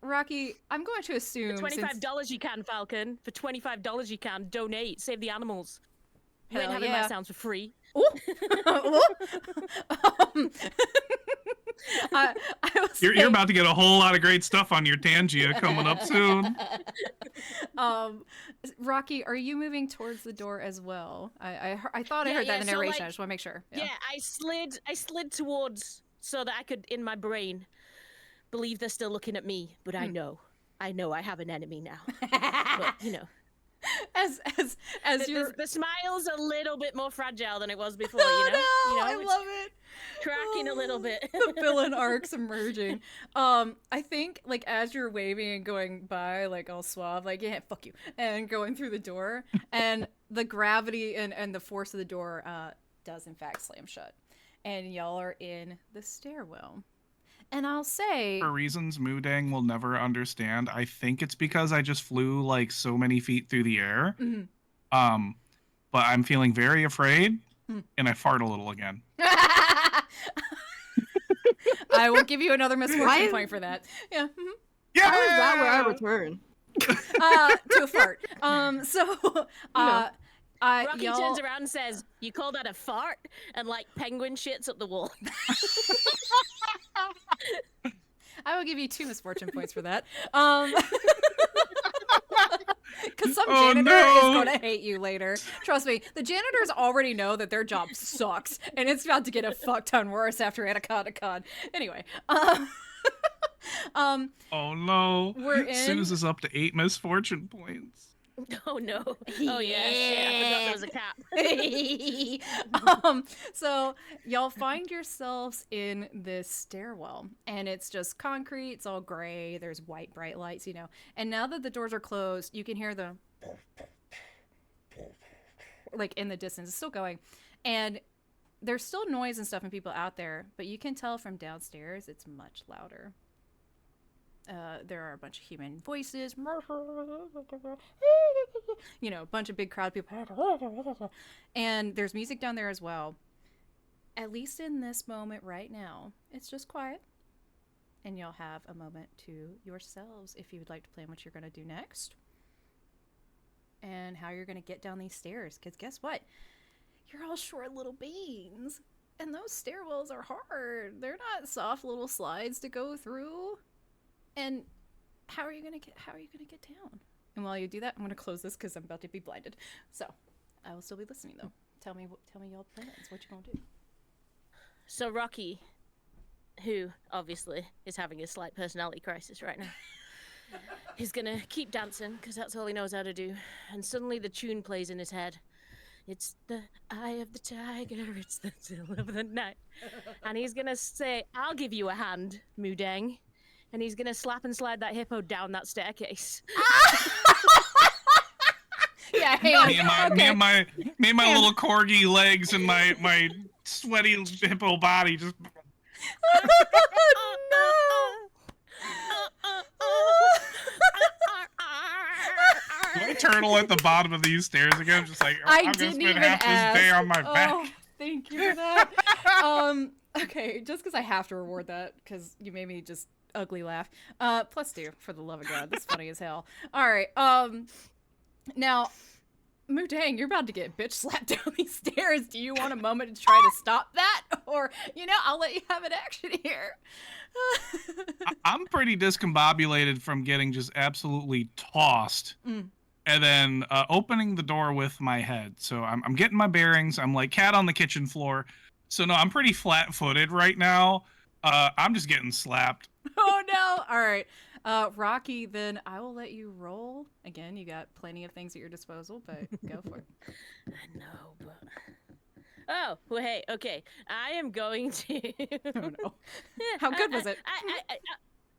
Rocky, I'm going to assume For $25 you can, Falcon. For $25 you can donate. Save the animals. You ain't Hell having yeah. my sounds for free. Ooh. You're about to get a whole lot of great stuff on your Tangia coming up soon. Rocky, are you moving towards the door as well? I thought I heard that in the so, narration. like, I just want to make sure. Yeah, I slid towards so that I could, in my brain, believe they're still looking at me. But I know I have an enemy now. But, you know. As you're The smile's a little bit more fragile than it was before, oh, you know? no, You know, I it's love it. cracking a little bit. The villain arcs emerging. I think like as you're waving and going by like all suave, like yeah, fuck you, and going through the door, and the gravity and the force of the door does in fact slam shut, and y'all are in the stairwell. And I'll say, For reasons Mudang will never understand, I think it's because I just flew like so many feet through the air. Mhm. But I'm feeling very afraid, and I fart a little again. I will give you another misfortune Why- point for that. Yeah. Mhm. Yeah. How is that where I return? To a fart. Rocky y'all... turns around and says, "You call that a fart?" And like penguin shits up the wall. I will give you 2 misfortune points for that. Because some Oh, janitor no. is going to hate you later. Trust me, the janitors already know that their job sucks, and it's about to get a fuck ton worse after AnaConda Con. Anyway, Oh no. We're in- Suze is up to 8 misfortune points. Oh no. Oh yeah, shit. I forgot there was a cap. So y'all find yourselves in this stairwell, and it's just concrete. It's all gray. There's white bright lights, you know. And now that the doors are closed, you can hear the like in the distance. It's still going, and there's still noise and stuff and people out there, but you can tell from downstairs it's much louder. There are a bunch of human voices, you know, a bunch of big crowd people, and there's music down there as well. At least in this moment right now, it's just quiet, and you'll have a moment to yourselves if you would like to plan what you're going to do next and how you're going to get down these stairs, because guess what? You're all short little beings, and those stairwells are hard. They're not soft little slides to go through. And how are you gonna get down? And while you do that, I'm gonna close this because I'm about to be blinded. So I will still be listening though. Tell me y'all plans. What you gonna do? So Rocky, who obviously is having a slight personality crisis right now, He's gonna keep dancing, because that's all he knows how to do. And suddenly the tune plays in his head. It's the eye of the tiger, it's the still of the night. And he's gonna say, I'll give you a hand, Deng. And he's gonna slap and slide that hippo down that staircase. Yeah, hands. Me and my little corgi legs and my sweaty hippo body just. Do I turtle at the bottom of these stairs again? Just like I'm gonna didn't spend even half ask. this day on my Oh, back. thank you for that. Okay, just because I have to reward that, because you made me just ugly laugh. +2 for the love of God. That's funny as hell. All right. Now, Deng, you're about to get bitch slapped down these stairs. Do you want a moment to try to stop that, or I'll let you have an action here. I'm pretty discombobulated from getting just absolutely tossed. And then opening the door with my head. So I'm getting my bearings. I'm like cat on the kitchen floor. So no, I'm pretty flat-footed right now. I'm just getting slapped. Oh no! All right, Rocky. Then I will let you roll. Again, you got plenty of things at your disposal, but go for it. I know, but... Oh, well, hey, okay. I am going to... Oh no! How good was it?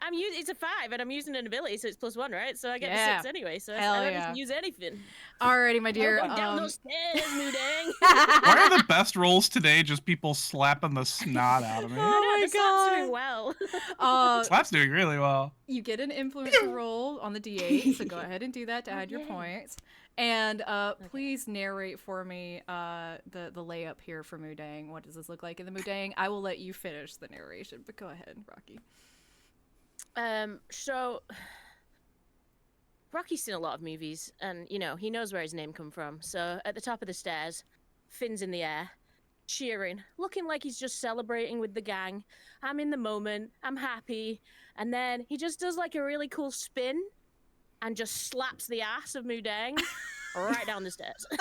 I'm using, it's a 5, and I'm using an ability, so it's +1, right? So I get the 6 anyway, so Hell I don't yeah. just use anything. Alrighty, my dear. Go down those stairs, Deng. Why are the best rolls today just people slapping the snot out of me? Oh my the slap's God. doing well. Slap's doing really well. You get an influence roll on the D8, so go ahead and do that to add your points. And please narrate for me the layup here for Deng. What does this look like in the Deng? I will let you finish the narration, but go ahead, Rocky. So Rocky's seen a lot of movies, and he knows where his name come from. So at the top of the stairs, fins in the air, cheering, looking like he's just celebrating with the gang. I'm in the moment, I'm happy, and then he just does like a really cool spin and just slaps the ass of Deng right down the stairs. All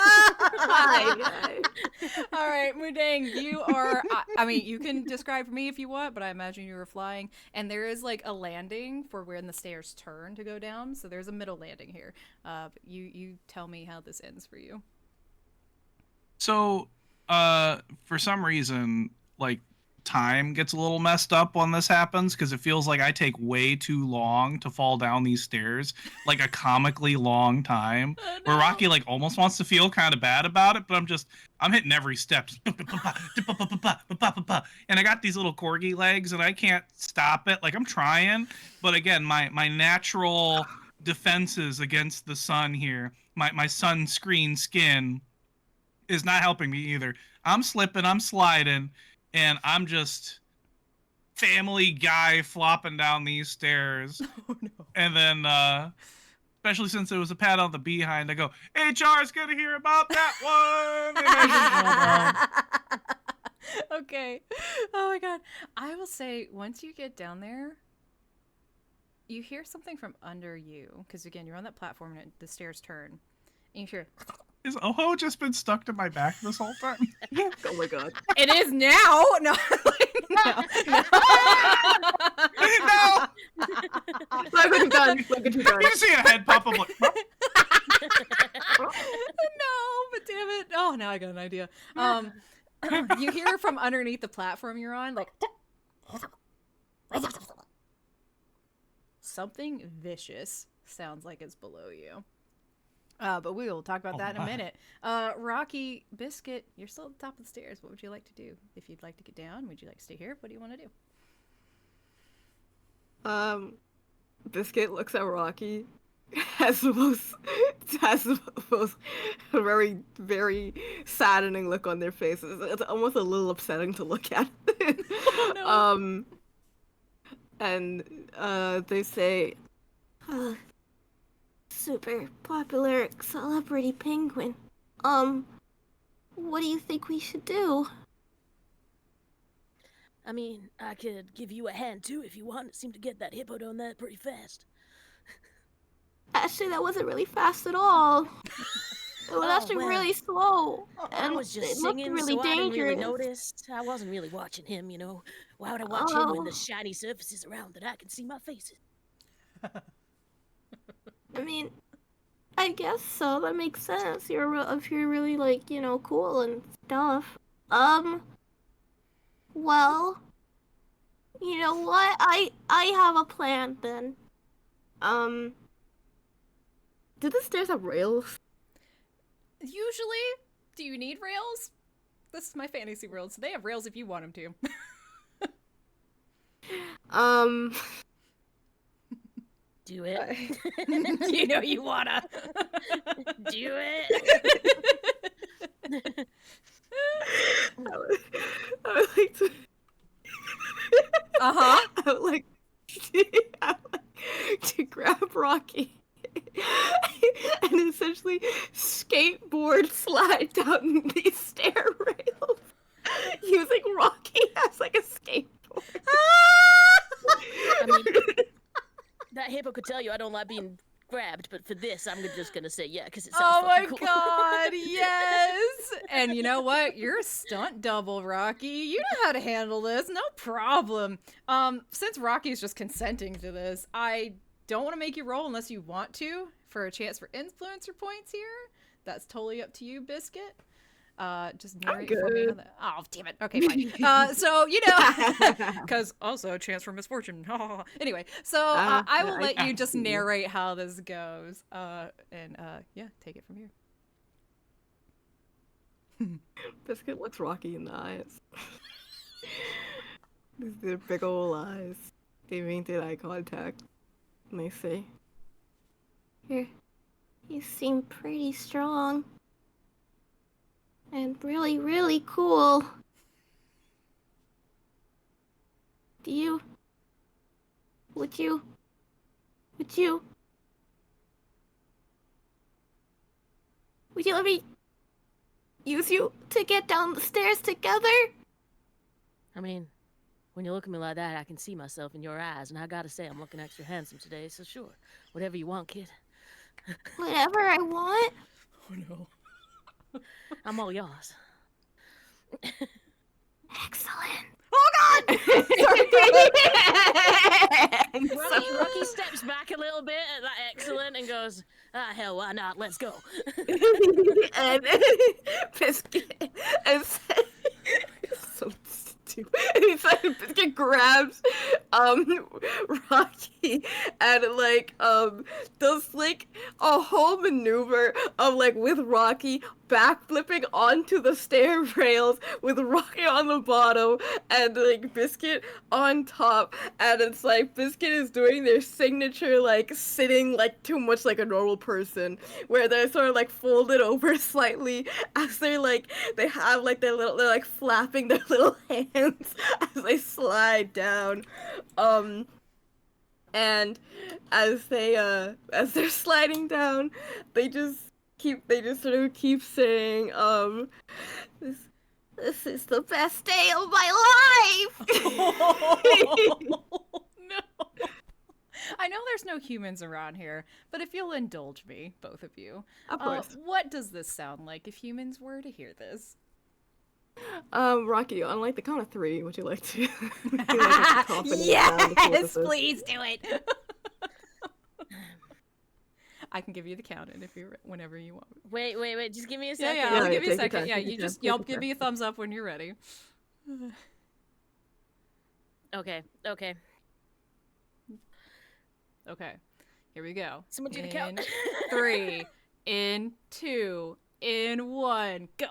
right, Deng, you are, I mean, you can describe for me if you want, but I imagine you were flying, and there is like a landing for when the stairs turn to go down, so there's a middle landing here. But you tell me how this ends for you. So, for some reason, like, time gets a little messed up when this happens, because it feels like I take way too long to fall down these stairs, like a comically long time, where Rocky like almost wants to feel kind of bad about it, but I'm hitting every step. And I got these little corgi legs and I can't stop it. Like, I'm trying, but again, my natural defenses against the sun here, my sunscreen skin is not helping me either. I'm slipping, I'm sliding, and I'm just Family Guy flopping down these stairs. Oh no. And then, especially since it was a pat on the behind, I go, HR's gonna hear about that one! And I just roll down. Okay. Oh my God. I will say, once you get down there, you hear something from under you, because again, you're on that platform and the stairs turn, and you hear... Is Oho just been stuck to my back this whole time? Oh my God. It is now. No. No. Look what you've done. Look what you've done. You see a head pop up like, No, but damn it. Oh, now I got an idea. You hear from underneath the platform you're on, like something vicious sounds like it's below you. But we will talk about that in a minute. Rocky, Biscuit, you're still at the top of the stairs. What would you like to do? If you'd like to get down, would you like to stay here? What do you want to do? Biscuit looks at Rocky, has the most very, very saddening look on their faces. It's almost a little upsetting to look at. No. And they say, Super popular celebrity penguin. What do you think we should do? I mean, I could give you a hand too if you want. It seemed to get that hippo down there pretty fast. Actually, that wasn't really fast at all. It was actually really slow. I was just it singing, looked really so I didn't really dangerous. notice. I wasn't really watching him, Why would I watch him when there's shiny surfaces around that I can see my faces? I mean, I guess so. That makes sense. If you're really like, cool and stuff. Well, you know what? I have a plan then. Do the stairs have rails? Usually, do you need rails? This is my fantasy world, so they have rails if you want them to. Do it. You know you wanna. Do it. I would like to. Uh-huh. I would like to grab Rocky and essentially skateboard slide down these stair rails using Rocky as like a skateboard. I mean, that hippo could tell you I don't like being grabbed, but for this, I'm just gonna say yeah, because it sounds Oh my fucking cool. god, yes! And you know what? You're a stunt double, Rocky. You know how to handle this, no problem. Since Rocky's just consenting to this, I don't want to make you roll unless you want to for a chance for influencer points here. That's totally up to you, Biscuit. Just narrate for me. Oh, damn it. Okay, fine. So, because also a chance for misfortune. Anyway, so I will let you just narrate how this goes. Yeah, take it from here. Biscuit looks Rocky in the eyes. They're big ol' eyes. They maintain eye contact. And they say, You seem pretty strong. And really, really cool. Would you let me use you to get down the stairs together? I mean, when you look at me like that, I can see myself in your eyes, and I gotta say, I'm looking extra handsome today, so sure. Whatever you want, kid. Whatever I want? Oh no. I'm all yours. Excellent. Oh god! Rocky steps back a little bit at that excellent and goes, hell, why not? Let's go. and Biscuit and so stupid. And he said Biscuit grabs Rocky and does like a whole maneuver of like with Rocky backflipping onto the stair rails with Rocky on the bottom and like Biscuit on top, and it's like Biscuit is doing their signature like sitting like too much like a normal person, where they're sort of like folded over slightly as they're like flapping their little hands as they slide down. And as they're sliding down, they just sort of keep saying, this is the best day of my life. Oh, no. I know there's no humans around here, but if you'll indulge me, both of you, Of course. what does this sound like if humans were to hear this? Rocky, on like the count of 3, would you like to? Yes, please do it. I can give you the count in whenever you want. Wait, just give me a second. Yeah, I'll give you a second. Time, Yeah, y'all give me a thumbs up when you're ready. Okay. Okay, here we go. Someone do the count. 3, in 2, in 1, go.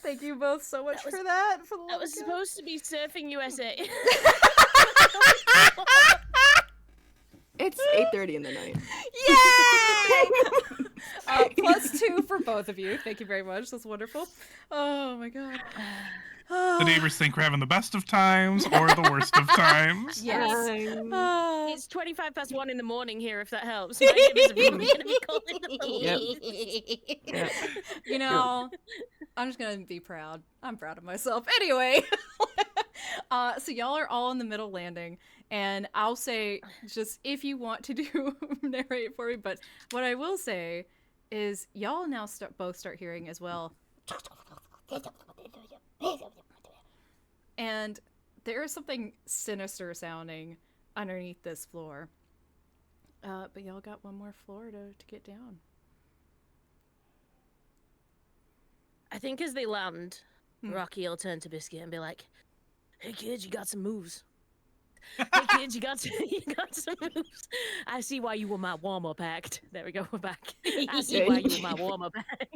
Thank you both so much for that. For the That was supposed to be Surfing USA. It's 8:30 in the night. Yay! +2 for both of you. Thank you very much. That's wonderful. Oh my god. The neighbors think we're having the best of times or the worst of times. Yes. It's 1 in the morning here, if that helps. My neighbors are probably gonna be calling the police. Yep. You know, I'm just gonna be proud. I'm proud of myself. Anyway, So y'all are all in the middle landing, and I'll say just if you want to do narrate for me, but what I will say is y'all now both start hearing as well. And there is something sinister sounding underneath this floor. But y'all got one more floor to get down. I think as they land, Rocky will turn to Biscuit and be like, "Hey kids, you got some moves. Hey kids, you got some moves. I see why you were my warm-up act." There we go, we're back. I see why you were my warm-up act.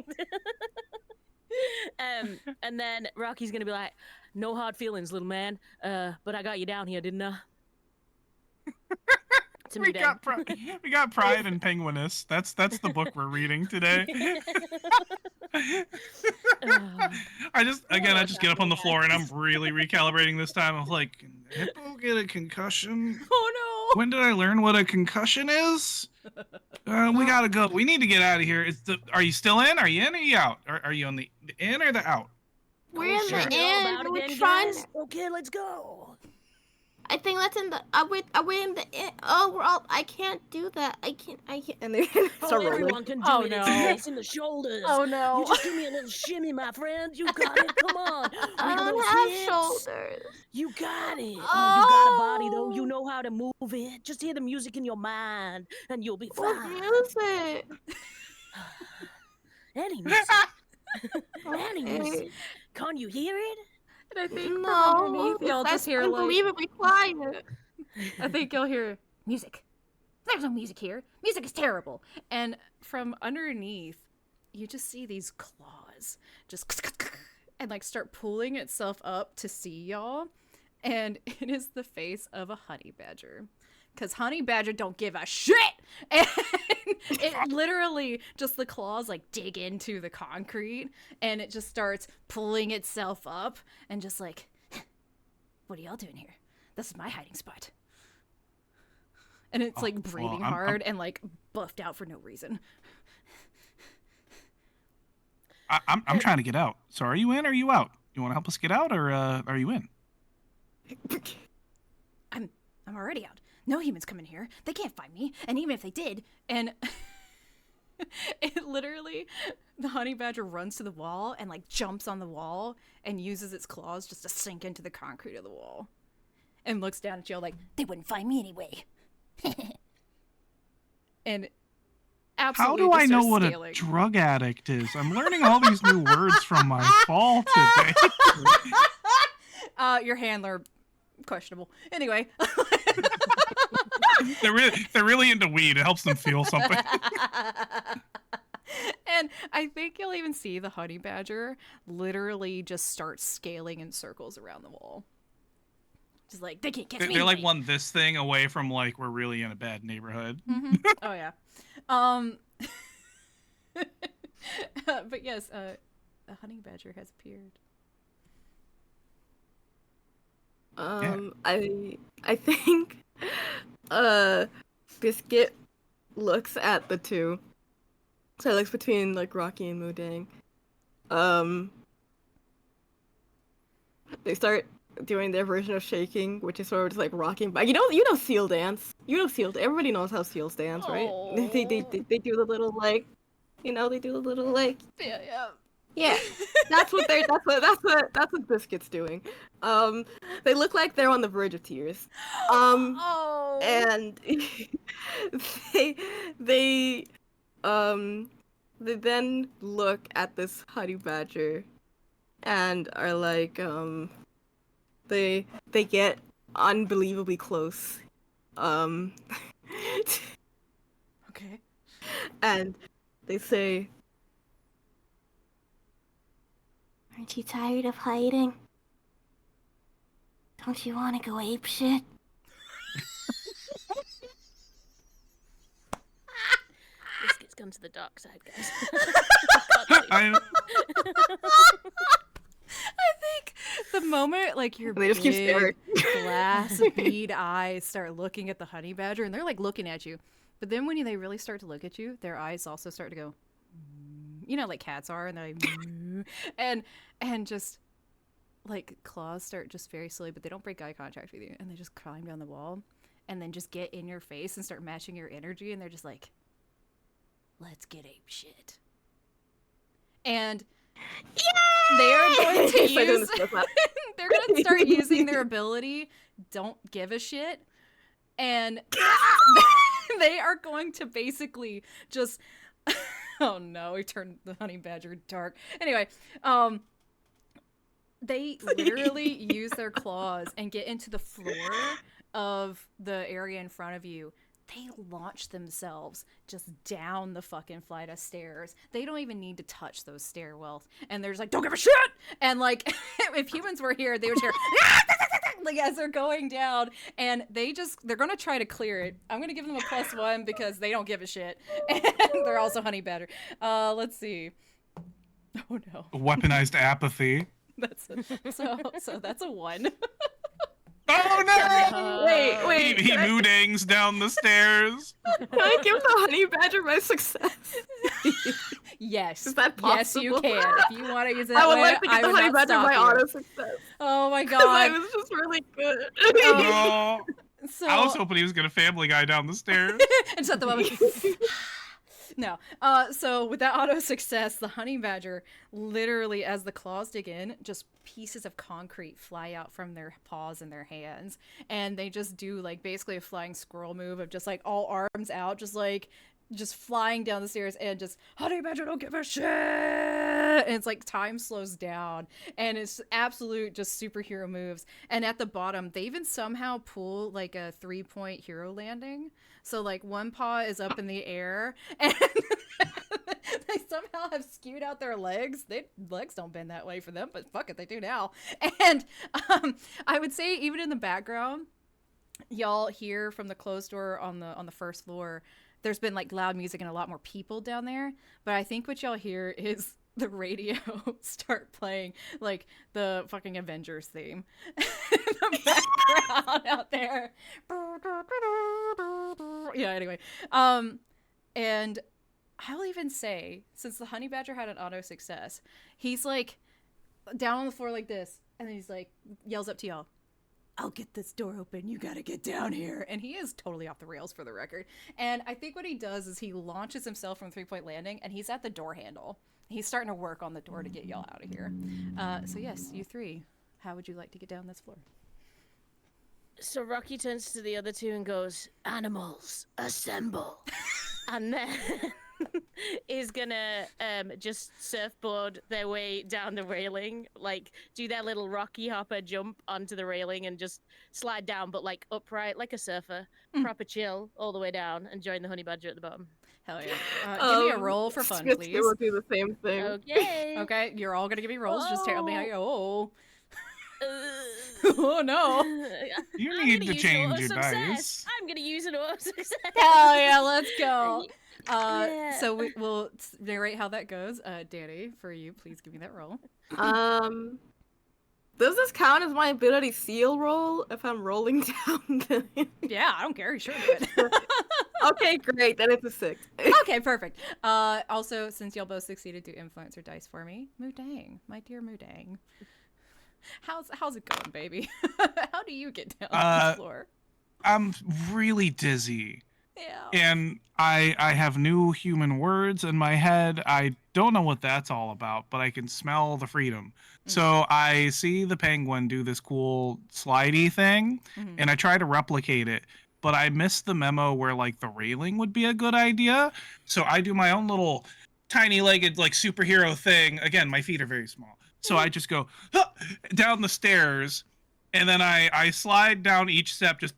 And then Rocky's gonna be like, "No hard feelings, little man. But I got you down here, didn't I?" We got Pride and Penguinus. That's the book we're reading today. I just get up on the floor and I'm really recalibrating this time. I'm like, can Hippo get a concussion? Oh no! When did I learn what a concussion is? We gotta go. We need to get out of here. Are you still in? Are you in or are you out? Are you on the in or the out? We're in the in. We're trying. Okay, let's go. I think that's in the. Are we in the in? Oh, we're all. I can't do that. I can't. And they start rolling. Everyone can do Oh, it. no. It's nice in the shoulders. Oh no! You just give me a little shimmy, my friend. You got it. Come on. I don't have shoulders. You got it. Oh. Oh, you got a body though. You know how to move it. Just hear the music in your mind, and you'll be What fine. music? Any music. Any music. Can you hear it? And I think from No, underneath y'all that's just hear like. unbelievably quiet. I think you'll hear music. There's no music here. Music is terrible. And from underneath, you just see these claws just and like start pulling itself up to see y'all. And it is the face of a honey badger. Because honey badger don't give a shit. And it literally just the claws like dig into the concrete and it just starts pulling itself up and just like, what are y'all doing here? This is my hiding spot. And it's like breathing hard and like buffed out for no reason. I'm trying to get out. So are you in or are you out? You want to help us get out or are you in? I'm already out. No humans come in here. They can't find me. And even if they did, and it literally, the honey badger runs to the wall and like jumps on the wall and uses its claws just to sink into the concrete of the wall. And looks down at you like, they wouldn't find me anyway. And absolutely how do I know what scaling. a drug addict is? I'm learning all these new words from my fall today. Your handler, questionable. Anyway. They're really into weed. It helps them feel something. And I think you'll even see the honey badger literally just start scaling in circles around the wall. Just like, they can't catch me. They're like one this thing away from like, we're really in a bad neighborhood. Mm-hmm. Oh yeah. But yes, a honey badger has appeared. I think Biscuit looks at the two. So it looks between like Rocky and Mudang. They start doing their version of shaking, which is sort of just like rocking back. You know seal dance. Everybody knows how seals dance, right? They do the little like, they do the little like. Yeah, that's what Biscuit's doing. They look like they're on the verge of tears. And they then look at this honey badger, and are like, they get unbelievably close. Okay. And they say, Aren't you tired of hiding? Don't you want to go apeshit? Biscuit's gone to the dark side, guys. I think the moment like your they just keep staring. glass bead eyes start looking at the honey badger, and they're like looking at you, but then when they really start to look at you, their eyes also start to go, like cats are, and they're like, and just like claws start just very slowly, but they don't break eye contact with you, and they just climb down the wall and then just get in your face and start matching your energy, and they're just like, let's get ape shit. And they are going to use they're going to start using their ability don't give a shit, and they are going to basically just oh no, we turned the honey badger dark. Anyway, they literally use their claws and get into the floor of the area in front of you. They launch themselves just down the fucking flight of stairs. They don't even need to touch those stairwells. And they're just like, don't give a shit! And like, if humans were here, they would hear, like, as they're going down. And they're going to try to clear it. I'm going to give them a +1 because they don't give a shit. And they're also honey badger. Let's see. Oh no. Weaponized apathy. So that's a 1. Oh no! Wait. He moodangs down the stairs. Can I give the honey badger my success? Yes. Is that Yes, you possible? can. If you want to use it I that would way, like to I give the would honey not badger stop my you. auto success. Oh my Because I god. was just really good. Oh, So I was hoping he was gonna Family Guy down the stairs. and just at the moment. No. So with that auto success, the honey badger literally, as the claws dig in, just pieces of concrete fly out from their paws and their hands, and they just do like basically a flying squirrel move of just like all arms out, just flying down the stairs, and just honey badger don't give a shit, and it's like time slows down, and it's absolute just superhero moves. And at the bottom, they even somehow pull like a 3-point hero landing. So like one paw is up in the air, and they somehow have skewed out their legs. Legs don't bend that way for them, but fuck it, they do now. And I would say even in the background, y'all hear from the closed door on the first floor, there's been like loud music and a lot more people down there. But I think what y'all hear is the radio start playing like the fucking Avengers theme in the background out there. Yeah, anyway. And I'll even say, since the honey badger had an auto success, he's like down on the floor like this, and then he's like yells up to y'all, I'll get this door open, you gotta get down here. And he is totally off the rails, for the record. And I think what he does is he launches himself from 3-point landing, and he's at the door handle. He's starting to work on the door to get y'all out of here. So yes, you three, how would you like to get down this floor? So Rocky turns to the other two and goes, animals, assemble. And then is gonna just surfboard their way down the railing, like do their little Rocky Hopper jump onto the railing and just slide down, but like upright, like a surfer, proper chill all the way down, and join the honey badger at the bottom. Hell yeah. Give me a roll for fun, please. We'll do the same thing. Okay. Okay, you're all gonna give me rolls. Just tell me how you go. Uh, Oh no. You I'm need gonna to use change auto your success. dice. I'm gonna use an auto success. Hell yeah, let's go. Yeah. So we'll narrate how that goes. Danny, for you, please give me that roll. Does this count as my ability seal roll if I'm rolling down? Yeah, I don't care. You sure do it. Okay, great. Then it's a 6. Okay, perfect. Also, since y'all both succeeded, do influencer dice for me. Moodang, my dear Moodang. How's it going, baby? How do you get down the floor? I'm really dizzy. Yeah. And I have new human words in my head. I don't know what that's all about, but I can smell the freedom. So I see the penguin do this cool slidey thing, and I try to replicate it, but I missed the memo where like the railing would be a good idea. So I do my own little tiny-legged like superhero thing. Again, my feet are very small. So I just go down the stairs, and then I slide down each step, just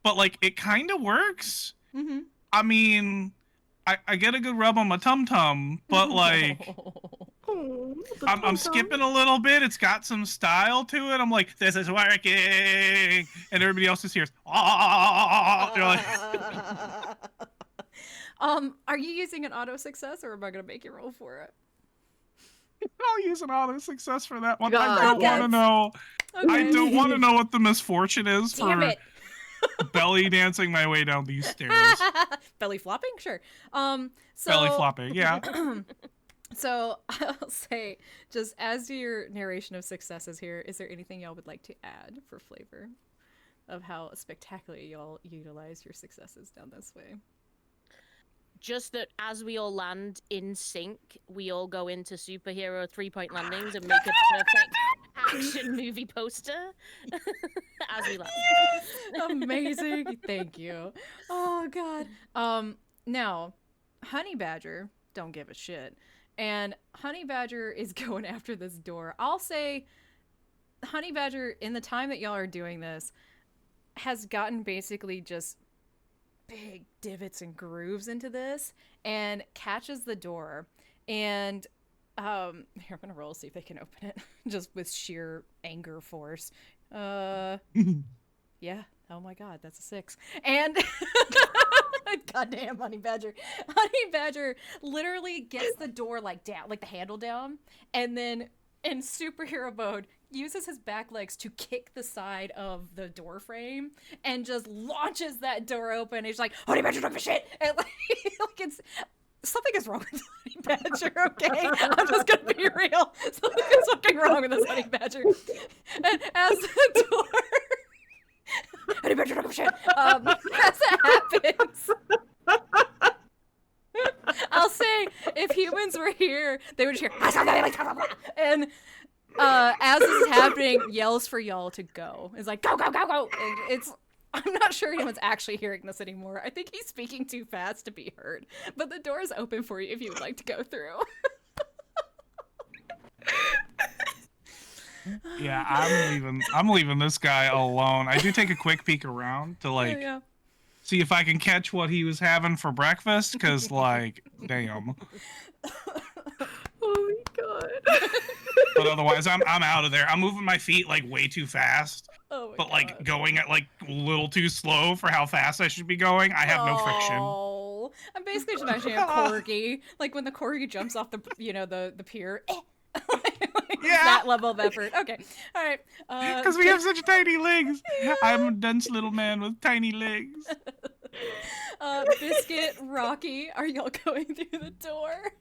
but like it kind of works. I mean, I get a good rub on my tum-tum, but like I'm skipping a little bit. It's got some style to it. I'm like, this is working, and everybody else just hears, oh. They're like, are you using an auto success, or am I gonna make you roll for it? I'll use an auto success for that one. God. I don't want to know. Okay. I don't want to know what the misfortune is Damn for it. belly dancing my way down these stairs. Belly flopping, sure. So Belly flopping, yeah. So I'll say, just as your narration of successes here, is there anything y'all would like to add for flavor of how spectacularly y'all utilize your successes down this way? Just that as we all land in sync, we all go into superhero 3-point landings and make a perfect action movie poster as we land. Amazing. Thank you. Oh god. Now, Honey Badger don't give a shit. And Honey Badger is going after this door. I'll say Honey Badger, in the time that y'all are doing this, has gotten basically just big divots and grooves into this and catches the door. And here, I'm gonna roll to see if they can open it just with sheer anger force. Yeah. Oh my god, that's a 6. And goddamn Honey Badger. Honey Badger literally gets the door like down, like the handle down, and then in superhero mode uses his back legs to kick the side of the door frame and just launches that door open. He's like, Honey Badger, don't give a shit. And like it's something is wrong with Honey Badger, okay? I'm just gonna be real. Something is fucking wrong with this Honey Badger. And as the door Honey Badger, don't give a shit. As that happens, I'll say if humans were here, they would just hear and as this is happening, yells for y'all to go. It's like go, go, go, go. And it's I'm not sure anyone's actually hearing this anymore. I think he's speaking too fast to be heard. But the door is open for you if you would like to go through. Yeah, I'm leaving this guy alone. I do take a quick peek around to like see if I can catch what he was having for breakfast, because like damn. Oh my god. But otherwise I'm out of there. I'm moving my feet like way too fast. Oh my but like going at like a little too slow for how fast I should be going. I have no friction. Oh, I'm basically just imagining a corgi, like when the corgi jumps off the the pier. Yeah. That level of effort. Okay. All right. Because we have such tiny legs. I'm a dense little man with tiny legs. Biscuit, Rocky, are y'all going through the door?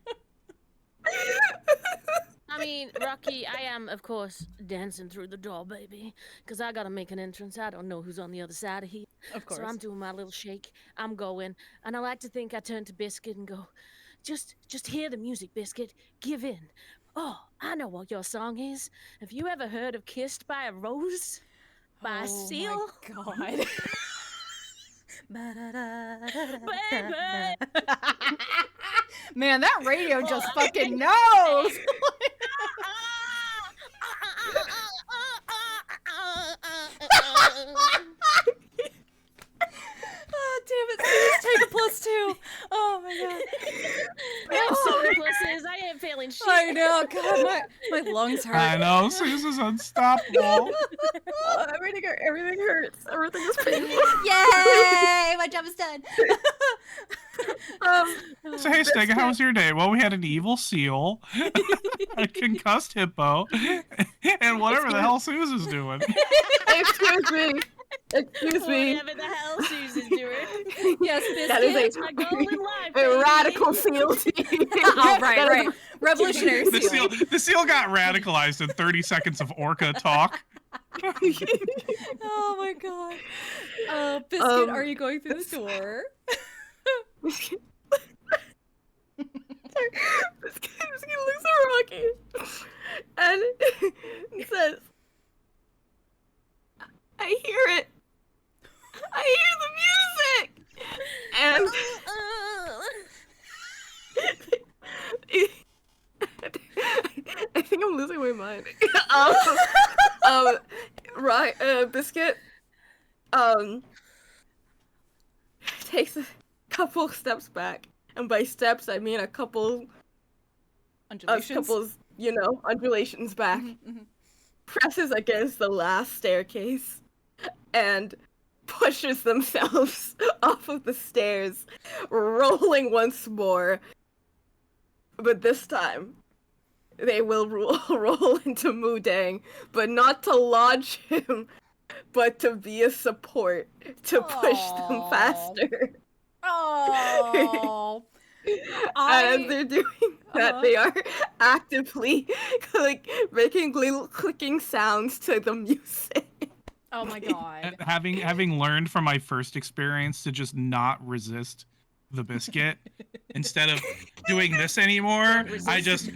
I mean, Rocky, I am, of course, dancing through the door, baby. Because I gotta make an entrance. I don't know who's on the other side of here. Of course. So I'm doing my little shake. I'm going. And I like to think I turn to Biscuit and go, just hear the music, Biscuit. Give in. Oh, I know what your song is. Have you ever heard of Kissed by a Rose? By a Seal? Oh my god. Baby! Man, that radio just fucking knows! Oh, damn it, please take a +2. Oh my god. I have so many pluses. I ain't failing shit. I know, god, my lungs hurt. I know, Susan's unstoppable. Everything hurts. Everything is painful. Yay! My job is done. So hey Stega, how was your day? Well, we had an evil seal, a concussed hippo, and whatever the hell Susan's doing. Excuse me. Excuse me. Whatever the hell Susan's doing. Yes, Biscuit. That is That's my goal in life. a baby. radical seal team. Oh, right. Revolutionary The seal. seal got radicalized in 30 seconds of orca talk. Oh my god. Biscuit, are you going through the door? Biscuit looks at Rocky and says, I hear it. I hear the music. And I think I'm losing my mind. Right, Biscuit takes a couple steps back, and by steps I mean a couple Undulations. undulations back. Mm-hmm. Presses against the last staircase and pushes themselves off of the stairs, rolling once more. But this time, they will roll into Deng, but not to launch him, but to be a support, to push them faster. Oh. And they're doing that they are actively like making little clicking sounds to the music. Oh my god. Having learned from my first experience to just not resist the biscuit instead of doing this anymore, I just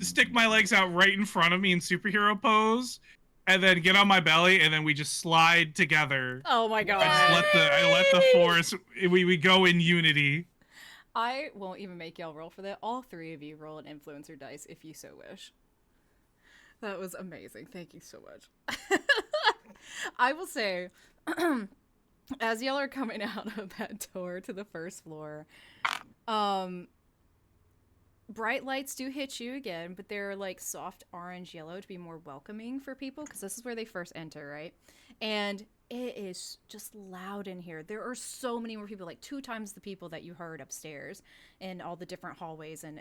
stick my legs out right in front of me in superhero pose, and then get on my belly, and then we just slide together. Oh my god. I let the force. We go in unity. I won't even make y'all roll for that. All three of you roll an influencer dice if you so wish. That was amazing. Thank you so much. I will say, as y'all are coming out of that door to the first floor, bright lights do hit you again, but they're like soft orange yellow to be more welcoming for people, because this is where they first enter, right? And it is just loud in here. There are so many more people, like 2 times the people that you heard upstairs in all the different hallways and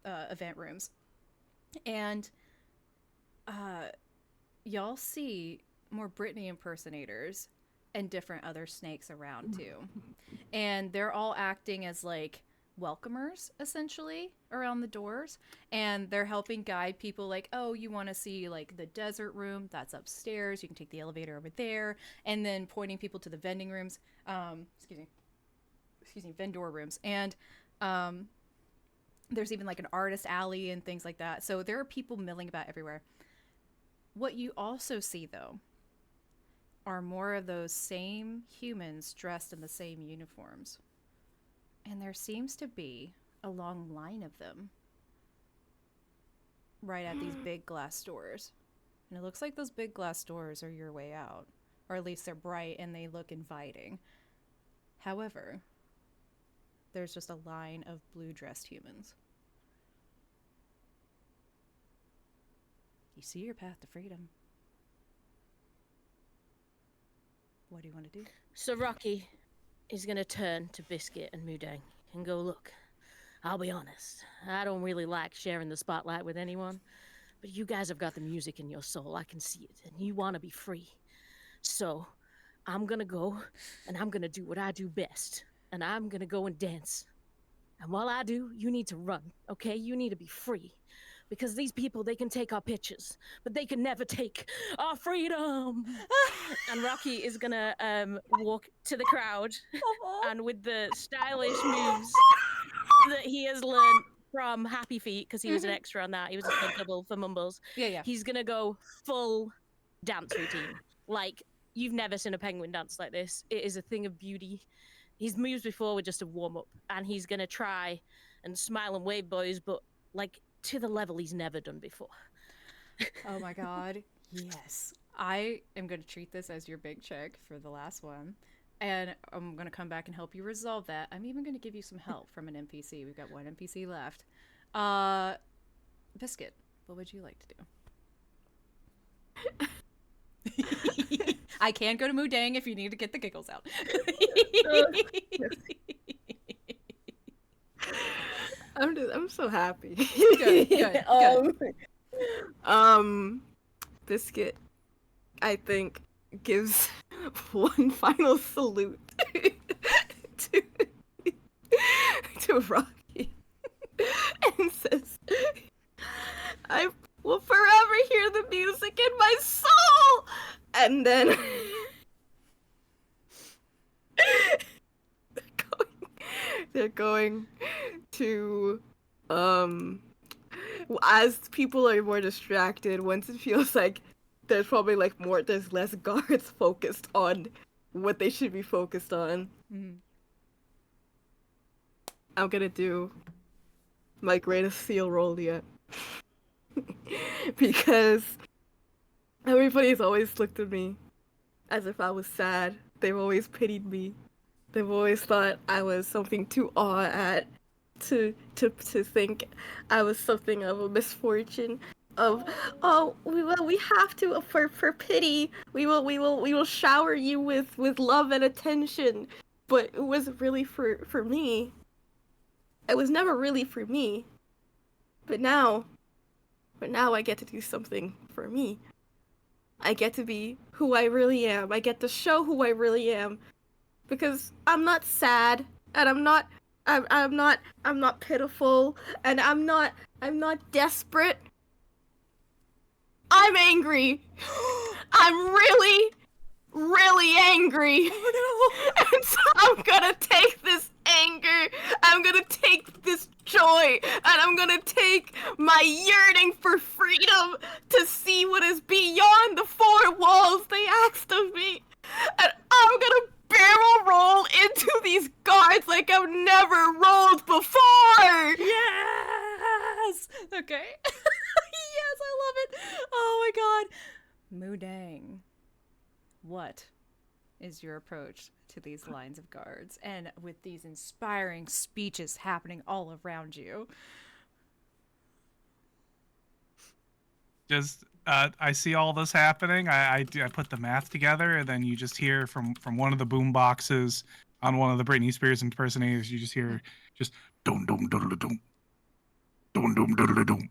event rooms. And y'all see more Brittany impersonators and different other snakes around too. And they're all acting as like welcomers essentially around the doors, and they're helping guide people like, oh, you want to see like the desert room, that's upstairs, you can take the elevator over there, and then pointing people to the vending rooms, vendor rooms. And there's even like an artist alley and things like that. So there are people milling about everywhere. What you also see though are more of those same humans dressed in the same uniforms. And there seems to be a long line of them right at these big glass doors. And it looks like those big glass doors are your way out. Or at least they're bright and they look inviting. However, there's just a line of blue-dressed humans. You see your path to freedom. What do you want to do? So Rocky is going to turn to Biscuit and Mudeng and go, look, I'll be honest, I don't really like sharing the spotlight with anyone, but you guys have got the music in your soul, I can see it, and you want to be free. So I'm going to go, and I'm going to do what I do best, and I'm going to go and dance. And while I do, you need to run, okay? You need to be free. Because these people, they can take our pictures, but they can never take our freedom. And Rocky is gonna walk to the crowd, and with the stylish moves that he has learned from Happy Feet, because he was an extra on that, he was a double for Mumbles. Yeah. He's gonna go full dance routine. Like, you've never seen a penguin dance like this. It is a thing of beauty. His moves before were just a warm-up, and he's gonna try and smile and wave boys, but like to the level he's never done before. Oh my god. Yes. I am going to treat this as your big check for the last one. And I'm going to come back and help you resolve that. I'm even going to give you some help from an NPC. We've got one NPC left. Biscuit, what would you like to do? I can go to Mudeng if you need to get the giggles out. I'm so happy. Good. Biscuit, I think, gives one final salute to Rocky and says, I will forever hear the music in my soul! And then they're going to as people are more distracted, once it feels like there's probably like there's less guards focused on what they should be focused on. Mm-hmm. I'm gonna do my greatest seal roll yet. Because everybody's always looked at me as if I was sad. They've always pitied me. They've always thought I was something to awe at, to think I was something of a misfortune. Of we have to for pity. We will shower you with love and attention. But it wasn't really for me. It was never really for me. But now I get to do something for me. I get to be who I really am. I get to show who I really am. Because I'm not sad, and I'm not I'm not pitiful, and I'm not desperate. I'm angry. I'm really, really angry. Oh And so I'm gonna take this anger, I'm gonna take this joy, and I'm gonna take my yearning for freedom to see what is beyond the four walls they asked of me. And I'm gonna barrel roll into these guards like I've never rolled before! Yes! Okay. Yes, I love it. Oh my god. Mudang, what is your approach to these lines of guards and with these inspiring speeches happening all around you? Just I see all this happening. I put the math together, and then you just hear from one of the boom boxes on one of the Britney Spears impersonators. You just hear just dum dum dum dum dum dum dum dum,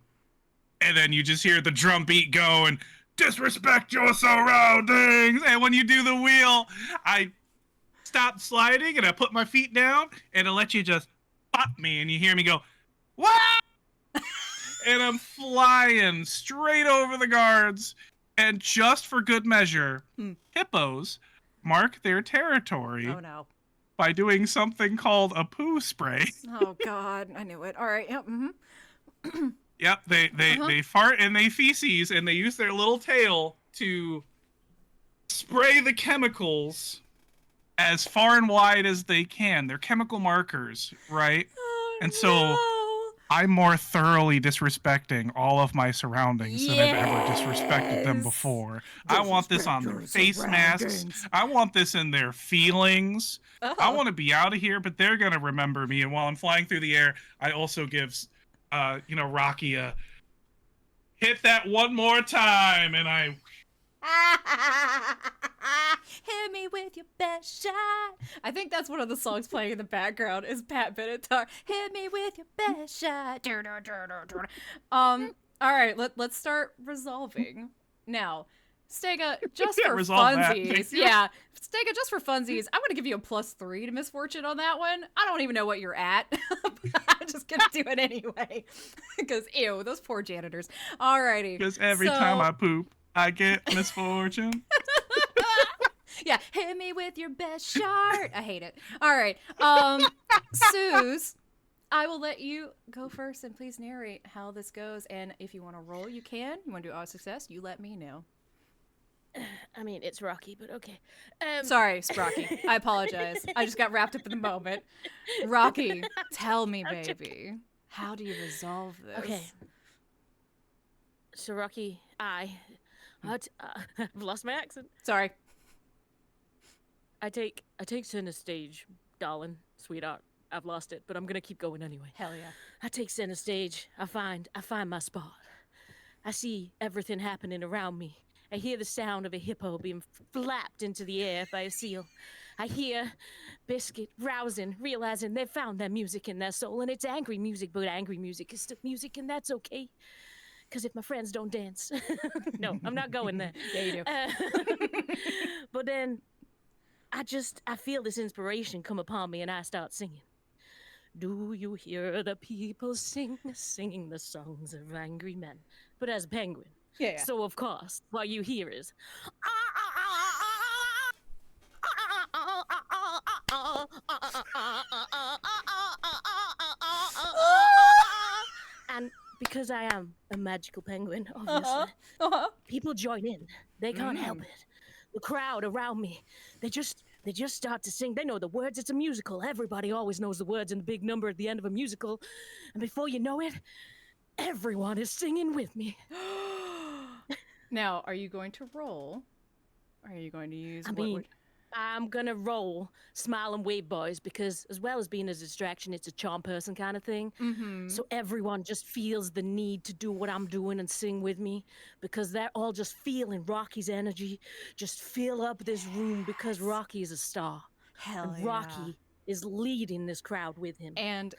and then you just hear the drum beat go and disrespect your surroundings. And when you do the wheel, I stop sliding and I put my feet down, and I let you just pop me, and you hear me go, what? And I'm flying straight over the guards. And just for good measure, hippos mark their territory Oh no. by doing something called a poo spray. Oh god, I knew it. All right. Yep. Mm-hmm. Yep, they fart and they feces, and they use their little tail to spray the chemicals as far and wide as they can. They're chemical markers, right? Oh, And so no. I'm more thoroughly disrespecting all of my surroundings than I've ever disrespected them Yes. before. I want this on their face masks. I want this in their feelings. I Oh. want to be out of here, but they're going to remember me. And while I'm flying through the air, I also give, Rocky a hit that one more time. And I, Hit me with your best shot. I think that's one of the songs playing in the background is Pat Benatar. Hit me with your best shot. All right, let's start resolving. Now, Stega, just Yeah, for resolve that. funsies. Thank you. Yeah, Stega, just for funsies, I'm gonna give you a +3 to misfortune on that one. I don't even know what you're at. I'm just gonna do it anyway. Because ew, those poor janitors. Alrighty. because every so- time I poop, I get misfortune. Yeah, hit me with your best shot. I hate it. All right. Suze, I will let you go first and please narrate how this goes. And if you want to roll, you can. You want to do auto success, you let me know. I mean, it's Rocky, but okay. Sorry, Sprocky. I apologize. I just got wrapped up in the moment. Rocky, tell me, I'm joking. baby. How do you resolve this? Okay. So Rocky, I've lost my accent. Sorry. I take center stage, darling, sweetheart. I've lost it, but I'm gonna keep going anyway. Hell yeah. I take center stage. I find my spot. I see everything happening around me. I hear the sound of a hippo being flapped into the air by a seal. I hear Biscuit rousing, realizing they've found their music in their soul, and it's angry music, but angry music is still music, and that's okay. Because if my friends don't dance, no, I'm not going there. Yeah, you do. But then I feel this inspiration come upon me, and I start singing. Do you hear the people singing the songs of angry men? But as a penguin. Yeah. So of course, what you hear is. And because I am a magical penguin, obviously, people join in. They can't help it. The crowd around me, they just start to sing. They know the words. It's a musical. Everybody always knows the words and the big number at the end of a musical. And before you know it, everyone is singing with me. Now, are you going to roll? Are you going to use I'm gonna roll Smile and Wave Boys because, as well as being a distraction, it's a charm person kind of thing. Mm-hmm. So everyone just feels the need to do what I'm doing and sing with me because they're all just feeling Rocky's energy. Just fill up this room because Rocky is a star. Hell And Rocky is leading this crowd with him. And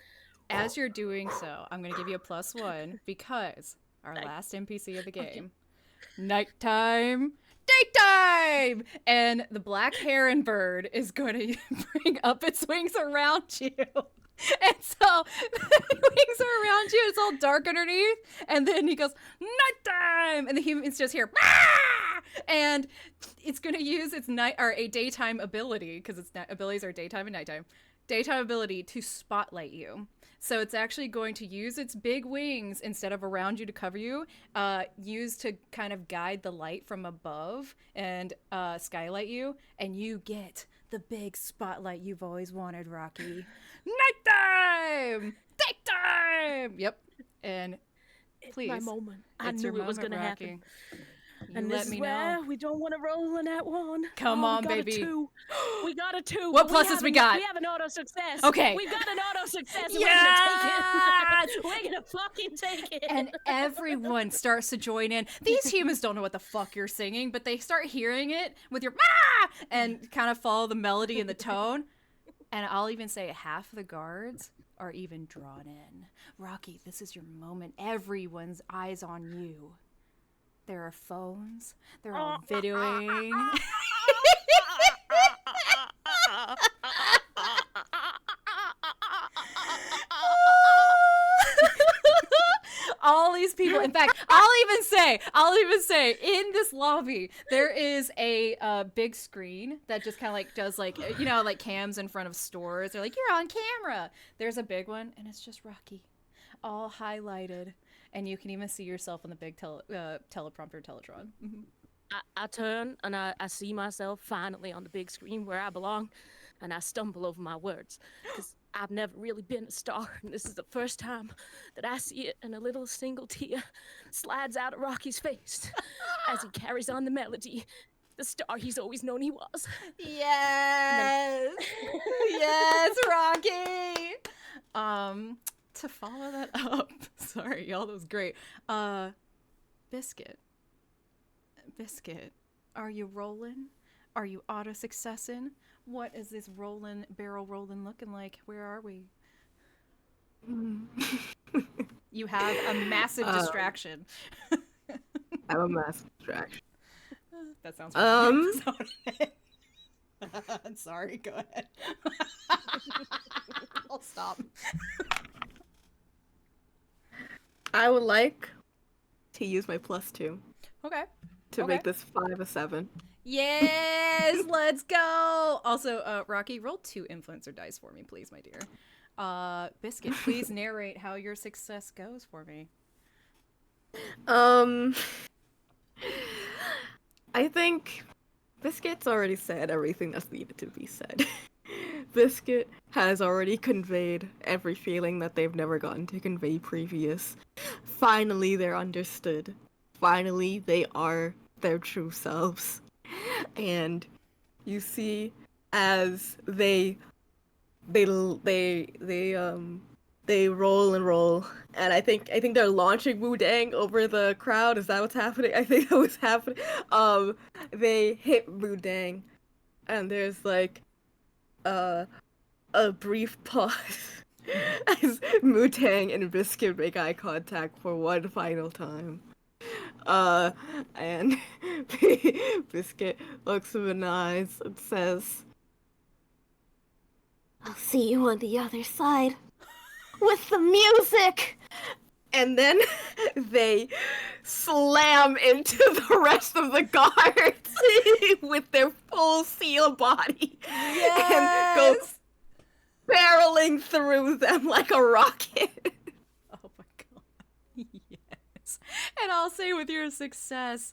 as you're doing so, I'm going to give you a +1 because our last NPC of the game, nighttime, daytime, and the black heron bird is going to bring up its wings around you. And so the wings are around you. It's all dark underneath. And then he goes, nighttime. And the human's just here. "Ah!" And it's going to use its night or a daytime ability, because its abilities are daytime and nighttime. Daytime ability to spotlight you. So it's actually going to use its big wings instead of around you to cover you, use to kind of guide the light from above and skylight you. And you get the big spotlight you've always wanted, Rocky. Nighttime! Daytime! Yep. And please. My moment. I It's knew your it was going to moment, happen. Rocky. You And let this is me where know. we don't want to roll in that one. Come on, we got baby. A 2. We got a 2. What but pluses we got? We have an auto success. Okay. We've got an auto success. And Yes! We're going to take it. We're going to fucking take it. And everyone starts to join in. These humans don't know what the fuck you're singing, but they start hearing it with your ah! And kind of follow the melody and the tone. And I'll even say half the guards are even drawn in. Rocky, this is your moment. Everyone's eyes on you. There are phones. They're all videoing. All these people. In fact, I'll even say in this lobby there is a big screen that just kind of like does like, you know, like cams in front of stores. They're like, you're on camera. There's a big one and it's just Rocky, all highlighted, and you can even see yourself on the big teleprompter Teletron. Mm-hmm. I turn and I see myself finally on the big screen where I belong, and I stumble over my words because I've never really been a star, and this is the first time that I see it, and a little single tear slides out of Rocky's face as he carries on the melody, the star he's always known he was. Yes, yes, Rocky. To follow that up, sorry, y'all, that was great. Biscuit, are you rolling? Are you auto-successing? What is this barrel rolling looking like? Where are we? You have a massive distraction. I'm a massive distraction. That sounds Um, I'm sorry, go ahead. I'll stop. I would like to use my +2 Okay. to make this 5 a 7. Yes, let's go. Also, Rocky, roll 2 influencer dice for me, please, my dear. Biscuit, please narrate how your success goes for me. I think Biscuit's already said everything that's needed to be said. Biscuit has already conveyed every feeling that they've never gotten to convey previous. Finally, they're understood. Finally, they are their true selves. And you see, as they roll and roll, and I think they're launching Wu Deng over the crowd. Is that what's happening? I think that was happening. They hit Wu Deng, and there's like a brief pause as Wu Deng and Biscuit make eye contact for one final time. And Biscuit looks him in the eyes and says, "I'll see you on the other side with the music." And then they slam into the rest of the guards with their full seal body and go barreling through them like a rocket. Oh my god. Yes. And I'll say with your success,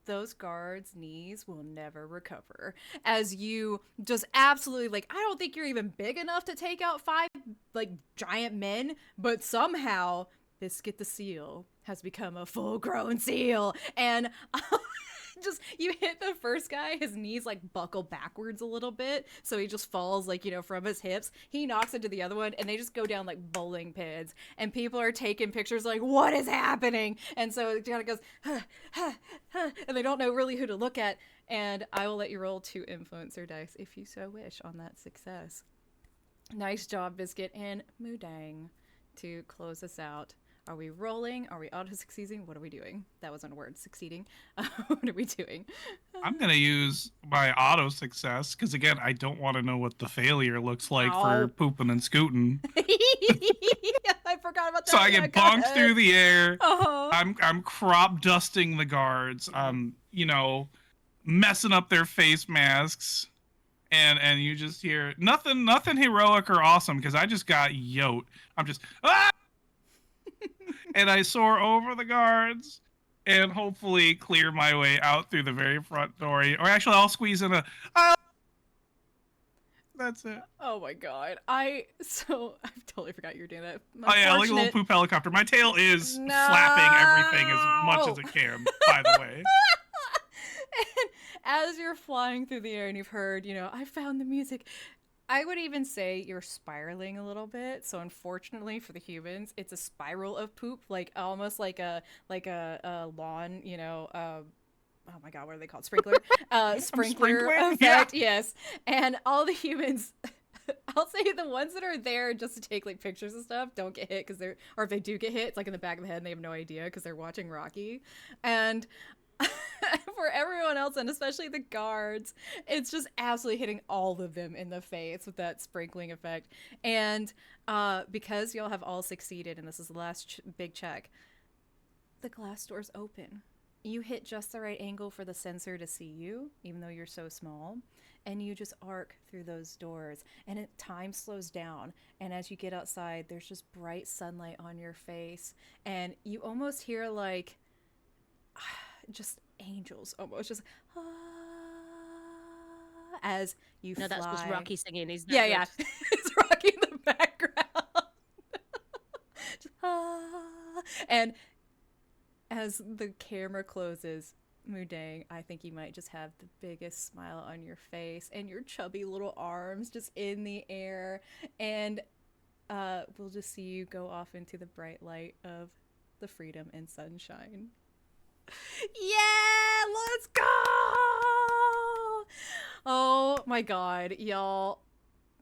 those guards' knees will never recover. As you just absolutely, like, I don't think you're even big enough to take out 5, like, giant men, but somehow Biscuit the Seal has become a full-grown seal. And just, you hit the first guy, his knees, like, buckle backwards a little bit, so he just falls, like, you know, from his hips. He knocks into the other one, and they just go down like bowling pins, and people are taking pictures like, what is happening? And so it kind of goes, and they don't know really who to look at. And I will let you roll 2 influencer dice if you so wish on that success. Nice job, Biscuit. And Wu Deng, to close us out, Are we rolling? Are we auto-succeeding? What are we doing? That wasn't a word. Succeeding. What are we doing? I'm going to use my auto success because, again, I don't want to know what the failure looks like for pooping and scooting. I forgot about that. So I get bonked through the air. Uh-huh. I'm crop dusting the guards. I'm, messing up their face masks. And you just hear nothing heroic or awesome because I just got yoked. I'm just, and I soar over the guards and hopefully clear my way out through the very front door. Or actually, I'll squeeze in that's it. Oh my god. I totally forgot you were doing that. Oh yeah, like a little poop helicopter. My tail is flapping everything as much as it can, by the way. And as you're flying through the air and you've heard, I found the music, I would even say you're spiraling a little bit. So unfortunately for the humans, it's a spiral of poop, like almost like a lawn, oh my god, what are they called? Sprinkler? Sprinkler effect, yeah. Yes. And all the humans, I'll say the ones that are there just to take like pictures and stuff don't get hit or if they do get hit, it's like in the back of the head and they have no idea because they're watching Rocky. And for everyone else, and especially the guards, it's just absolutely hitting all of them in the face with that sprinkling effect. And because y'all have all succeeded, and this is the last big check, the glass doors open. You hit just the right angle for the sensor to see you, even though you're so small, and you just arc through those doors, and time slows down. And as you get outside, there's just bright sunlight on your face, and you almost hear like just angels almost just as you fly. No, that's just Rocky singing. He's yeah. It's Rocky in the background. Just, and as the camera closes, Mudang, I think you might just have the biggest smile on your face and your chubby little arms just in the air, and we'll just see you go off into the bright light of the freedom and sunshine. Yeah, let's go! Oh my god, y'all.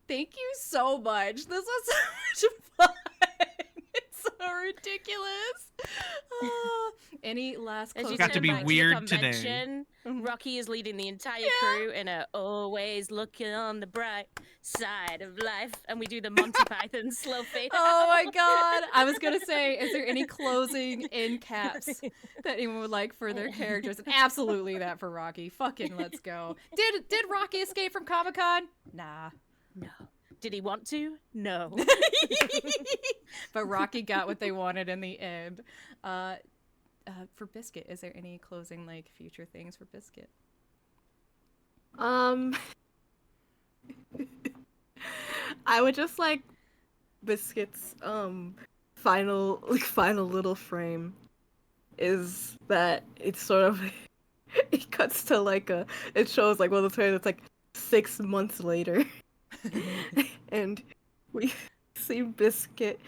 Thank you so much. This was so much fun. It's so ridiculous. Any last As closing you got to be turn back weird the today. convention, Rocky is leading the entire crew in a always looking on the bright side of life, and we do the Monty Python slow fade Oh out. my god. I was gonna say, is there any closing in caps that anyone would like for their characters? And absolutely that for Rocky. Fucking let's go. Did Rocky escape from Comic-Con? Nah. No. Did he want to? No. But Rocky got what they wanted in the end. For Biscuit, is there any closing future things for Biscuit? I would just like Biscuit's final little frame is that it's sort of it cuts to it shows one of the trailers that's 6 months later. And we see Biscuit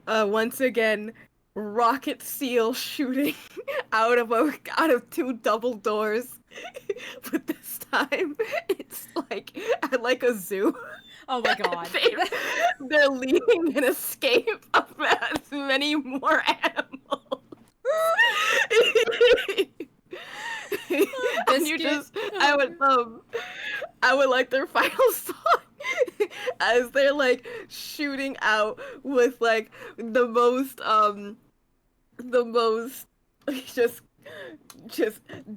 once again rocket seal shooting out of 2 double doors, but this time it's at a zoo. Oh my god. They're leading an escape of as many more animals. And you just, I would like their final song as they're shooting out with the most just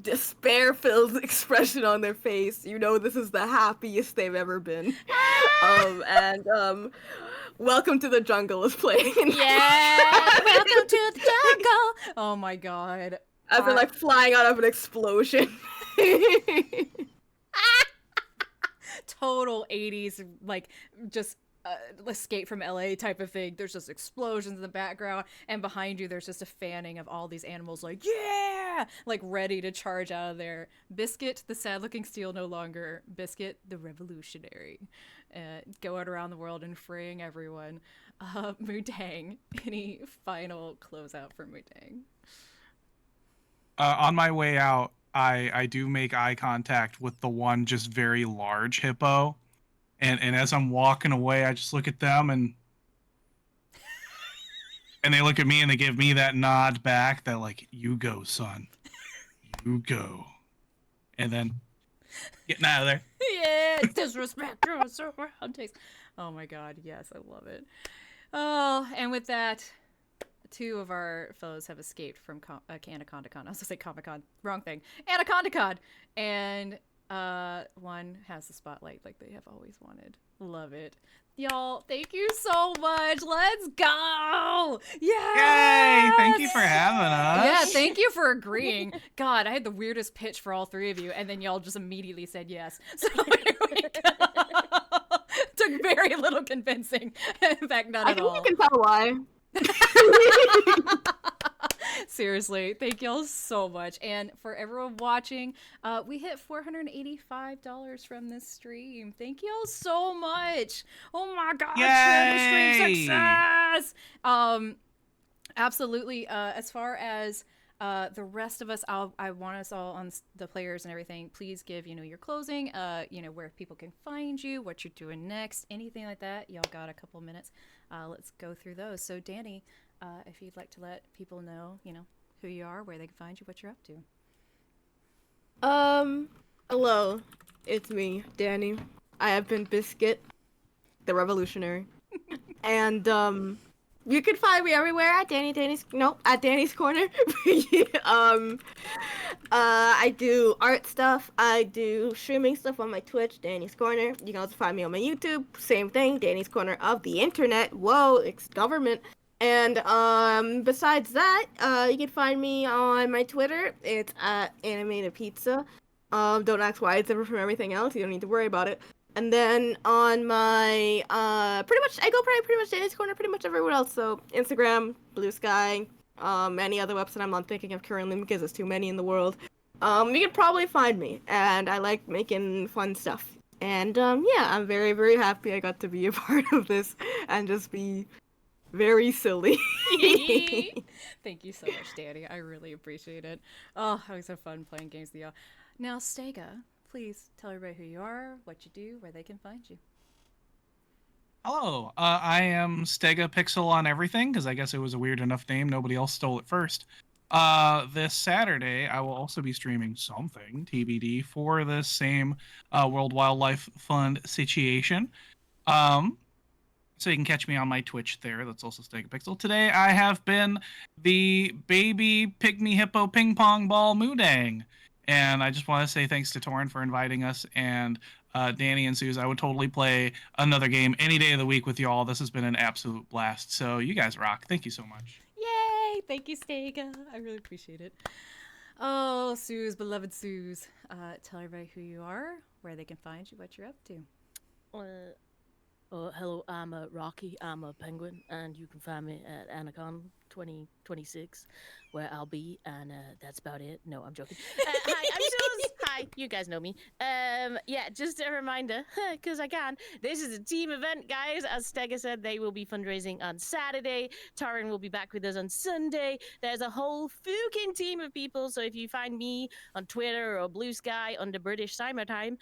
despair-filled expression on their face. This is the happiest they've ever been. Welcome to the Jungle is playing. Yeah, welcome to the jungle. Oh my god. As they're flying out of an explosion. Total 80s, just escape from LA type of thing. There's just explosions in the background, and behind you there's just a fanning of all these animals yeah, ready to charge out of there. Biscuit, the sad looking steel, no longer. Biscuit, the revolutionary, going around the world and freeing everyone. Mudang, any final closeout for Mudang? On my way out, I do make eye contact with the one just very large hippo. And as I'm walking away, I just look at them and and they look at me and they give me that nod back that like, you go, son. You go. And then getting out of there. Yeah, disrespect. Oh my god, yes, I love it. Oh, and with that, 2 of our foes have escaped from AnaConda Con. I was gonna say Comic Con, wrong thing. AnaConda Con, and one has the spotlight like they have always wanted. Love it, y'all. Thank you so much. Let's go. Yes! Yay! Thank you for having us. Yeah, thank you for agreeing. God, I had the weirdest pitch for all 3 of you, and then y'all just immediately said yes. So here we go. Took very little convincing. In fact, none I at think all. you can tell why. Seriously, thank y'all so much. And for everyone watching, we hit $485 from this stream. Thank y'all so much. Oh my god, stream success. Absolutely. As far as the rest of us, I want us all on the players and everything. Please give your closing, where people can find you, what you're doing next, anything like that. Y'all got a couple minutes. Let's go through those. So Danny, if you'd like to let people know, who you are, where they can find you, what you're up to. Hello, it's me, Danny. I have been Biscuit, the Revolutionary, and you can find me everywhere at at DanisCorner. I do art stuff. I do streaming stuff on my Twitch, DanisCorner. You can also find me on my YouTube. Same thing, DanisCorner of the internet. Whoa, it's government. And besides that, you can find me on my Twitter. It's at AnimatedPizza. Don't ask why it's different from everything else. You don't need to worry about it. And then on my I go pretty much DanisCorner pretty much everywhere else. So Instagram, Blue Sky, any other website I'm not thinking of currently because there's too many in the world. You can probably find me, and I like making fun stuff. And yeah, I'm very, very happy I got to be a part of this and just be very silly. Thank you so much, Danny. I really appreciate it. Oh, always have fun playing games with y'all. Now, Stega, please tell everybody who you are, what you do, where they can find you. Hello, I am Stega Pixel on everything, because I guess it was a weird enough name. Nobody else stole it first. This Saturday, I will also be streaming something, TBD, for this same World Wildlife Fund situation. So you can catch me on my Twitch there. That's also Stega Pixel. Today, I have been the baby pygmy hippo ping pong ball Moodang. And I just want to say thanks to Torin for inviting us, and Danny and Suze. I would totally play another game any day of the week with y'all. This has been an absolute blast. So you guys rock. Thank you so much. Yay! Thank you, Stega. I really appreciate it. Oh, Suze, beloved Suze. Tell everybody who you are, where they can find you, what you're up to. Hello, I'm Rocky. I'm a penguin, and you can find me at AnaConda 2026, where I'll be, and that's about it. No, I'm joking. Hi, I'm Suze. Hi, you guys know me. Yeah, just a reminder, because I can. This is a team event, guys. As Stega said, they will be fundraising on Saturday. Torin will be back with us on Sunday. There's a whole fucking team of people, so if you find me on Twitter or Blue Sky under BritishSimerTime,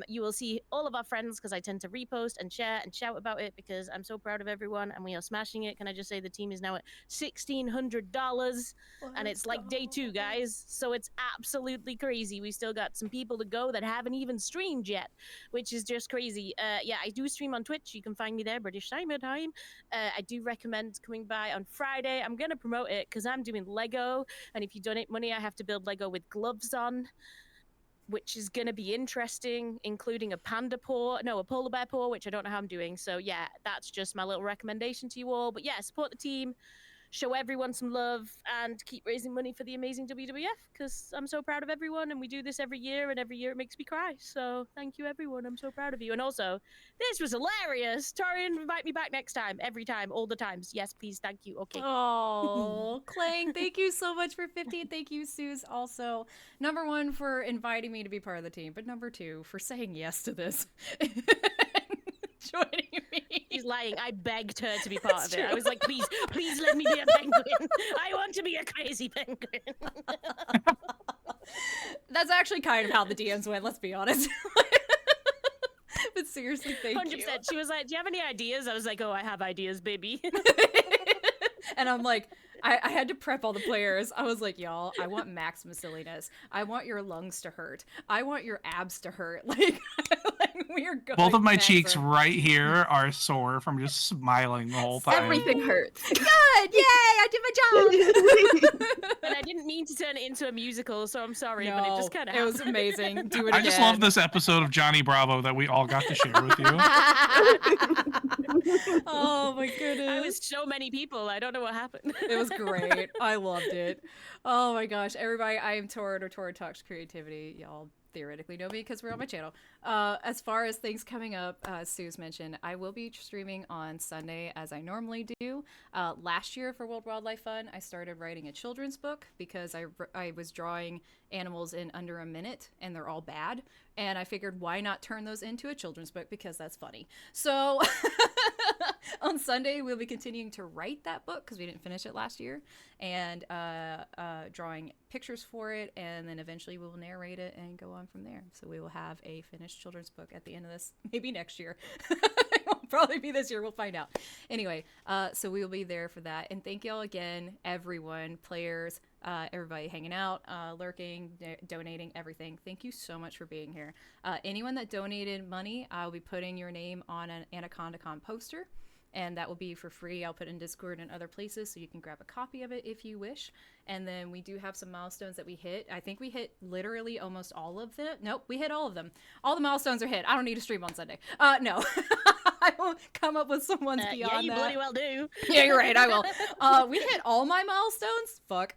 you will see all of our friends, because I tend to repost and share and shout about it, because I'm so proud of everyone, and we are smashing it. Can I just say the team is now at $1,600, and it's like day 2, guys, so it's absolutely crazy. We still got some people to go that haven't even streamed yet, which is just crazy. Yeah, I do stream on Twitch. You can find me there, BritishSimerTime. I do recommend coming by on Friday. I'm gonna promote it because I'm doing Lego, and if you donate money, I have to build Lego with gloves on, which is going to be interesting, including a polar bear paw, which I don't know how I'm doing. So yeah, that's just my little recommendation to you all. But yeah, support the team, show everyone some love, and keep raising money for the amazing WWF, because I'm so proud of everyone, and we do this every year, and every year it makes me cry. So thank you, everyone. I'm so proud of you. And also, this was hilarious. Torin, invite me back next time, every time, all the times. Yes, please. Thank you. Okay. Oh, Clang, thank you so much for 50. Thank you, Suze, also. Number 1, for inviting me to be part of the team, but number 2, for saying yes to this. Joining me. She's lying. I begged her to be part of it. I was like, please let me be a penguin. I want to be a crazy penguin. That's actually kind of how the DMs went, let's be honest. But seriously, thank 100%. You. She was like, do you have any ideas? I was like, oh, I have ideas, baby. And I'm like, I had to prep all the players. I was like, y'all, I want maximum silliness. I want your lungs to hurt. I want your abs to hurt. Like we are going. Both of my maximum. cheeks right here are sore from just smiling the whole time. Everything hurts. Good! Yay! I did my job! And I didn't mean to turn it into a musical, so I'm sorry, but it just kind of it was amazing. Do it again. I just love this episode of Johnny Bravo that we all got to share with you. Oh my goodness. I was so many people. I don't know what happened. It was great. I loved it. Oh my gosh. Everybody, I am Torin or Torin Talks Creativity. Y'all theoretically know me because we're on my channel. As far as things coming up, Sue's mentioned, I will be streaming on Sunday as I normally do. Last year for World Wildlife Fun, I started writing a children's book because I was drawing animals in under a minute and they're all bad. And I figured why not turn those into a children's book because that's funny. So on Sunday, we'll be continuing to write that book because we didn't finish it last year, and drawing pictures for it, and then eventually we will narrate it and go on from there. So we will have a finished children's book at the end of this, maybe next year. It won't probably be this year. We'll find out. Anyway, so we will be there for that. And thank y'all again, everyone, players, everybody hanging out, lurking, donating, everything. Thank you so much for being here. Anyone that donated money, I'll be putting your name on an AnaConda Con poster, and that will be for free. I'll put it in Discord and other places so you can grab a copy of it if you wish. And then we do have some milestones that we hit. I think we hit literally almost all of them. Nope, we hit all of them. All the milestones are hit. I don't need to stream on Sunday. No. I will come up with some ones beyond yeah, you that. bloody well do. Yeah, you're right. I will. We hit all my milestones. Fuck.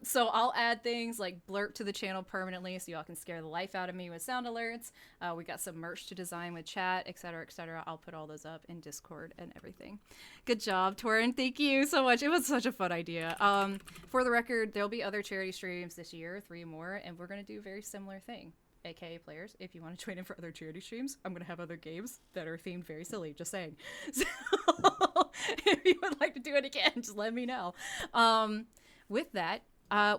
So I'll add things like blurb to the channel permanently so y'all can scare the life out of me with sound alerts. We got some merch to design with chat, etc., etc. I'll put all those up in Discord and everything. Good job, Torin. Thank you so much. It was such a fun idea. For the record, there'll be other charity streams this year, 3 more, and we're gonna do a very similar thing. AKA players, if you want to join in for other charity streams, I'm going to have other games that are themed very silly, just saying. So if you would like to do it again, just let me know. With that,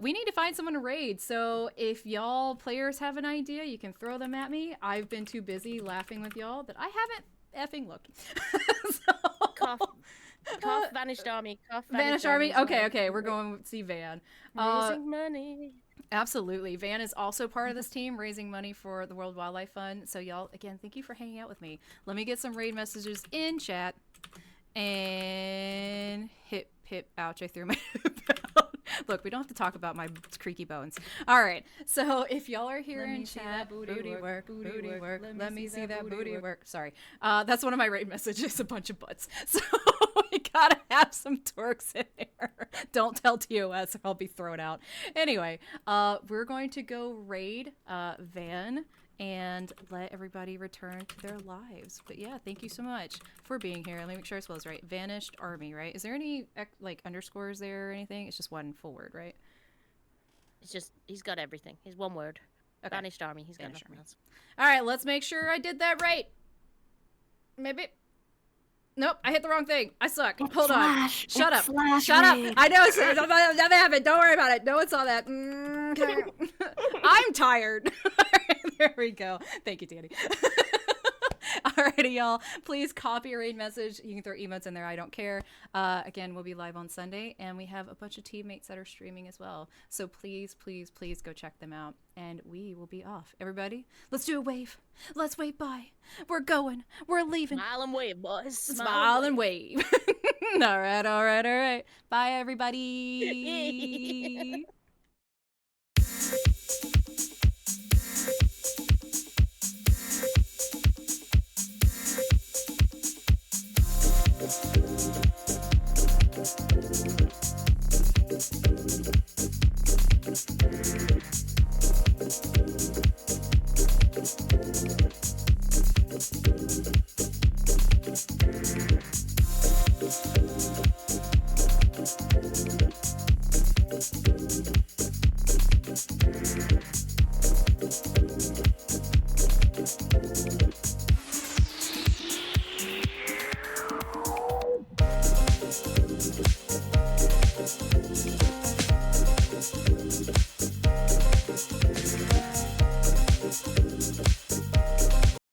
we need to find someone to raid. So if y'all players have an idea, you can throw them at me. I've been too busy laughing with y'all that I haven't effing looked. So, Cough, vanished army. Cough, vanished army? Okay, we're going to see Van. Raising money. Absolutely. Van is also part of this team, raising money for the World Wildlife Fund. So y'all, again, thank you for hanging out with me. Let me get some raid messages in chat. And hip, ouch, I threw my hip out. Look, we don't have to talk about my creaky bones. All right. So if y'all are here in chat, booty work. Let me see that booty work. Sorry. That's one of my raid messages, a bunch of butts. So we gotta have some twerks in there. Don't tell TOS or I'll be thrown out. Anyway, we're going to go raid Van and let everybody return to their lives. But yeah, thank you so much for being here. Let me make sure I spell this right. Vanished Army, right? Is there any like underscores there or anything? It's just one full word, right? It's just, he's got everything. He's one word. Okay. Vanished army. He's got Vanished nothing army. else. All right, let's make sure I did that right. Maybe. Nope, I hit the wrong thing. I suck. Hold on. Shut up. Shut up. I know it's nothing happened. Don't worry about it. No one saw that. I'm tired. There we go. Thank you, Danny. Alrighty, y'all. Please copy a raid message. You can throw emotes in there. I don't care. Again, we'll be live on Sunday, and we have a bunch of teammates that are streaming as well. So please, please, please go check them out, and we will be off. Everybody, let's do a wave. Let's wave bye. We're going. We're leaving. Smile and wave, boys. Smile and wave. All right. Bye, everybody.